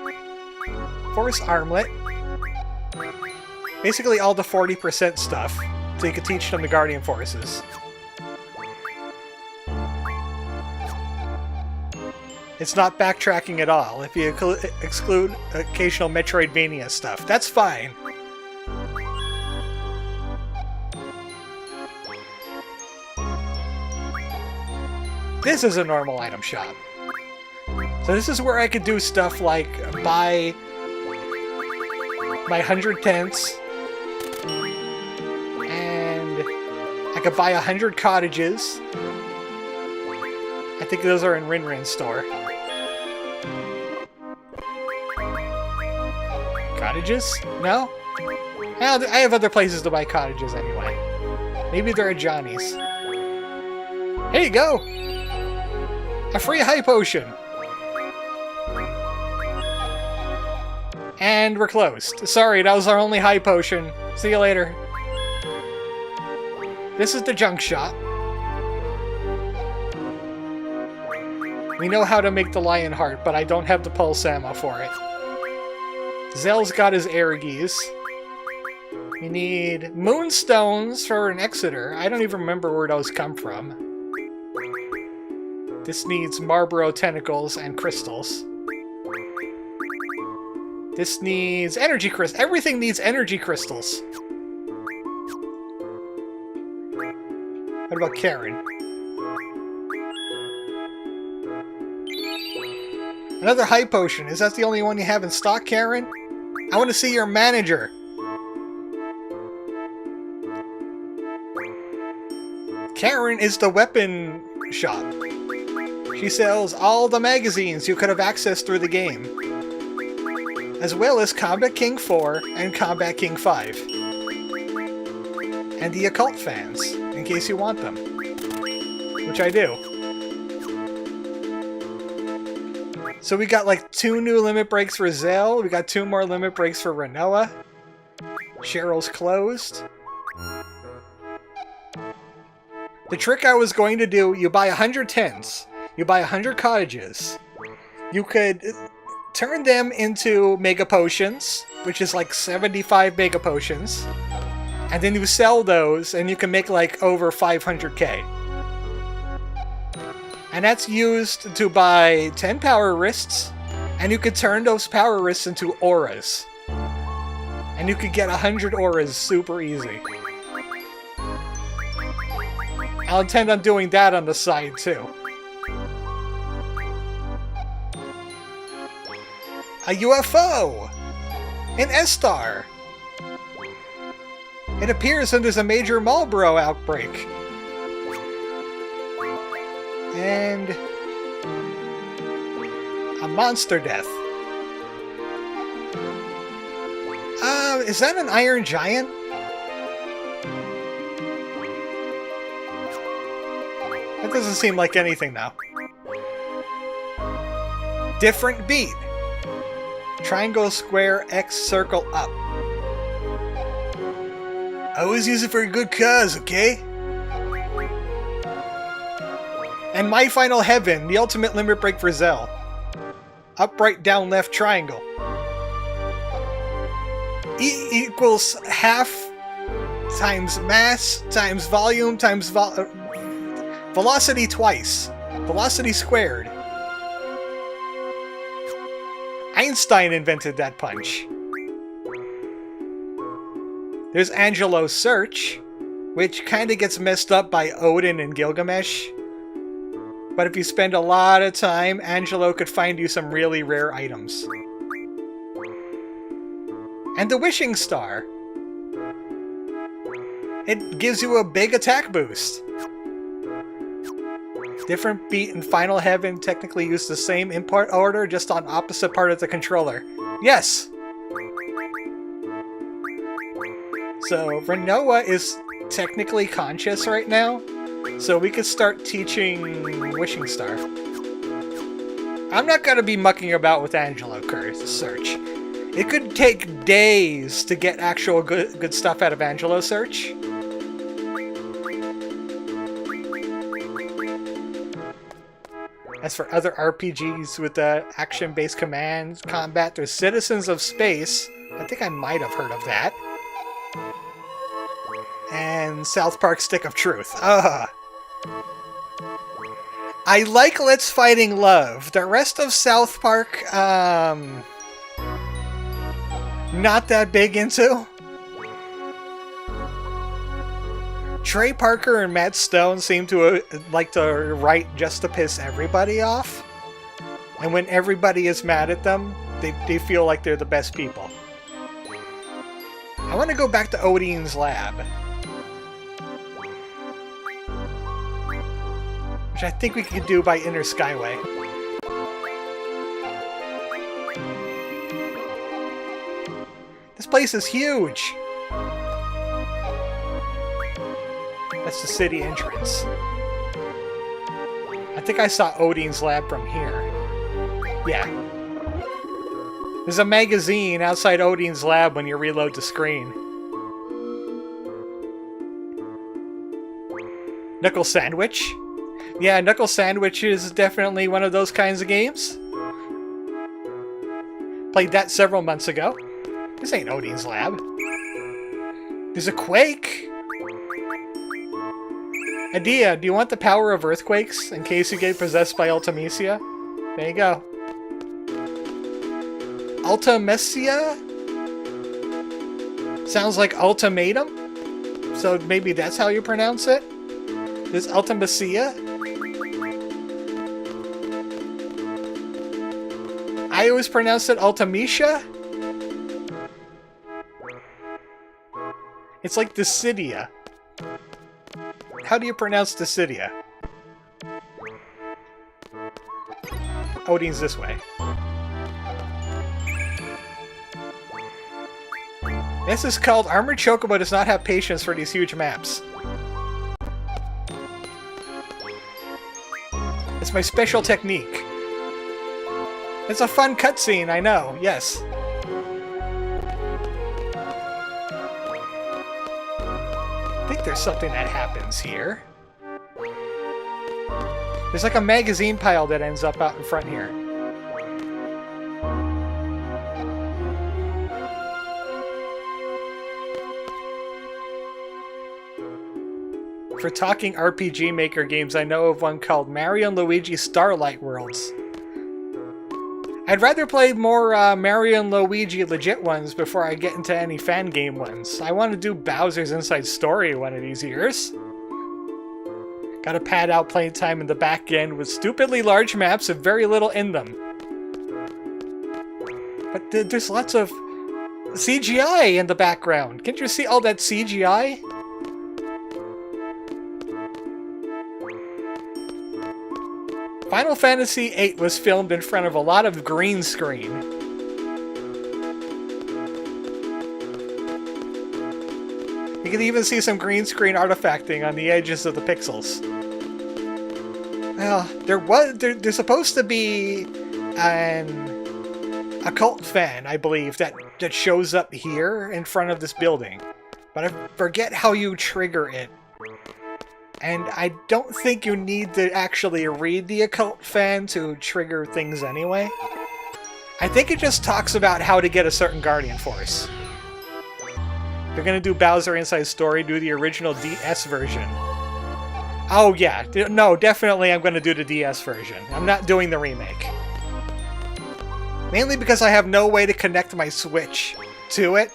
Force Armlet. Basically all the 40% stuff. So you can teach them the Guardian Forces. It's not backtracking at all, if you exclude occasional Metroidvania stuff. That's fine. This is a normal item shop. So this is where I could do stuff like buy my 100 tents, and I could buy 100 cottages. I think those are in Rin's store. Cottages? No? I have other places to buy cottages anyway. Maybe they're at Johnny's. Here you go! A free high potion! And we're closed. Sorry, that was our only high potion. See you later. This is the junk shop. We know how to make the lion heart, but I don't have the pulse ammo for it. Zell's got his air geese. We need moonstones for an Exeter. I don't even remember where those come from. This needs Marlboro tentacles and crystals. This needs energy crystals. Everything needs energy crystals. What about Karen? Another high potion. Is that the only one you have in stock, Karen? I want to see your manager. Karen is the weapon shop. She sells all the magazines you could have accessed through the game, as well as Combat King 4 and Combat King 5. And the Occult fans, in case you want them. Which I do. So we got like 2 new limit breaks for Zell, we got 2 more limit breaks for Renoa. Cheryl's closed. The trick I was going to do, you buy 100 tents, you buy 100 cottages. You could turn them into Mega Potions, which is like 75 Mega Potions. And then you sell those, and you can make like over 500k. And that's used to buy 10 power wrists, and you could turn those power wrists into auras. And you could get 100 auras super easy. I'll intend on doing that on the side too. A UFO! An S-Star! It appears when there's a major Marlboro outbreak. And a monster death. Is that an Iron Giant? That doesn't seem like anything now. Different beat. Triangle, square, X, circle, up. Always use it for a good cause, okay? And My Final Heaven, the ultimate limit break for Zell. Up, right, down, left, triangle. E equals half times mass times volume times velocity twice. Velocity squared. Einstein invented that punch. There's Angelo's Search, which kind of gets messed up by Odin and Gilgamesh. But if you spend a lot of time, Angelo could find you some really rare items. And the Wishing Star. It gives you a big attack boost. Different beat and Final Heaven technically use the same input order, just on opposite part of the controller. Yes! So, Renoa is technically conscious right now, so we could start teaching Wishing Star. I'm not going to be mucking about with Angelo Search. It could take days to get actual good stuff out of Angelo Search. As for other RPGs with the action-based commands, combat, there's Citizens of Space. I think I might have heard of that. And South Park Stick of Truth. I like Let's Fighting Love. The rest of South Park, not that big into. Trey Parker and Matt Stone seem to like to write just to piss everybody off. And when everybody is mad at them, they feel like they're the best people. I want to go back to Odin's lab. Which I think we could do by Inner Skyway. This place is huge! That's the city entrance. I think I saw Odin's lab from here. Yeah. There's a magazine outside Odin's lab when you reload the screen. Knuckle Sandwich? Yeah, Knuckle Sandwich is definitely one of those kinds of games. Played that several months ago. This ain't Odin's lab. There's a Quake! Adia, do you want the power of earthquakes in case you get possessed by Ultimecia? There you go. Ultimecia? Sounds like ultimatum? So maybe that's how you pronounce it? There's Ultimecia? I always pronounce it Ultimecia? It's like Dissidia. How do you pronounce Dissidia? Odin's this way. This is called ArmoredChocobo does not have patience for these huge maps. It's my special technique. It's a fun cutscene, I know, yes. I think there's something that happens here. There's like a magazine pile that ends up out in front here. For talking RPG Maker games, I know of one called Mario & Luigi Starlight Worlds. I'd rather play more Mario & Luigi legit ones before I get into any fan game ones. I want to do Bowser's Inside Story one of these years. Gotta pad out playing time in the back end with stupidly large maps with very little in them. But there's lots of CGI in the background. Can't you see all that CGI? Final Fantasy VIII was filmed in front of a lot of green screen. You can even see some green screen artifacting on the edges of the pixels. Well, there's supposed to be an occult fan, I believe, that shows up here in front of this building. But I forget how you trigger it. And I don't think you need to actually read the occult fan to trigger things anyway. I think it just talks about how to get a certain Guardian Force. If you're gonna do Bowser Inside Story, do the original DS version. Oh yeah, no, definitely I'm gonna do the DS version. I'm not doing the remake. Mainly because I have no way to connect my Switch to it.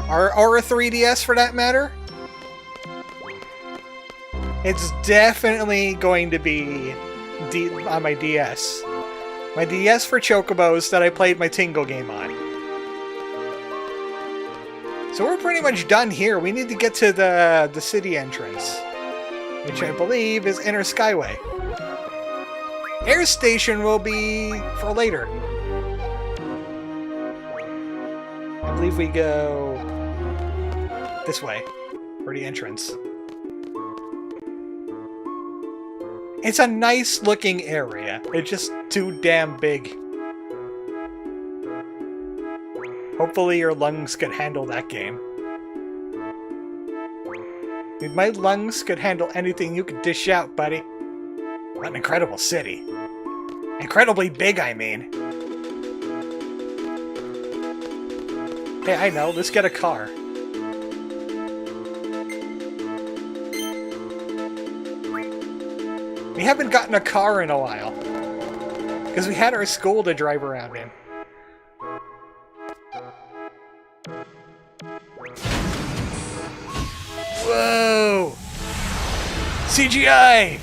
Or a 3DS for that matter. It's definitely going to be on my DS. My DS for Chocobos that I played my Tingle game on. So we're pretty much done here. We need to get to the city entrance, which I believe is Inner Skyway. Air Station will be for later. I believe we go this way for the entrance. It's a nice looking area. It's just too damn big. Hopefully your lungs could handle that game. Dude, my lungs could handle anything you could dish out, buddy. What an incredible city. Incredibly big, I mean. Hey, I know. Let's get a car. We haven't gotten a car in a while. Because we had our school to drive around in. Whoa! CGI!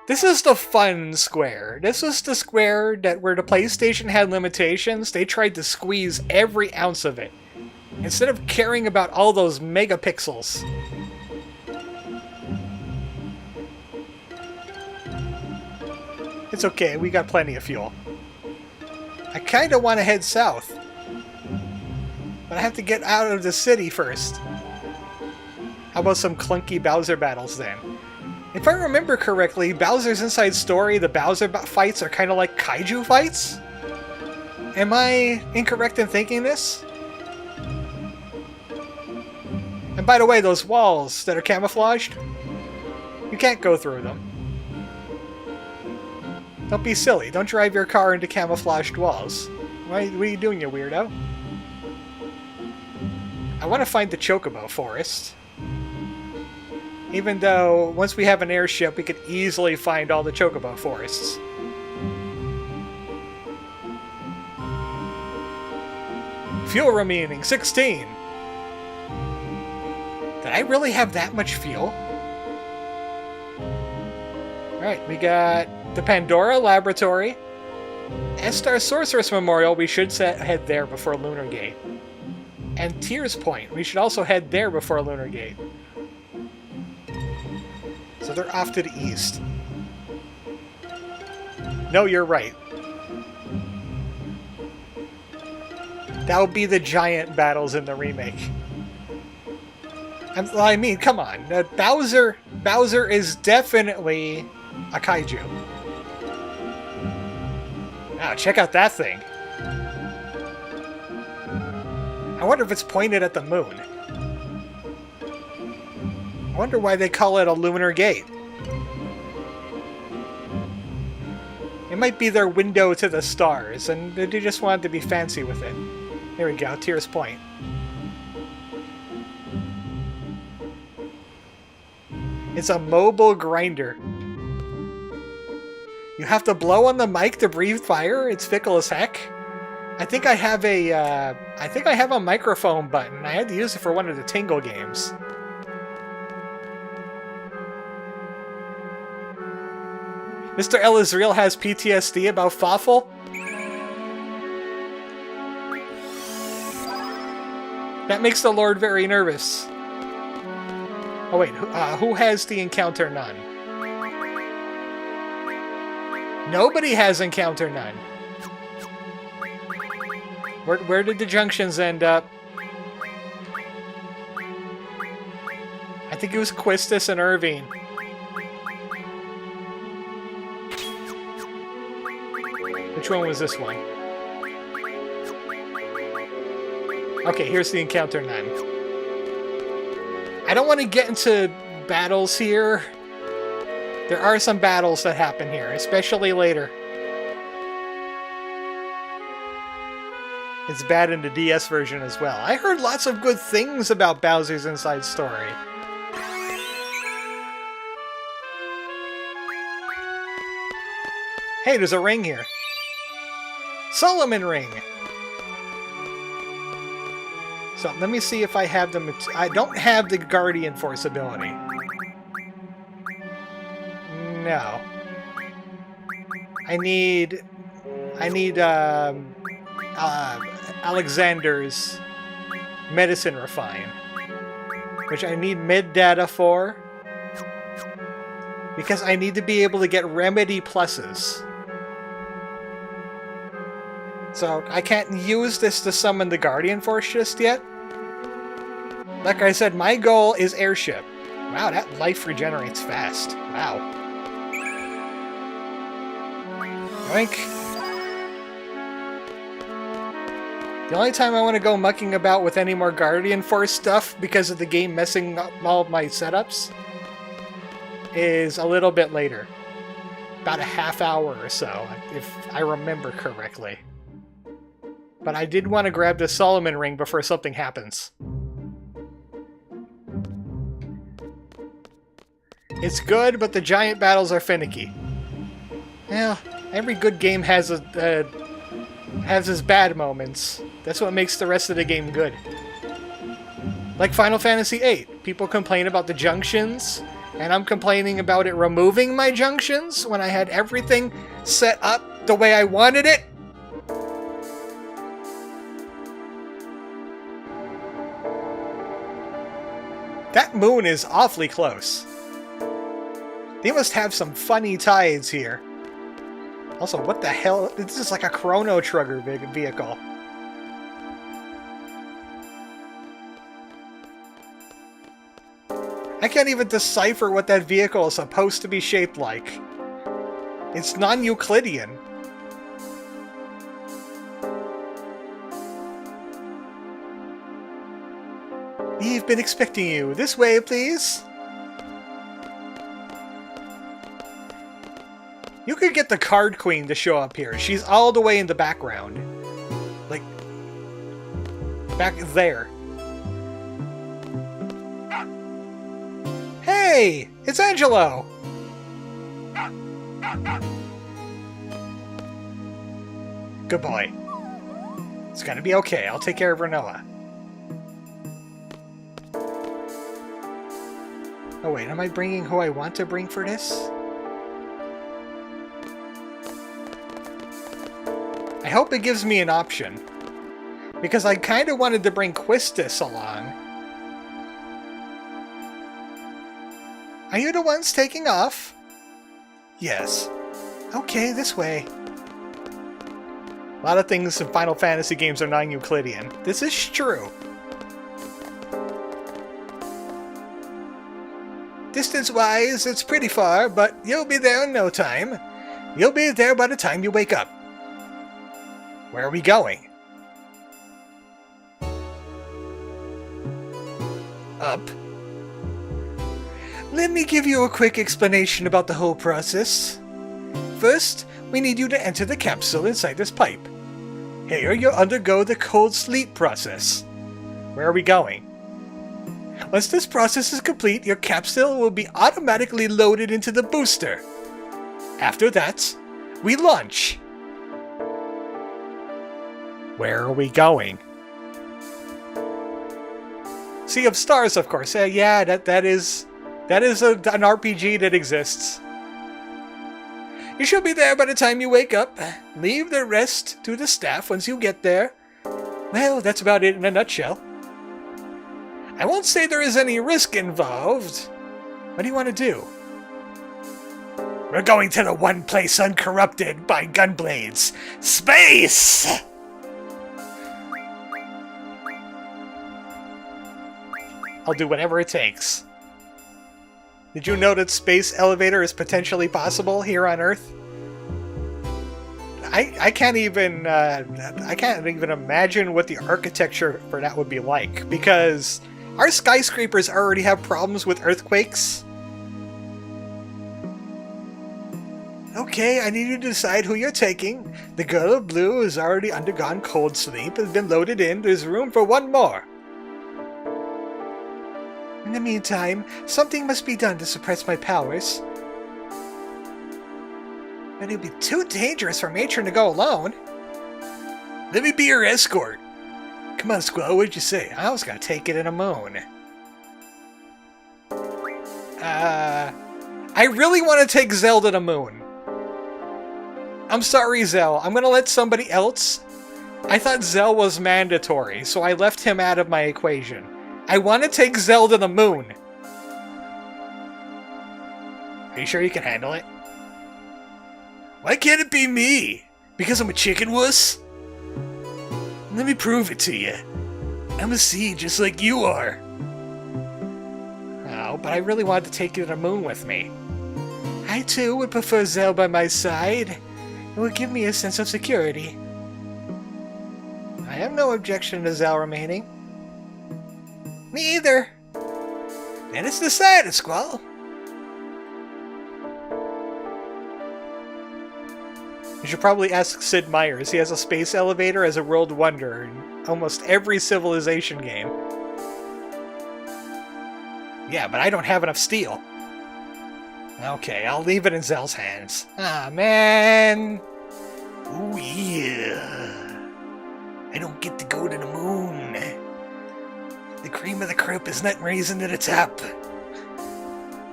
This is the fun Square. This is the Square that where the PlayStation had limitations, they tried to squeeze every ounce of it. Instead of caring about all those megapixels. It's okay, we got plenty of fuel. I kinda want to head south. But I have to get out of the city first. How about some clunky Bowser battles then? If I remember correctly, Bowser's Inside Story, the Bowser fights are kinda like kaiju fights? Am I incorrect in thinking this? And by the way, those walls that are camouflaged, you can't go through them. Don't be silly. Don't drive your car into camouflaged walls. What are you doing, you weirdo? I want to find the Chocobo Forest. Even though, once we have an airship, we could easily find all the Chocobo Forests. Fuel remaining, 16! Did I really have that much fuel? Alright, we got the Pandora Laboratory. S-Star Sorceress Memorial, we should head there before Lunar Gate. and Tears Point. We should also head there before Lunar Gate. So they're off to the east. No, you're right. That would be the giant battles in the remake. I mean, come on. Bowser is definitely a kaiju. Wow, check out that thing. I wonder if it's pointed at the moon. I wonder why they call it a lunar gate. It might be their window to the stars, and they just wanted to be fancy with it. Here we go, Tears Point. It's a mobile grinder. You have to blow on the mic to breathe fire? It's fickle as heck. I think I have a microphone button. I had to use it for one of the Tingle games. Mr. Elazriel has PTSD about Fawful? That makes the Lord very nervous. Oh wait, who has the Encounter None? Nobody has Encounter None. Where did the junctions end up? I think it was Quistis and Irvine. Which one was this one? Okay, here's the Encounter None. I don't want to get into battles here. There are some battles that happen here, especially later. It's bad in the DS version as well. I heard lots of good things about Bowser's Inside Story. Hey, there's a ring here. Solomon Ring! So, let me see if I have the... I don't have the Guardian Force ability. No. I need Alexander's Medicine Refine, which I need mid-data for, because I need to be able to get Remedy Pluses. So, I can't use this to summon the Guardian Force just yet. Like I said, my goal is Airship. Wow, that life regenerates fast. Wow. Yoink. The only time I want to go mucking about with any more Guardian Force stuff because of the game messing up all of my setups is a little bit later. About a half hour or so, if I remember correctly. But I did want to grab the Solomon Ring before something happens. It's good, but the giant battles are finicky. Well, every good game has its bad moments. That's what makes the rest of the game good. Like Final Fantasy VIII. People complain about the junctions, and I'm complaining about it removing my junctions when I had everything set up the way I wanted it. That moon is awfully close. They must have some funny tides here. Also, what the hell? This is like a Chrono Trigger vehicle. I can't even decipher what that vehicle is supposed to be shaped like. It's non-Euclidean. We've been expecting you. This way, please. You could get the Card Queen to show up here. She's all the way in the background. Like, back there. Hey! It's Angelo! Good boy. It's gonna be okay. I'll take care of Renoa. Oh wait, am I bringing who I want to bring for this? I hope it gives me an option. Because I kind of wanted to bring Quistis along. Are you the ones taking off? Yes. Okay, this way. A lot of things in Final Fantasy games are non-Euclidean. This is true. Distance-wise, it's pretty far, but you'll be there in no time. You'll be there by the time you wake up. Where are we going? Up. Let me give you a quick explanation about the whole process. First, we need you to enter the capsule inside this pipe. Here, you'll undergo the cold sleep process. Where are we going? Once this process is complete, your capsule will be automatically loaded into the booster. After that, we launch. Where are we going? Sea of Stars, of course. Yeah, that is an RPG that exists. You should be there by the time you wake up. Leave the rest to the staff once you get there. Well, that's about it in a nutshell. I won't say there is any risk involved. What do you want to do? We're going to the one place uncorrupted by gunblades. Space! I'll do whatever it takes. Did you know that space elevator is potentially possible here on Earth? I can't even imagine what the architecture for that would be like, because our skyscrapers already have problems with earthquakes. Okay, I need you to decide who you're taking. The girl of blue has already undergone cold sleep, has been loaded in. There's room for one more. In the meantime, something must be done to suppress my powers. But it'd be too dangerous for Matron to go alone. Let me be your escort. Come on, Squall, what'd you say? I was gonna take it in a moon. I really want to take Zell to the moon. I'm sorry, Zell. I'm gonna let somebody else. I thought Zell was mandatory, so I left him out of my equation. I want to take Zell to the moon. Are you sure you can handle it? Why can't it be me? Because I'm a chicken wuss? Let me prove it to you. I'm a seed just like you are. Oh, but I really wanted to take you to the moon with me. I too would prefer Zell by my side. It would give me a sense of security. I have no objection to Zell remaining. Me either. Then it's decided, Squall. You should probably ask Sid Meier's. He has a space elevator as a world wonder in almost every Civilization game. Yeah, but I don't have enough steel. Okay, I'll leave it in Zell's hands. Ah, man! Oh yeah! I don't get to go to the moon. The cream of the crop is not raising to the top.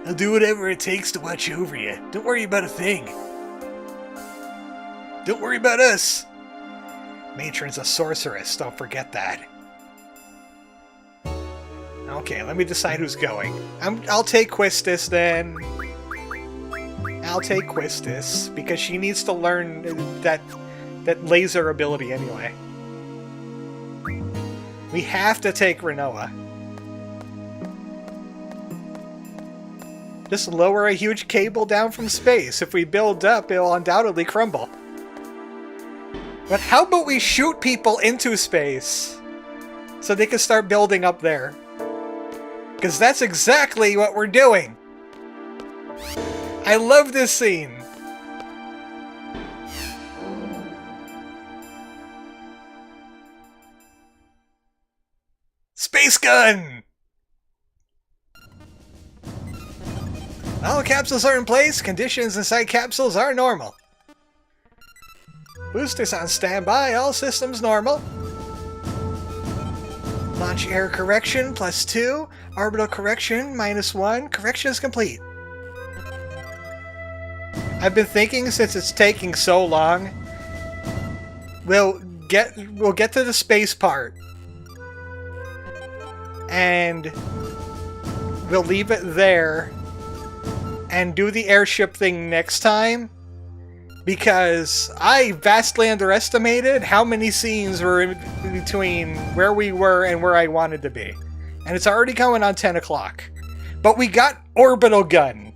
I'll do whatever it takes to watch over you. Don't worry about a thing. Don't worry about us. Matron's a sorceress, don't forget that. Okay, let me decide who's going. I'll take Quistis then. I'll take Quistis, because she needs to learn that laser ability anyway. We have to take Rinoa. Just lower a huge cable down from space. If we build up, it'll undoubtedly crumble. But how about we shoot people into space so they can start building up there? Because that's exactly what we're doing. I love this scene. Space gun! All capsules are in place. Conditions inside capsules are normal. Boosters on standby. All systems normal. Launch error correction +2. Orbital correction -1. Correction is complete. I've been thinking since it's taking so long. Will get to the space part, and we'll leave it there and do the airship thing next time, because I vastly underestimated how many scenes were in between where we were and where I wanted to be. And it's already going on 10 o'clock. But we got Orbital Gun.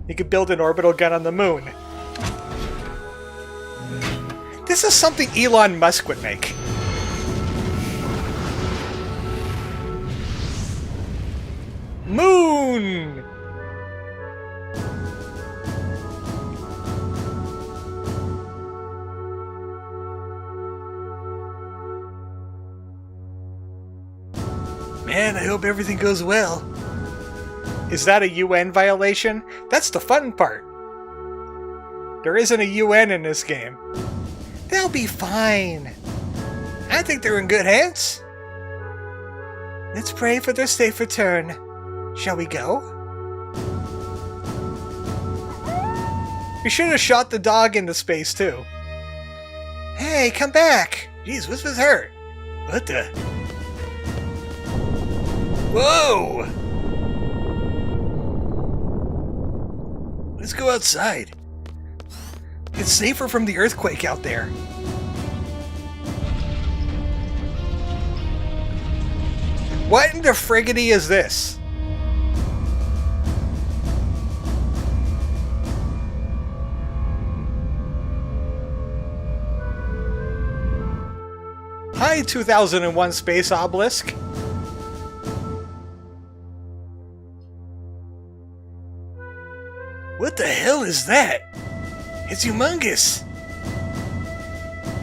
You could build an orbital gun on the moon. This is something Elon Musk would make. Moon! Man, I hope everything goes well. Is that a UN violation? That's the fun part. There isn't a UN in this game. They'll be fine. I think they're in good hands. Let's pray for their safe return. Shall we go? We should have shot the dog into space too. Hey, come back! Jeez, what's with her? What the? Whoa! Let's go outside. It's safer from the earthquake out there. What in the friggity is this? Hi, 2001 Space Obelisk. What the hell is that? It's humongous.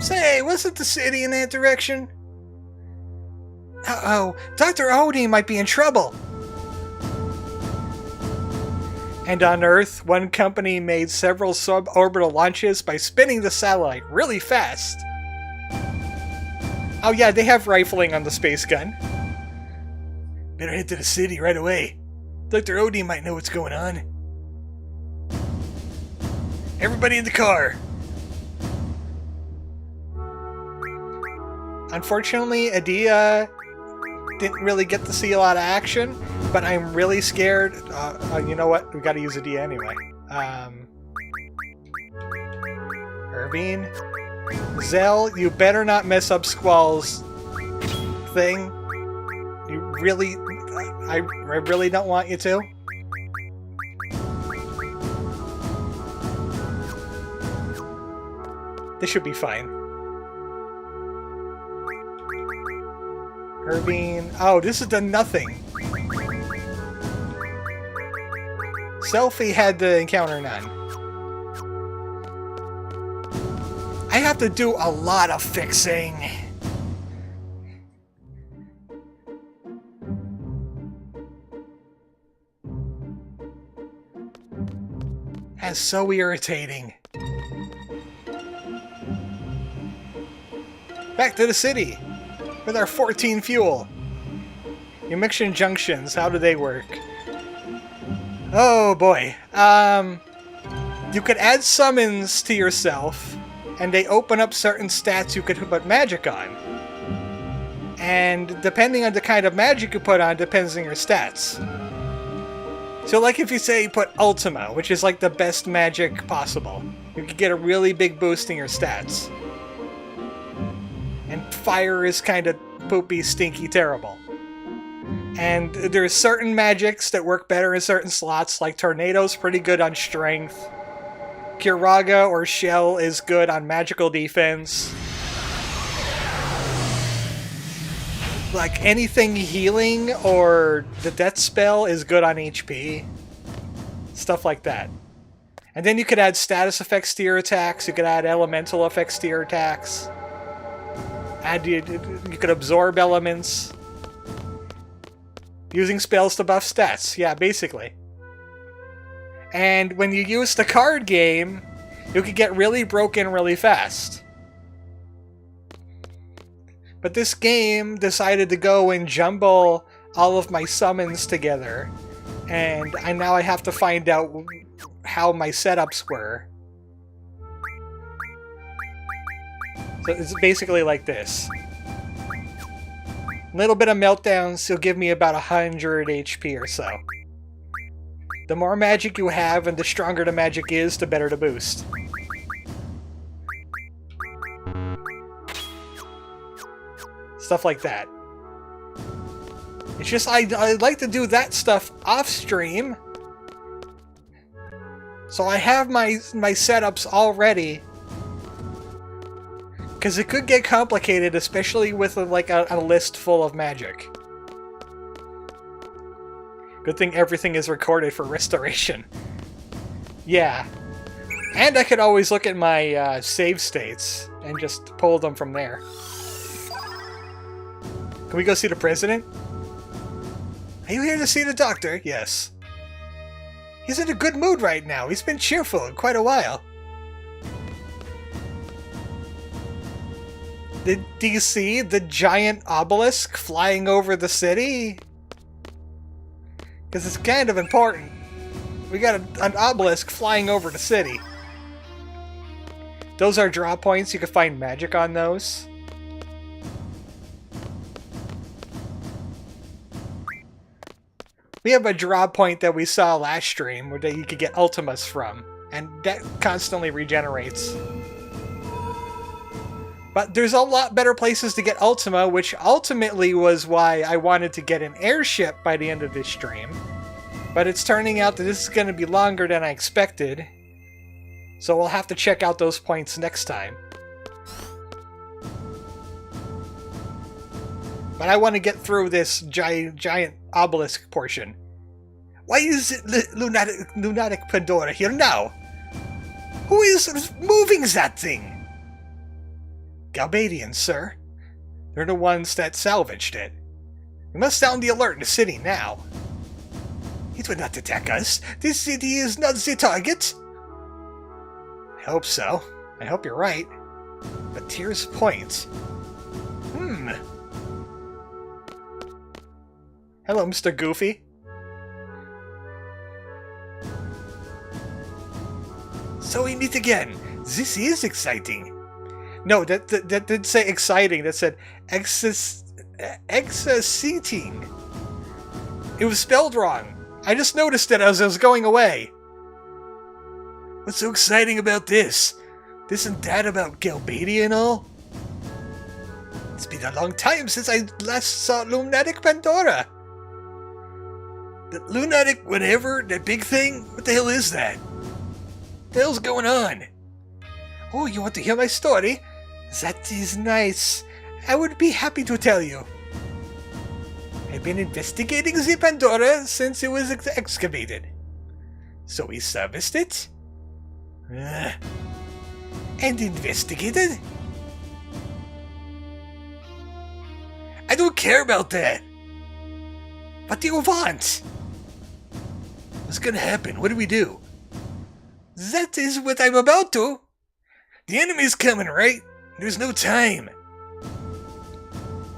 Say, wasn't the city in that direction? Uh-oh, Dr. Odie might be in trouble. And on Earth, one company made several suborbital launches by spinning the satellite really fast. Oh yeah, they have rifling on the space gun. Better head to the city right away. Dr. Odie might know what's going on. Everybody in the car! Unfortunately, Adia didn't really get to see a lot of action, but I'm really scared. You know what? We gotta use Adia anyway. Irvine? Zell, you better not mess up Squall's thing. You really... I really don't want you to. This should be fine. Irvine... Oh, this has done nothing. Selfie had to encounter none. I have to do a lot of fixing. That's so irritating. Back to the city with our 14 fuel. Emission junctions, how do they work? Oh boy. You could add summons to yourself, and they open up certain stats you could put magic on. And depending on the kind of magic you put on, depends on your stats. So like if you say you put Ultima, which is like the best magic possible, you could get a really big boost in your stats. And fire is kind of poopy, stinky, terrible. And there's certain magics that work better in certain slots, like Tornado's pretty good on strength. Kiraga or Shell is good on magical defense. Like anything healing or the death spell is good on HP. Stuff like that. And then you could add status effects to your attacks, you could add elemental effects to your attacks. You could absorb elements. Using spells to buff stats, yeah, basically. And when you use the card game, you could get really broken really fast. But this game decided to go and jumble all of my summons together. And now I have to find out how my setups were. So it's basically like this. Little bit of meltdowns will give me about 100 HP or so. The more magic you have and the stronger the magic is, the better the boost. Stuff like that. It's just I like to do that stuff off stream. So I have my setups all ready. Because it could get complicated, especially with like a list full of magic. Good thing everything is recorded for restoration. Yeah. And I could always look at my save states and just pull them from there. Can we go see the president? Are you here to see the doctor? Yes. He's in a good mood right now. He's been cheerful in quite a while. Do you see the giant obelisk flying over the city? Because it's kind of important. We got an obelisk flying over the city. Those are draw points. You can find magic on those. We have a draw point that we saw last stream where you could get Ultimas from. And that constantly regenerates. But there's a lot better places to get Ultima, which ultimately was why I wanted to get an airship by the end of this stream. But it's turning out that this is going to be longer than I expected. So we'll have to check out those points next time. But I want to get through this giant obelisk portion. Why is it Lunatic Pandora here now? Who is moving that thing? Galbadians, sir. They're the ones that salvaged it. We must sound the alert in the city now. It would not attack us. This city is not the target. I hope so. I hope you're right. But here's the point. Hello, Mr. Goofy. So we meet again. This is exciting. No, that didn't say exciting. That said exciting. It was spelled wrong. I just noticed it as I was going away. What's so exciting about this? Isn't that about Galbadia and all? It's been a long time since I last saw Lunatic Pandora. The Lunatic whatever, that big thing? What the hell is that? What the hell's going on? Oh, you want to hear my story? That is nice. I would be happy to tell you. I've been investigating the Pandora since it was excavated. So we serviced it. And investigated? I don't care about that. What do you want? What's gonna happen? What do we do? That is what I'm about to. The enemy's coming, right? There's no time.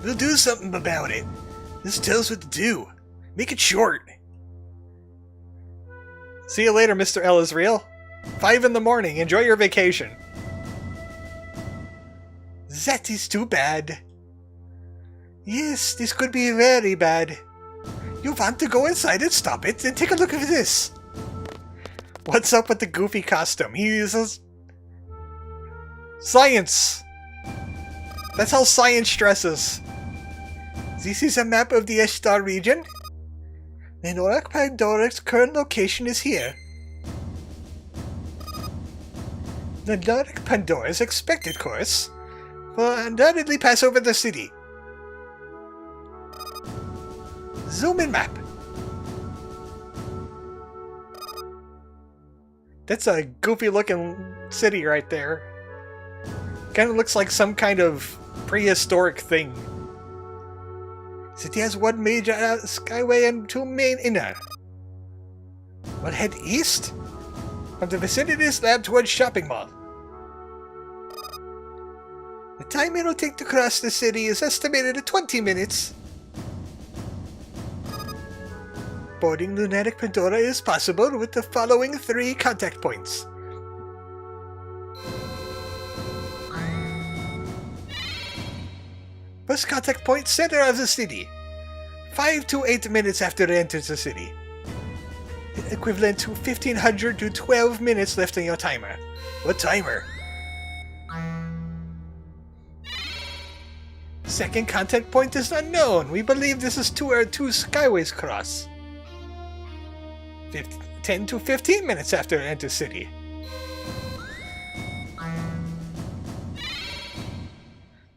We'll do something about it. Just tell us what to do. Make it short. See you later, Mr. El Israel. 5 in the morning. Enjoy your vacation. That is too bad. Yes, this could be very bad. You want to go inside and stop it, and take a look at this. What's up with the goofy costume? He uses science. That's how science stresses. This is a map of the Ishtar region. Lunatic Pandora's current location is here. The Lunatic Pandora's expected course will undoubtedly pass over the city. Zoom in map. That's a goofy looking city right there. Kind of looks like some kind of prehistoric thing. City has one major skyway and 2 main inner. We'll head east from the Vicinities Lab towards Shopping Mall. The time it'll take to cross the city is estimated at 20 minutes. Boarding Lunatic Pandora is possible with the following 3 contact points. First contact point, center of the city. 5 to 8 minutes after it enters the city. Equivalent to 1500 to 12 minutes left on your timer. What timer? Second contact point is unknown. We believe this is 2 skyways cross. 10 to 15 minutes after it enters city.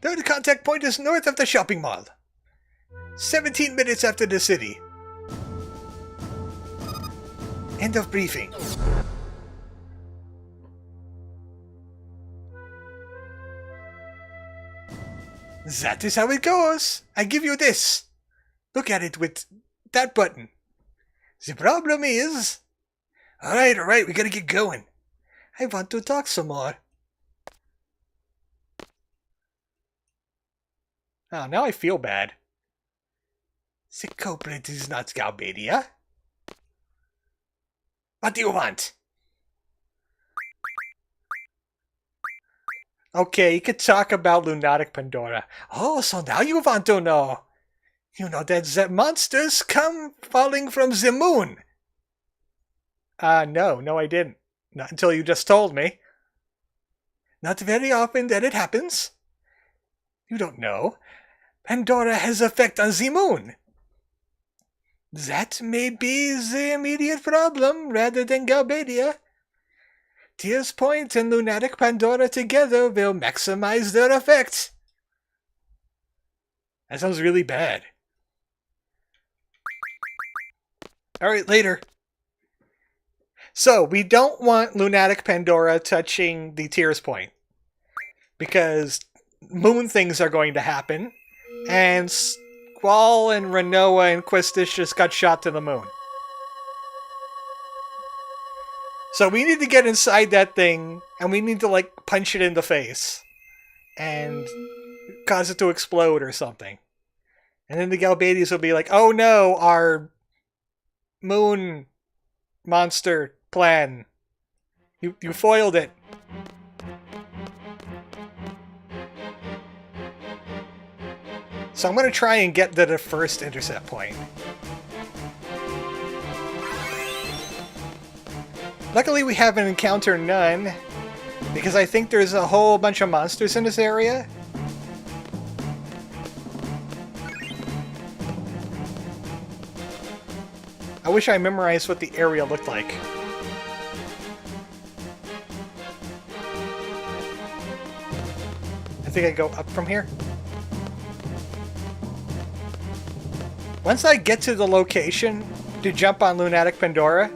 Third contact point is north of the shopping mall. 17 minutes after the city. End of briefing. That is how it goes. I give you this. Look at it with that button. The problem is... Alright, we gotta get going. I want to talk some more. Oh, now I feel bad. The culprit is not Galbadia. What do you want? Okay, you could talk about Lunatic Pandora. Oh, so now you want to know. You know that the monsters come falling from the moon. No, I didn't. Not until you just told me. Not very often that it happens. You don't know. Pandora has effect on the moon. That may be the immediate problem rather than Galbadia. Tears Point and Lunatic Pandora together will maximize their effect. That sounds really bad. Alright, later. So, we don't want Lunatic Pandora touching the Tears Point. Because moon things are going to happen. And Squall and Renoa and Quistis just got shot to the moon. So we need to get inside that thing, and we need to, like, punch it in the face. And cause it to explode or something. And then the Galbadians will be like, oh no, our moon monster plan. You foiled it. So I'm going to try and get to the first intercept point. Luckily we haven't encountered none, because I think there's a whole bunch of monsters in this area. I wish I memorized what the area looked like. I think I go up from here. Once I get to the location to jump on Lunatic Pandora,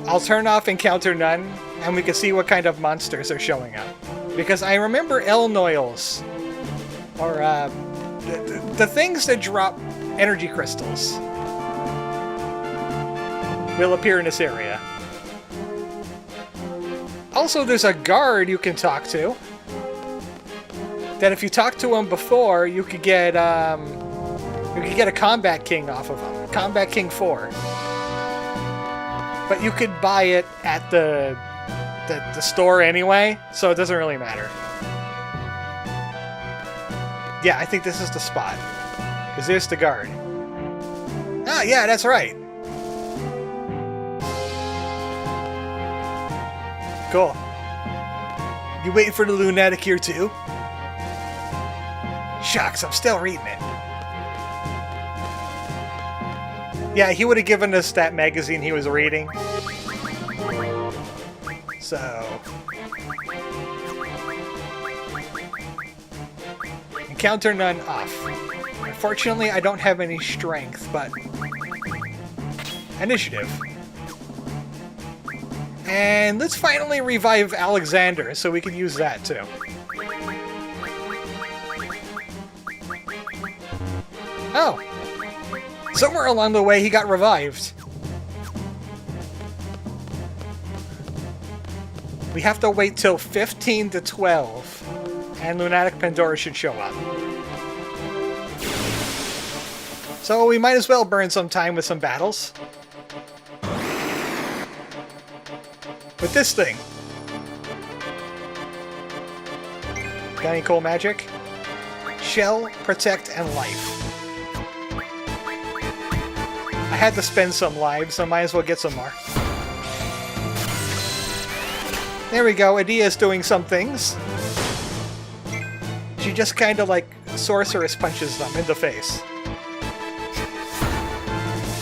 I'll turn off Encounter None, and we can see what kind of monsters are showing up. Because I remember Elnoils, or the things that drop energy crystals, will appear in this area. Also, there's a guard you can talk to. That if you talk to him before, you could get a Combat King off of him. Combat King 4. But you could buy it at the store anyway, so it doesn't really matter. Yeah, I think this is the spot. Because there's the guard. Ah, yeah, that's right. Cool. You waiting for the Lunatic here too? Shucks, I'm still reading it. Yeah, he would have given us that magazine he was reading. So... Encounter None off. Unfortunately, I don't have any strength, but... Initiative. And let's finally revive Alexander, so we can use that too. Oh! Somewhere along the way, he got revived. We have to wait till 15 to 12, and Lunatic Pandora should show up. So we might as well burn some time with some battles. with this thing. Got any cool magic? Shell, Protect, and Life. I had to spend some lives, so I might as well get some more. There we go, Adia's doing some things. She just kind of like Sorceress punches them in the face.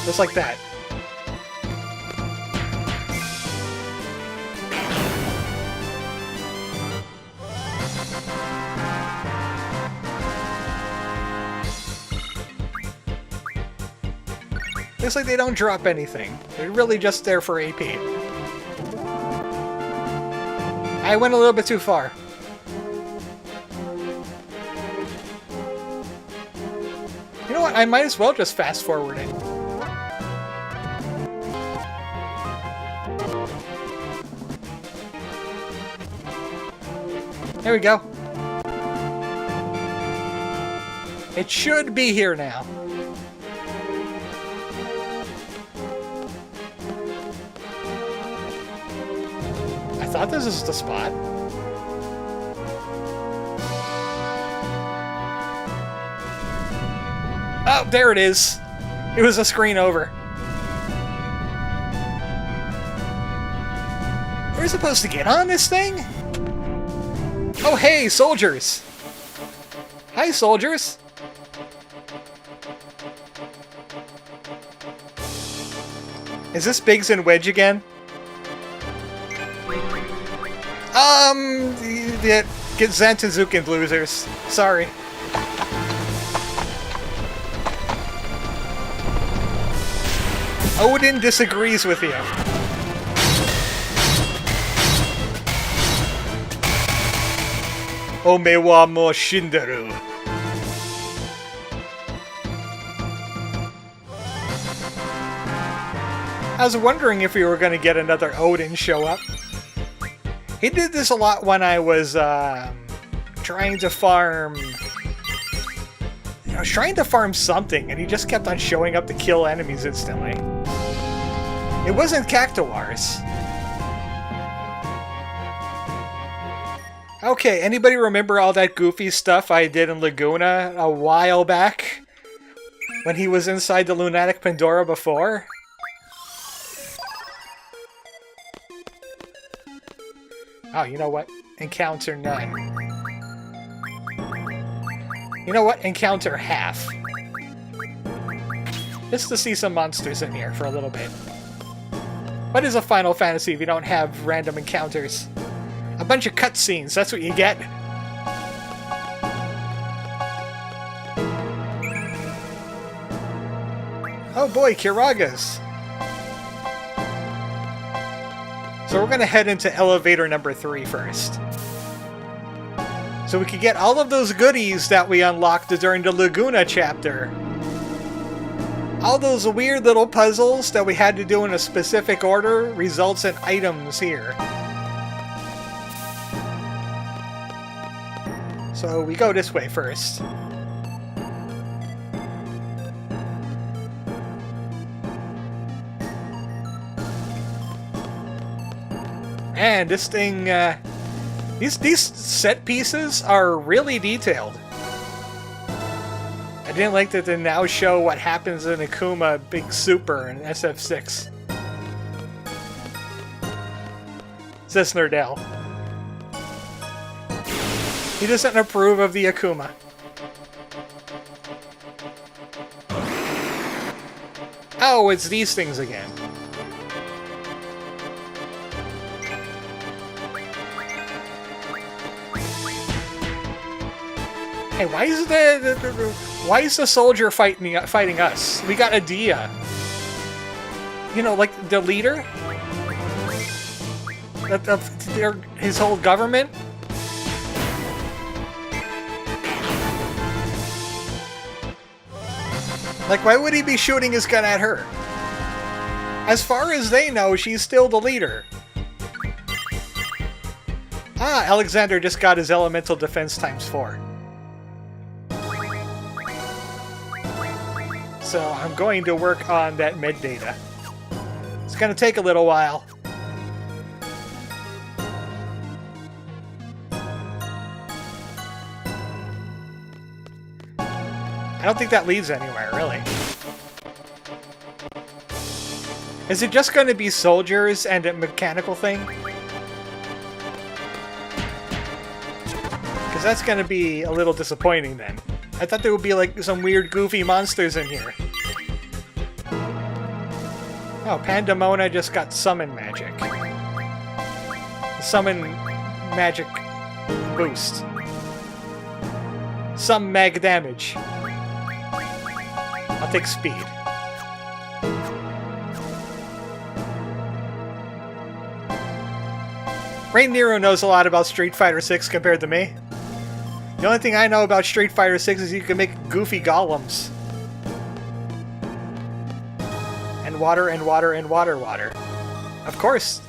Just like that. Looks like they don't drop anything. They're really just there for AP. I went a little bit too far. You know what? I might as well just fast forward it. There we go. It should be here now. I thought this was the spot. Oh, there it is. It was a screen over. We're supposed to get on this thing? Oh, hey, soldiers! Hi, soldiers! Is this Biggs and Wedge again? Get Zantazukin losers. Sorry. Odin disagrees with you. Ome wa mo shinderu. I was wondering if we were going to get another Odin show up. He did this a lot when I was trying to farm... I was trying to farm something, and he just kept on showing up to kill enemies instantly. It wasn't Cactuars. Okay, anybody remember all that goofy stuff I did in Laguna a while back? When he was inside the Lunatic Pandora before? Oh, you know what? Encounter none. You know what? Encounter half. Just to see some monsters in here for a little bit. What is a Final Fantasy if you don't have random encounters? A bunch of cutscenes, that's what you get. Oh boy, Kiragas. So we're gonna head into elevator number 3 first. So we can get all of those goodies that we unlocked during the Laguna chapter. All those weird little puzzles that we had to do in a specific order results in items here. So we go this way first. And this thing, these set pieces are really detailed. I didn't like that they now show what happens in Akuma Big Super and SF6. Says Nerdell. He doesn't approve of the Akuma. Oh, it's these things again. Hey, why is the soldier fighting us? We got Adia. You know, like the leader of his whole government. Like, why would he be shooting his gun at her? As far as they know, she's still the leader. Ah, Alexander just got his elemental defense ×4. So I'm going to work on that med data. It's going to take a little while. I don't think that leads anywhere, really. Is it just going to be soldiers and a mechanical thing? Because that's going to be a little disappointing then. I thought there would be like some weird goofy monsters in here. Oh, Pandemona just got summon magic. Summon magic boost. Some mag damage. I'll take speed. Rain Nero knows a lot about Street Fighter 6 compared to me. The only thing I know about Street Fighter 6 is you can make goofy golems. And water and water and water. Of course.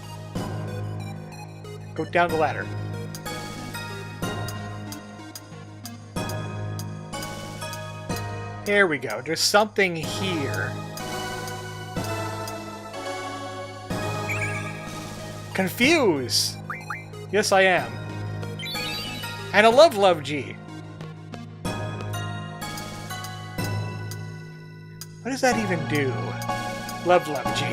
Go down the ladder. Here we go. There's something here. Confuse! Yes, I am. And a Love G. What does that even do? Love G.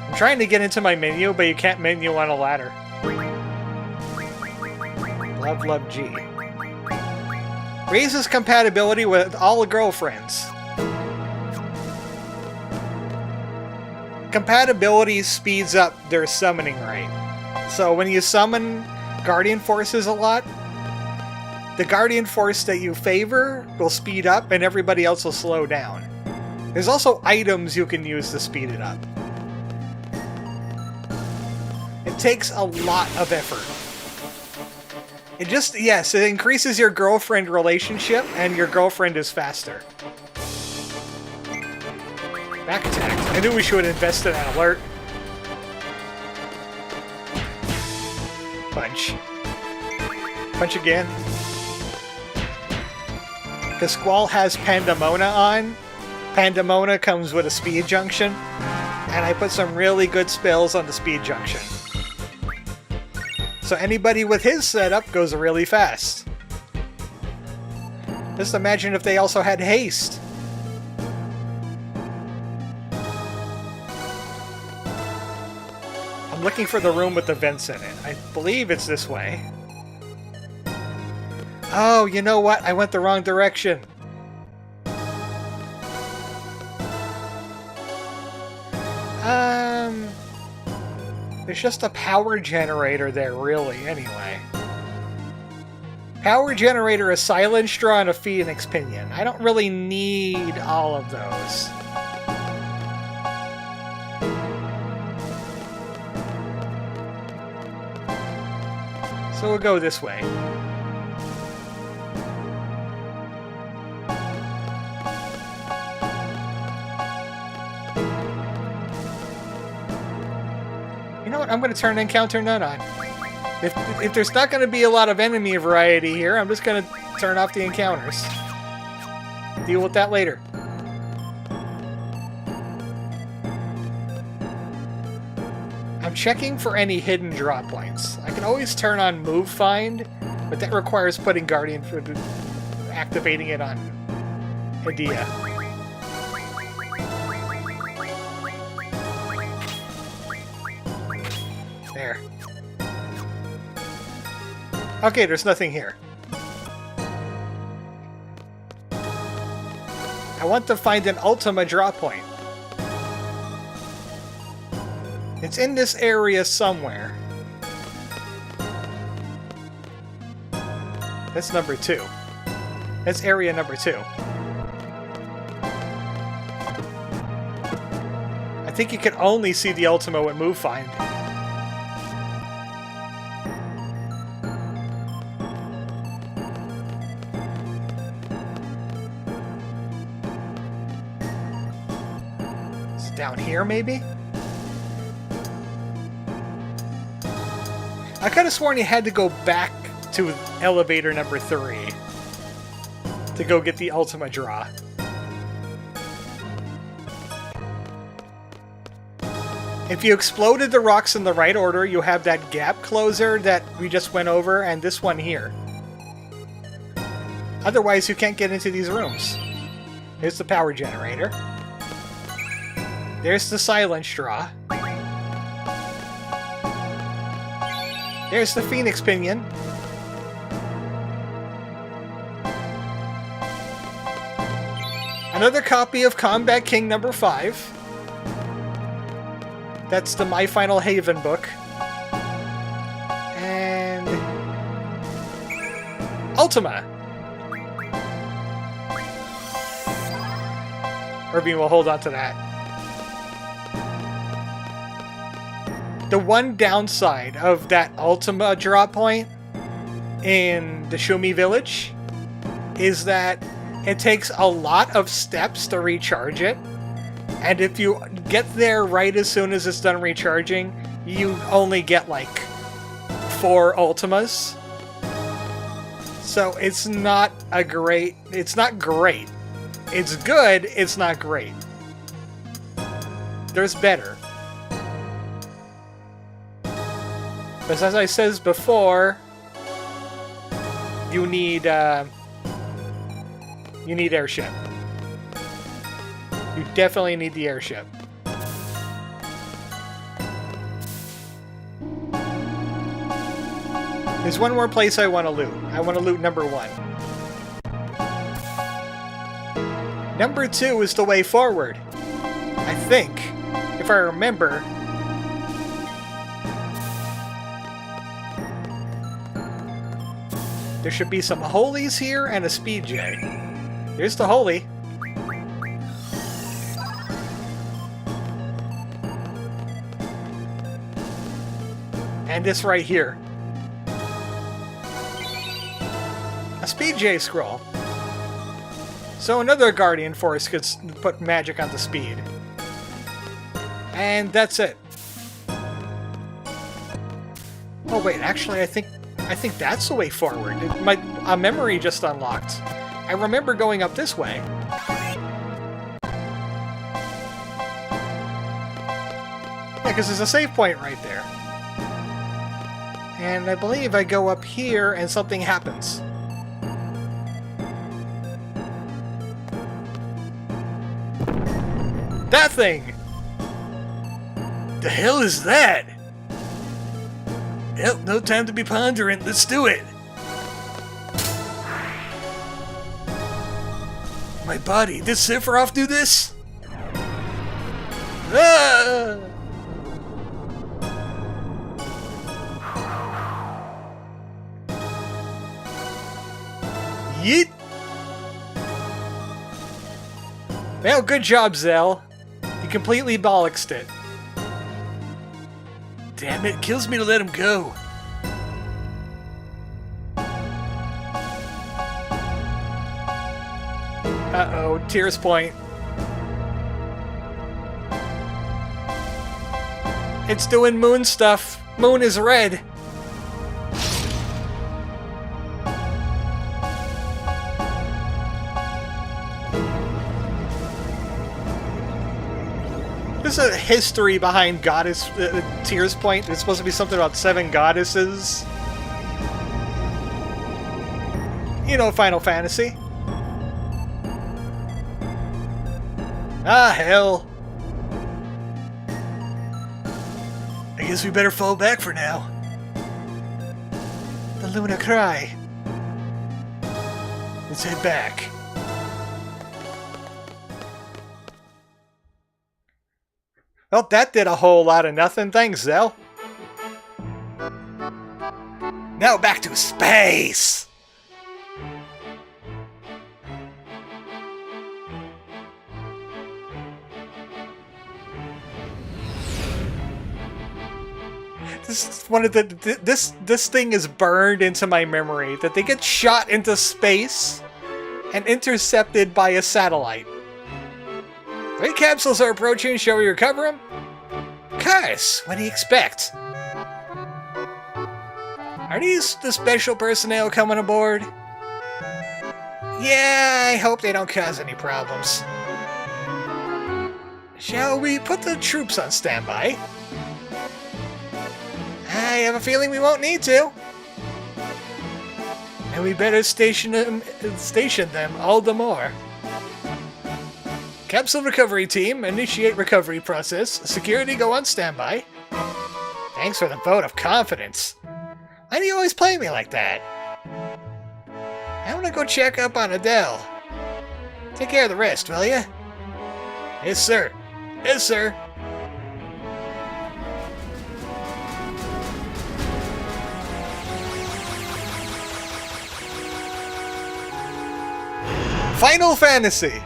I'm trying to get into my menu, but you can't menu on a ladder. Love G. Raises compatibility with all the girlfriends. Compatibility speeds up their summoning rate. So when you summon Guardian Forces a lot, the Guardian Force that you favor will speed up and everybody else will slow down. There's also items you can use to speed it up. It takes a lot of effort. It just, yes, it increases your girlfriend relationship and your girlfriend is faster. Back attack. I knew we should invest in that alert. Punch. Punch again. Because Squall has Pandemona on. Pandemona comes with a speed junction. And I put some really good spells on the speed junction. So anybody with his setup goes really fast. Just imagine if they also had haste. I'm looking for the room with the vents in it. I believe it's this way. Oh, you know what? I went the wrong direction. There's just a power generator there, really, anyway. Power generator, a silent straw, and a phoenix pinion. I don't really need all of those. So we'll go this way. You know what? I'm going to turn Encounter None on. If there's not going to be a lot of enemy variety here, I'm just going to turn off the encounters. Deal with that later. I'm checking for any hidden draw points. I can always turn on Move Find, but that requires putting Guardian for activating it on Edea. There. Okay, there's nothing here. I want to find an Ultima draw point. It's in this area somewhere. That's number 2. That's area number 2. I think you can only see the Ultima with Move Find. It's down here, maybe? I could have sworn you had to go back to elevator number 3 to go get the Ultima draw. 'Cause, If you exploded the rocks in the right order, you have that gap closer that we just went over, and this one here. Otherwise, you can't get into these rooms. Here's the power generator. There's the silent straw. There's the phoenix pinion. Another copy of Combat King number 5. That's the My Final Haven book. And Ultima. Irving will hold on to that. The one downside of that Ultima drop point in the Shumi Village is that it takes a lot of steps to recharge it. And if you get there right as soon as it's done recharging, you only get like 4 Ultimas. So it's not great. It's good, it's not great. There's better. But as I said before, you need airship. You definitely need the airship. There's one more place I want to loot. I want to loot number 1. Number 2 is the way forward. I think, if I remember. There should be some holies here and a speed J. Here's the holy. And this right here. A speed J scroll. So another Guardian Force could put magic on the speed. And that's it. Oh wait, actually I think that's the way forward. A memory just unlocked. I remember going up this way. Yeah, because there's a save point right there. And I believe I go up here and something happens. That thing! The hell is that? Well, no time to be pondering. Let's do it! My body, did Sephiroth do this? Ah! Yeet! Well, good job, Zell. You completely bollocksed it. Damn it, kills me to let him go. Uh-oh, Tears Point. It's doing moon stuff. Moon is red. There's a history behind Goddess Tears Point. It's supposed to be something about 7 goddesses. You know, Final Fantasy. Ah, hell. I guess we better fall back for now. The Luna cry. Let's head back. Well, that did a whole lot of nothing. Thanks, Zell. Now back to space! This is one of the this thing is burned into my memory, that they get shot into space and intercepted by a satellite. 3 capsules are approaching. Shall we recover them? Curse! What do you expect? Are these the special personnel coming aboard? Yeah, I hope they don't cause any problems. Shall we put the troops on standby? I have a feeling we won't need to. And we better station them all the more. Capsule recovery team, initiate recovery process. Security, go on standby. Thanks for the vote of confidence. Why do you always play me like that? I want to go check up on Adele. Take care of the rest, will ya? Yes, sir. Yes, sir. Final Fantasy.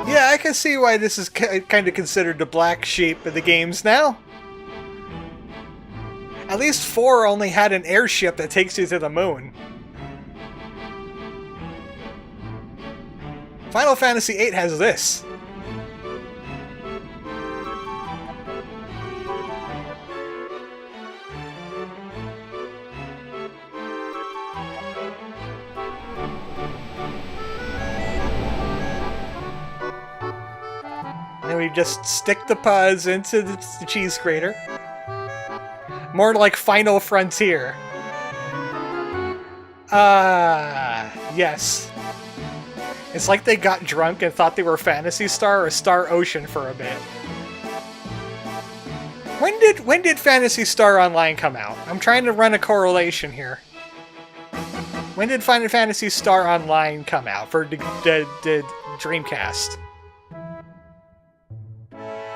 Yeah, I can see why this is kind of considered the black sheep of the games now. At least 4 only had an airship that takes you to the moon. Final Fantasy VIII has this. And we just stick the puz into the cheese grater. More like Final Frontier. Yes. It's like they got drunk and thought they were Phantasy Star or Star Ocean for a bit. When did Phantasy Star Online come out? I'm trying to run a correlation here. When did Final Fantasy Star Online come out for the Dreamcast?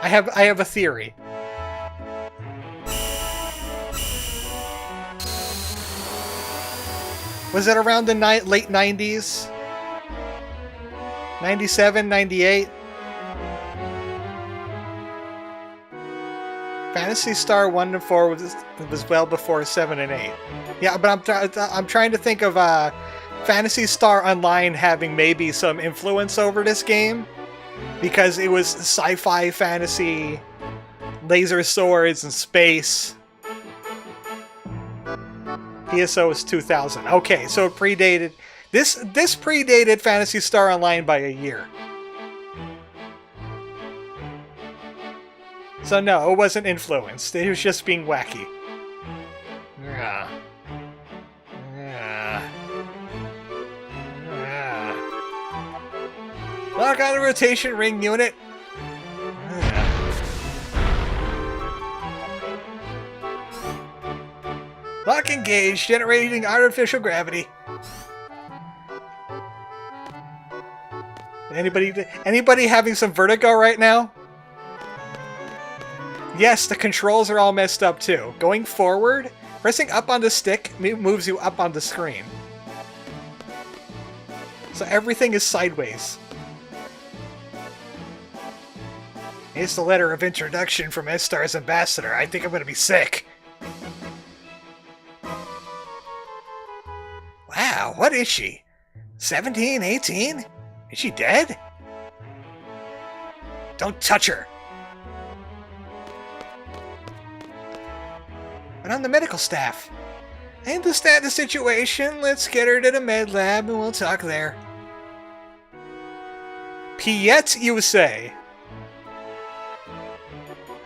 I have a theory. Was it around the late 90s? 97, 98? Phantasy Star 1 and 4 was well before 7 and 8. Yeah, but I'm trying to think of Phantasy Star Online having maybe some influence over this game, because it was sci-fi, fantasy, laser swords, and space. PSO is 2000. Okay, so it predated... This predated Phantasy Star Online by a year. So no, it wasn't influenced. It was just being wacky. Yeah. Yeah. Yeah. Lock on the rotation ring unit. Yeah. Lock engaged, generating artificial gravity. Anybody having some vertigo right now? Yes, the controls are all messed up too. Going forward, pressing up on the stick moves you up on the screen. So everything is sideways. Here's the letter of introduction from S-Star's ambassador. I think I'm gonna be sick. Wow, what is she? 17, 18? Is she dead? Don't touch her! But I'm the medical staff. I understand the situation. Let's get her to the med lab and we'll talk there. Piet, you say?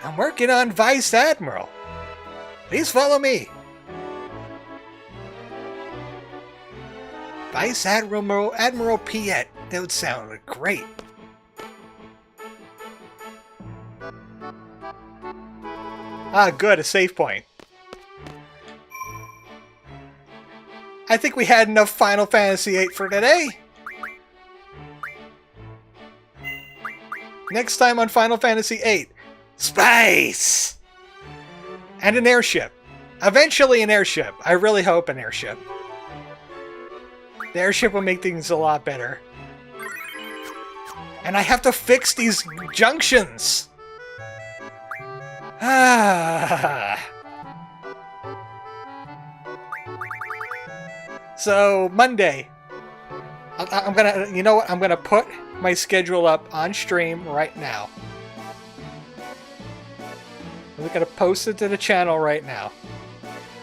I'm working on Vice Admiral. Please follow me. Vice Admiral Piet. That would sound great. Ah, good, a save point. I think we had enough Final Fantasy VIII for today. Next time on Final Fantasy VIII, space! And an airship. Eventually an airship. I really hope an airship. The airship will make things a lot better. And I have to fix these junctions! Ah. So, Monday. I'm gonna, you know what? I'm gonna put my schedule up on stream right now. I'm going to post it to the channel right now.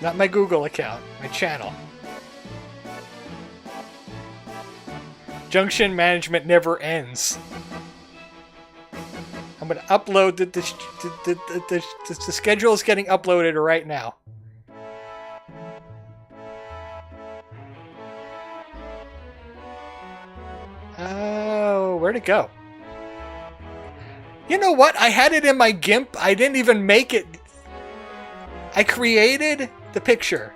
Not my Google account, my channel. Junction management never ends. I'm going to upload the schedule is getting uploaded right now. Oh, where'd it go? You know what? I had it in my GIMP. I didn't even make it. I created the picture.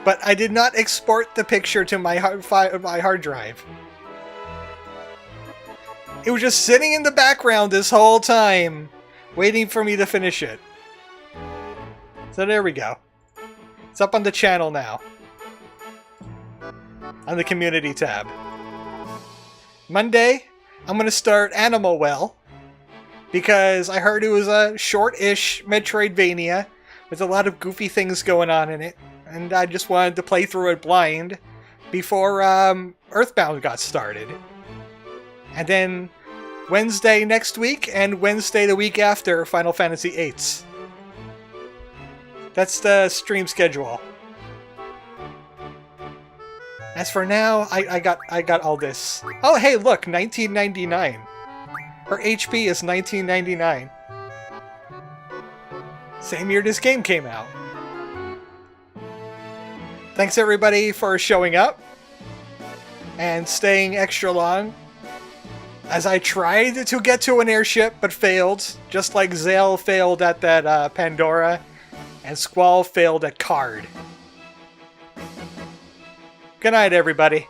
But I did not export the picture to my hard drive. It was just sitting in the background this whole time, waiting for me to finish it. So there we go. It's up on the channel now. On the community tab. Monday, I'm going to start Animal Well, because I heard it was a short-ish Metroidvania with a lot of goofy things going on in it, and I just wanted to play through it blind before Earthbound got started. And then Wednesday next week and Wednesday the week after, Final Fantasy VIII. That's the stream schedule. As for now, I got all this. Oh, hey, look, 1999. Her HP is 1999. Same year this game came out. Thanks everybody for showing up and staying extra long as I tried to get to an airship but failed, just like Zale failed at that Pandora and Squall failed at Card. Good night, everybody.